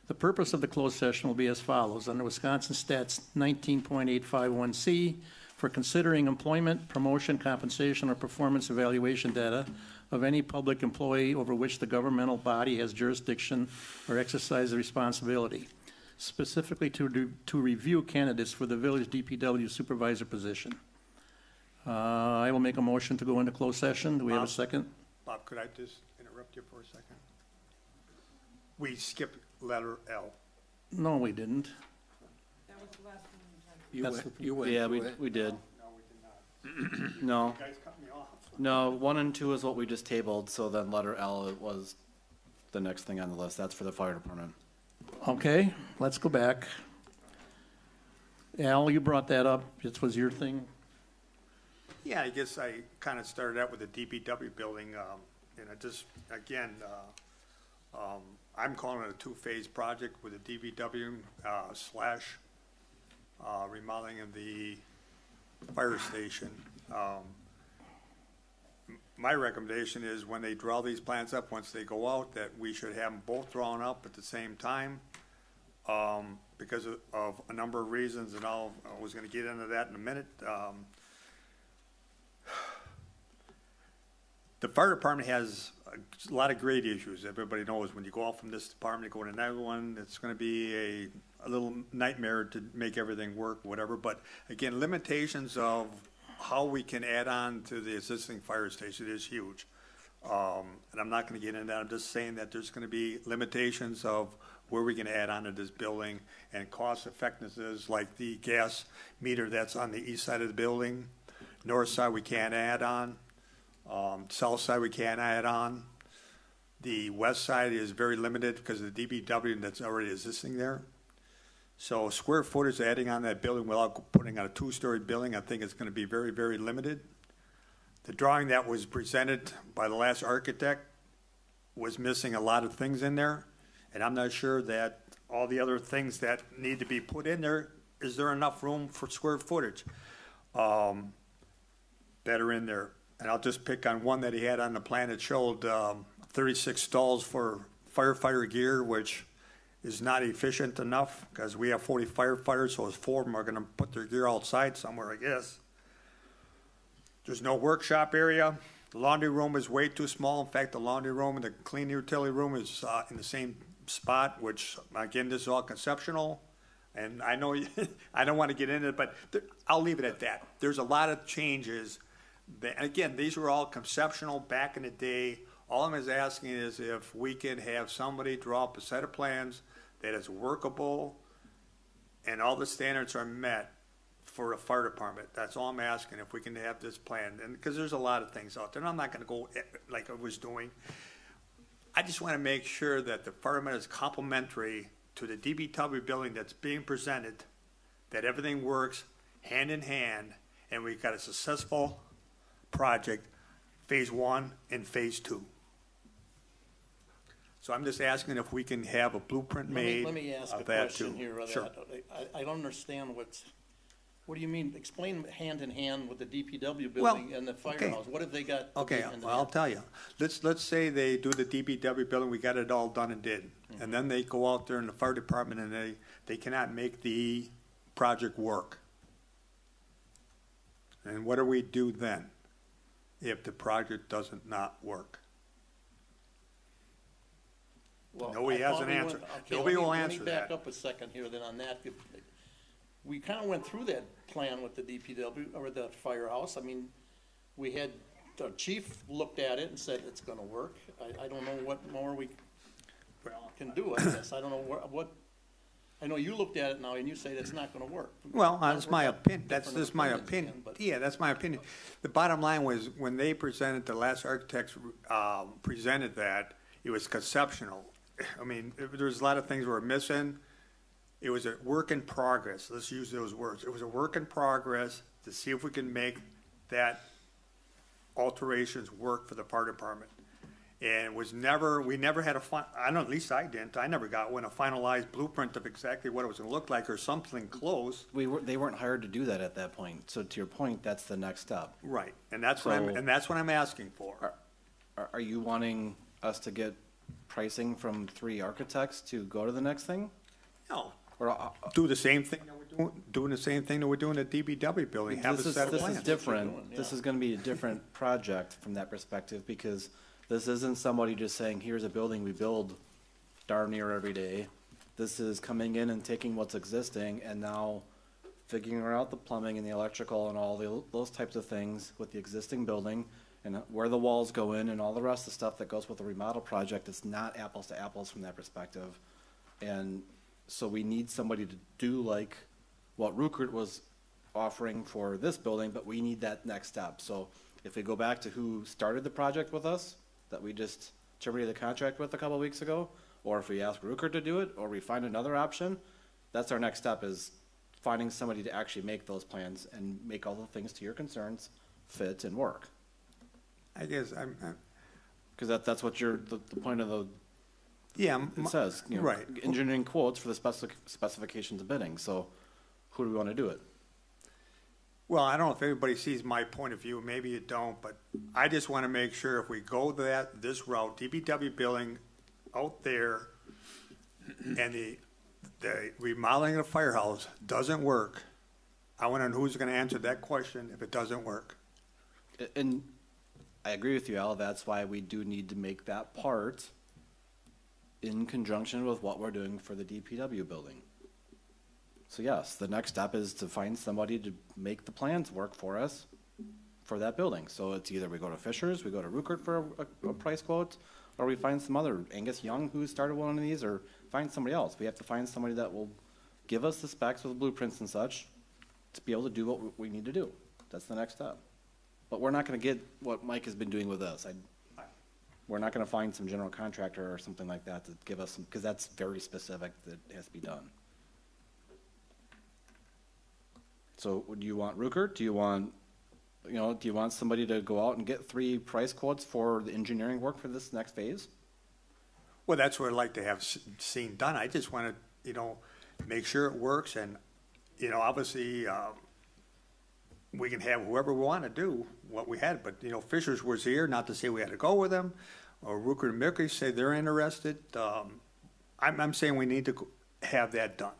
The purpose of the closed session will be as follows. Under Wisconsin Stats 19.851C, for considering employment, promotion, compensation, or performance evaluation data of any public employee over which the governmental body has jurisdiction or exercise responsibility, specifically to review candidates for the village DPW supervisor position. I will make a motion to go into closed session. Do we have a second? Bob, could I just interrupt you for a second? We skipped letter L. No, we didn't. That was the last one. You That's went, you went Yeah, through it. we did. No, we did not. No, You guys cut me off. no, 1 and 2 is what we just tabled, so then letter L was the next thing on the list. That's for the fire department. Okay, let's go back. Al, you brought that up. This was your thing. Yeah, I guess I kind of started out with the DPW building, and I just, again, I'm calling it a two-phase project with the DPW slash remodeling of the fire station. My recommendation is when they draw these plans up, once they go out, that we should have them both drawn up at the same time, because of a number of reasons, and I was gonna get into that in a minute. The fire department has a lot of grade issues. Everybody knows when you go out from this department, you go to another one, it's gonna be a little nightmare to make everything work, whatever. But again, limitations of how we can add on to the existing fire station is huge. And I'm not gonna get into that. I'm just saying that there's gonna be limitations of where we can add on to this building and cost effectiveness, like the gas meter that's on the east side of the building. North side, we can't add on. South side, we can't add on. The west side is very limited because of the DPW that's already existing there. So square footage adding on that building without putting on a two-story building, I think it's gonna be very, very limited. The drawing that was presented by the last architect was missing a lot of things in there, and I'm not sure that all the other things that need to be put in there, is there enough room for square footage that are in there? And I'll just pick on one that he had on the plan that showed 36 stalls for firefighter gear, which is not efficient enough, because we have 40 firefighters, so 4 of them are gonna put their gear outside somewhere, I guess. There's no workshop area. The laundry room is way too small. In fact, the laundry room and the clean utility room is in the same spot, which, again, this is all conceptual. And I know, I don't want to get into it, but I'll leave it at that. There's a lot of changes. And again, these were all conceptual back in the day. All I'm asking is if we can have somebody draw up a set of plans that is workable and all the standards are met for a fire department. That's all I'm asking, if we can have this plan. And because there's a lot of things out there, and I'm not going to go like I was doing. I just want to make sure that the fireman is complementary to the DBW building that's being presented, that everything works hand in hand, and we've got a successful project, phase 1 and phase 2. So I'm just asking if we can have a blueprint made Let me ask a of that question too. here. Sure. I don't understand what do you mean, explain hand in hand with the DPW building and the firehouse? What have they got? to be Okay, hand in well, I'll hand? tell you. Let's say they do the DBW building, we got it all done and did. And then they go out there in the fire department and they cannot make the project work. And what do we do then if the project doesn't not work? Well, Nobody I has thought an we answer. went- okay, Nobody will let answer me back that. up a second here then on that. We kind of went through that plan with the DPW, or the firehouse. I mean, we had, the chief looked at it and said it's gonna work. I don't know what more we can do, I guess. I don't know what, I know you looked at it now and you say that's not gonna work. Well, that's my We're got opinion, that's different just my opinions opinion. again, but- Yeah, that's my opinion. The bottom line was, when they presented, the last architects, presented that, it was conceptual. I mean, there was a lot of things were missing. It was a work in progress, let's use those words. It was a work in progress to see if we can make that alterations work for the fire department. And we never had I don't know, at least I didn't, I never got one, a finalized blueprint of exactly what it was gonna look like or something close. They weren't hired to do that at that point. So to your point, that's the next step. Right, and that's what So- that's what I'm asking for. Are you wanting us to get pricing from 3 architects to go to the next thing? No, Or, do the same thing that we're doing the same thing that we're doing at DBW building, have a This is, set of this is plans. different. doing, This yeah. is gonna be a different project from that perspective, because this isn't somebody just saying, here's a building we build darn near every day. This is coming in and taking what's existing and now figuring out the plumbing and the electrical and all those types of things with the existing building and where the walls go in and all the rest of the stuff that goes with the remodel project. It's not apples to apples from that perspective. And so we need somebody to do like what Rukert was offering for this building, but we need that next step. So if we go back to who started the project with us, that we just terminated the contract with a couple of weeks ago, or if we ask Rukert to do it, or we find another option, that's our next step, is finding somebody to actually make those plans and make all the things to your concerns fit and work. I guess Because that's what the point of the, yeah, it says, you know, right. engineering quotes for the specifications of bidding. So who do we want to do it? Well, I don't know if everybody sees my point of view, maybe you don't, but I just want to make sure if we go this route, DBW building out there, and the remodeling of the firehouse doesn't work, I want to know who's going to answer that question if it doesn't work. And I agree with you, Al, that's why we do need to make that part in conjunction with what we're doing for the DPW building. So yes, the next step is to find somebody to make the plans work for us for that building. So it's either we go to Fisher's, we go to Rukert for a price quote, or we find some other, Angus Young who started one of these, or find somebody else. We have to find somebody that will give us the specs with the blueprints and such to be able to do what we need to do. That's the next step. But we're not gonna get what Mike has been doing with us. We're not gonna find some general contractor or something like that to give us some, because that's very specific that has to be done. So do you want Rukert? Do you want somebody to go out and get 3 price quotes for the engineering work for this next phase? Well, that's what I'd like to have seen done. I just want to, make sure it works, and, obviously, we can have whoever we want to do what we had, but, Fisher's was here, not to say we had to go with them, or Rukert and Milky say they're interested. I'm saying we need to have that done.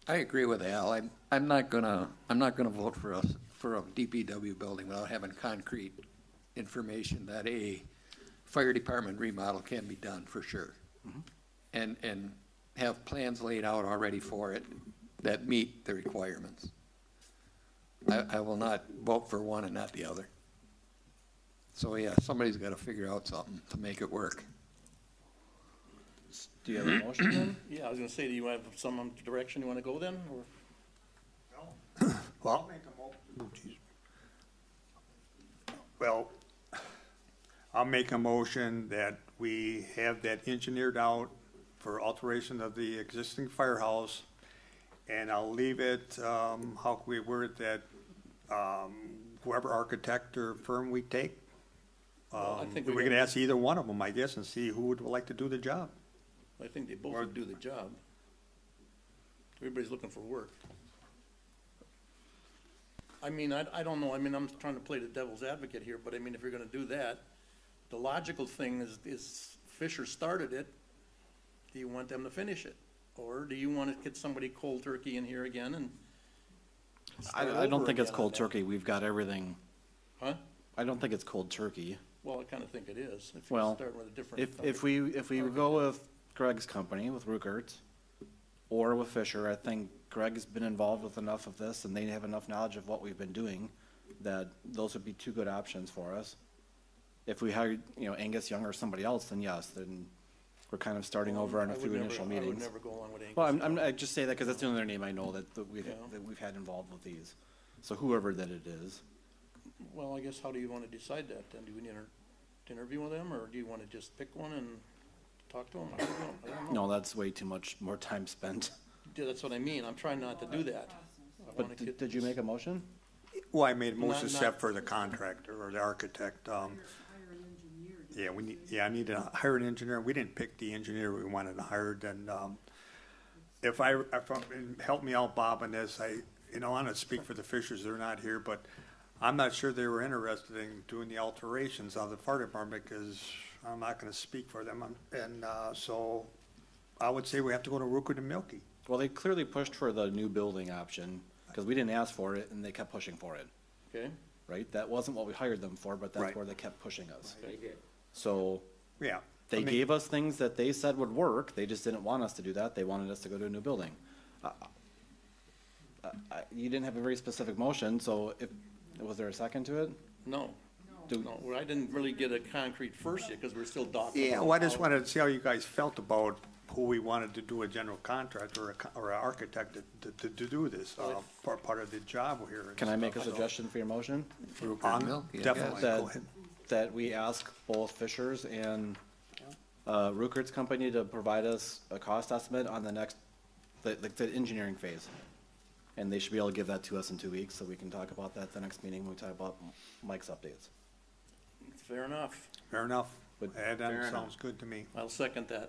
I agree with Al. I'm not gonna vote for a DPW building without having concrete information that a fire department remodel can be done for sure. And have plans laid out already for it that meet the requirements. I will not vote for one and not the other. So yeah, somebody's gotta figure out something to make it work. Do you have a motion then? Yeah, I was gonna say, do you have some direction you wanna go then, or? Well, well, I'll make a motion that we have that engineered out for alteration of the existing firehouse. And I'll leave it, how can we word that, whoever architect or firm we take. Well, I think we we can gotta- ask either one of them, I guess, and see who would like to do the job. I think they both would do the job. Everybody's looking for work. I mean, I don't know, I mean, I'm trying to play the devil's advocate here, but I mean, if you're gonna do that, the logical thing is Fisher started it, do you want them to finish it? Or do you wanna get somebody cold turkey in here again and start I don't over think it's again on cold that? turkey. We've got everything. Huh? I don't think it's cold turkey. Well, I kinda think it is, if you're Well, starting with a different. if we go with Greg's company, with Ruckert, or with Fisher, I think Greg's been involved with enough of this and they have enough knowledge of what we've been doing that those would be two good options for us. If we hired, Angus Young or somebody else, then yes, then we're kind of starting over on a few initial I would meetings. never go along with Angus. Well, I just say that because that's the only other name I know that Yeah. we've had involved with these. So whoever that it is. Well, I guess how do you wanna decide that then? Do we need to interview with them, or do you wanna just pick one and talk to them? I don't know. No, that's way too much more time spent. Yeah, that's what I mean, I'm trying not to do that. I wanna But get did you this- make a motion? Well, I made most Not- except for the contractor or the architect. Yeah, I need to hire an engineer. We didn't pick the engineer we wanted to hire, then, help me out, Bob, on this, I want to speak for the Fishers, they're not here, but I'm not sure they were interested in doing the alterations of the fire department, because I'm not gonna speak for them, so I would say we have to go to Ruckert and Milky. Well, they clearly pushed for the new building option because we didn't ask for it and they kept pushing for it, Okay, right? That wasn't what we hired them for, but that's Right. where they kept pushing us. They did. So Yeah. they I mean, gave us things that they said would work. They just didn't want us to do that. They wanted us to go to a new building. You didn't have a very specific motion, so was there a second to it? no, Do- no, well, I didn't really get a concrete first yet, cause we're still talking. Yeah, well, I just wanted to see how you guys felt about who we wanted to do a general contractor or an architect to do this, part of the job here. and Can I make a stuff, so- suggestion for your motion? Milky, I Definitely, That- go ahead. That we ask both Fishers and Ruckert's company to provide us a cost estimate on the engineering phase. And they should be able to give that to us in 2 weeks, so we can talk about that the next meeting when we talk about Mike's updates. Fair enough, Fair enough. But- That Fair sounds good to me. I'll second that.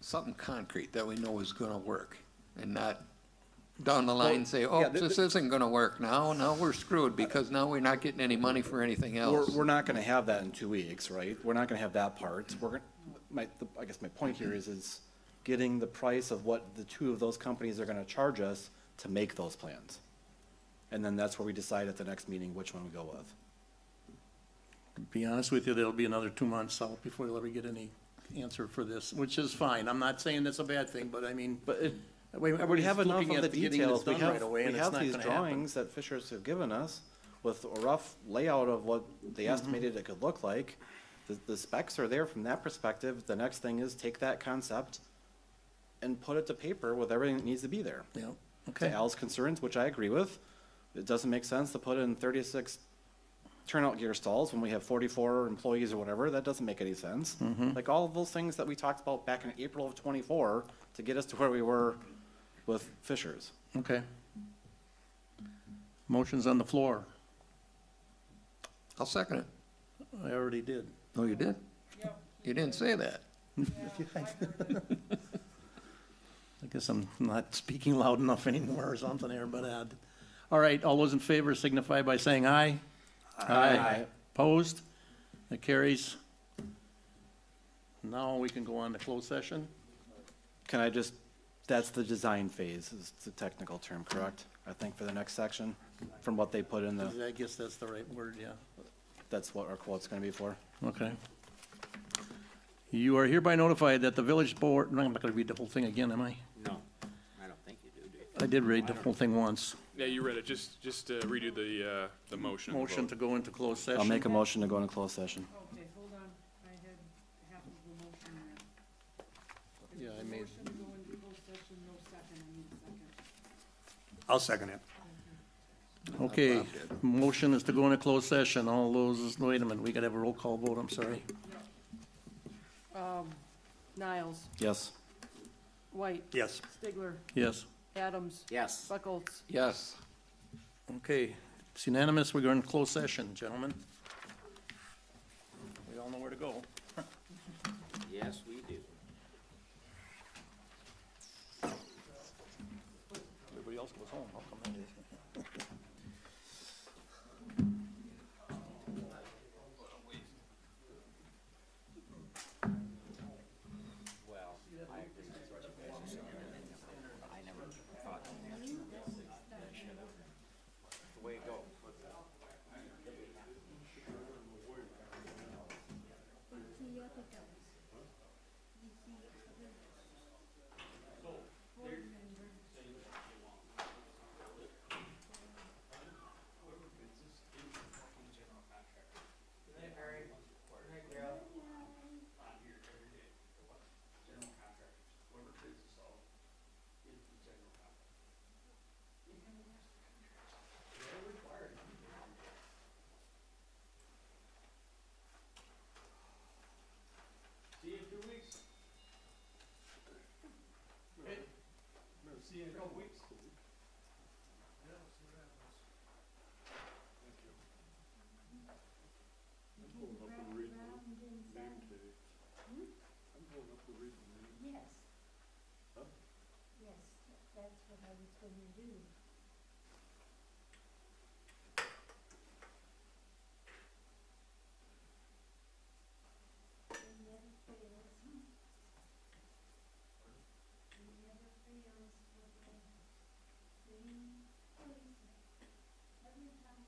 Something concrete that we know is gonna work, and not down the line say, yeah, oh, this isn't gonna work now we're screwed, because now we're not getting any money for anything else. We're not gonna have that in 2 weeks, right? We're not gonna have that part. I guess my point here is getting the price of what the two of those companies are gonna charge us to make those plans. And then that's where we decide at the next meeting which one we go with. To be honest with you, there'll be another 2 months out before you'll ever get any answer for this, which is fine. I'm not saying that's a bad thing, but I mean, But we everybody's have enough looking of the at getting this details. We done have, right away, we and it's have not these gonna happen. drawings that Fishers have given us with a rough layout of what they estimated it could look like. The specs are there from that perspective. The next thing is take that concept and put it to paper with everything that needs to be there. Yeah, To okay. Al's concerns, which I agree with, it doesn't make sense to put in 36 turnout gear stalls when we have 44 employees or whatever. That doesn't make any sense. Mm-hmm. Like all of those things that we talked about back in April of '24 to get us to where we were with Fishers. Okay. Motion's on the floor. I'll second it. I already did. Oh, you did? You didn't say that. I guess I'm not speaking loud enough anymore or something here, but, all right, all those in favor signify by saying aye. Aye. Opposed? That carries. now we can go on to closed session? Can I just, that's the design phase, is the technical term, correct? I think for the next section, from what they put in the, I guess that's the right word, yeah. that's what our quote's gonna be for. Okay. You are hereby notified that the village board, no, I'm not gonna read the whole thing again, am I? No, I don't think you do, do you? I did read the whole thing once. Yeah, you read it, just redo the motion. and Motion vote. to go into closed session. I'll make a motion to go into closed session. Okay, hold on, I had half of the motion there. Yeah, I made, Motion to go into closed session, no second, I need a second. I'll second it. okay, motion is to go into closed session. All those, wait a minute, we gotta have a roll call vote, I'm sorry. Niles, Yes. White, Yes. Stigler, Yes. Adams, Yes. Buckles. Yes. Okay, it's unanimous. We're going to closed session, gentlemen. We all know where to go. Yes, we do. Everybody else goes home. How come that is? Well, I agree with what you guys are saying. I never thought that should have. The way it goes. The other guys. You see other board members. See you in 2 weeks. Okay. See you in a couple weeks. Yes. Yes, that's what I was gonna do. It never fails. It never fails for the same policeman. Every time.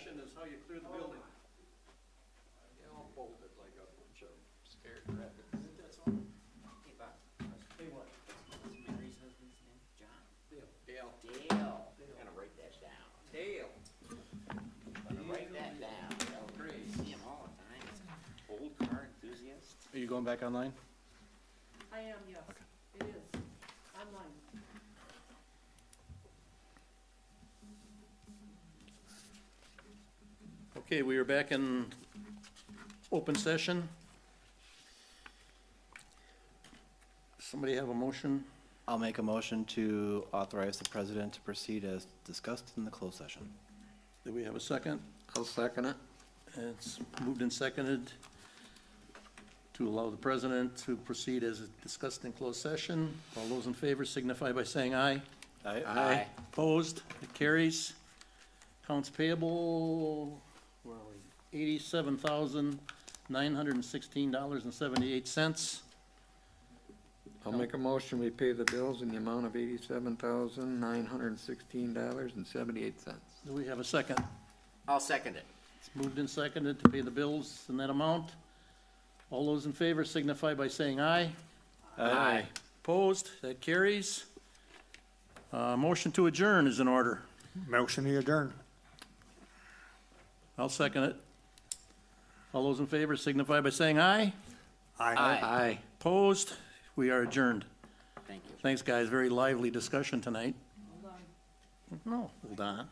session is how you clear the building. All bolted like a bunch of scared rabbits. Hey, Bob. Hey, what? What's Mary's husband's name? John? Dale. Dale. I'm gonna write that down. Dale. I'm gonna write that down. See him all the time. He's an old car enthusiast. Are you going back online? I am, yes. It is, online. Okay, we are back in open session. Somebody have a motion? I'll make a motion to authorize the president to proceed as discussed in the closed session. Do we have a second? I'll second it. It's moved and seconded to allow the president to proceed as discussed in closed session. All those in favor signify by saying aye. Aye. Opposed? It carries. Accounts payable, where are we? $87,916.78. I'll make a motion, we pay the bills in the amount of $87,916.78. Do we have a second? I'll second it. It's moved and seconded to pay the bills in that amount. All those in favor signify by saying aye. Aye. Opposed? That carries. Motion to adjourn is in order. Motion to adjourn. I'll second it. All those in favor signify by saying aye. Aye. Opposed? We are adjourned. Thank you. Thanks, guys. Very lively discussion tonight. Hold on. No, hold on.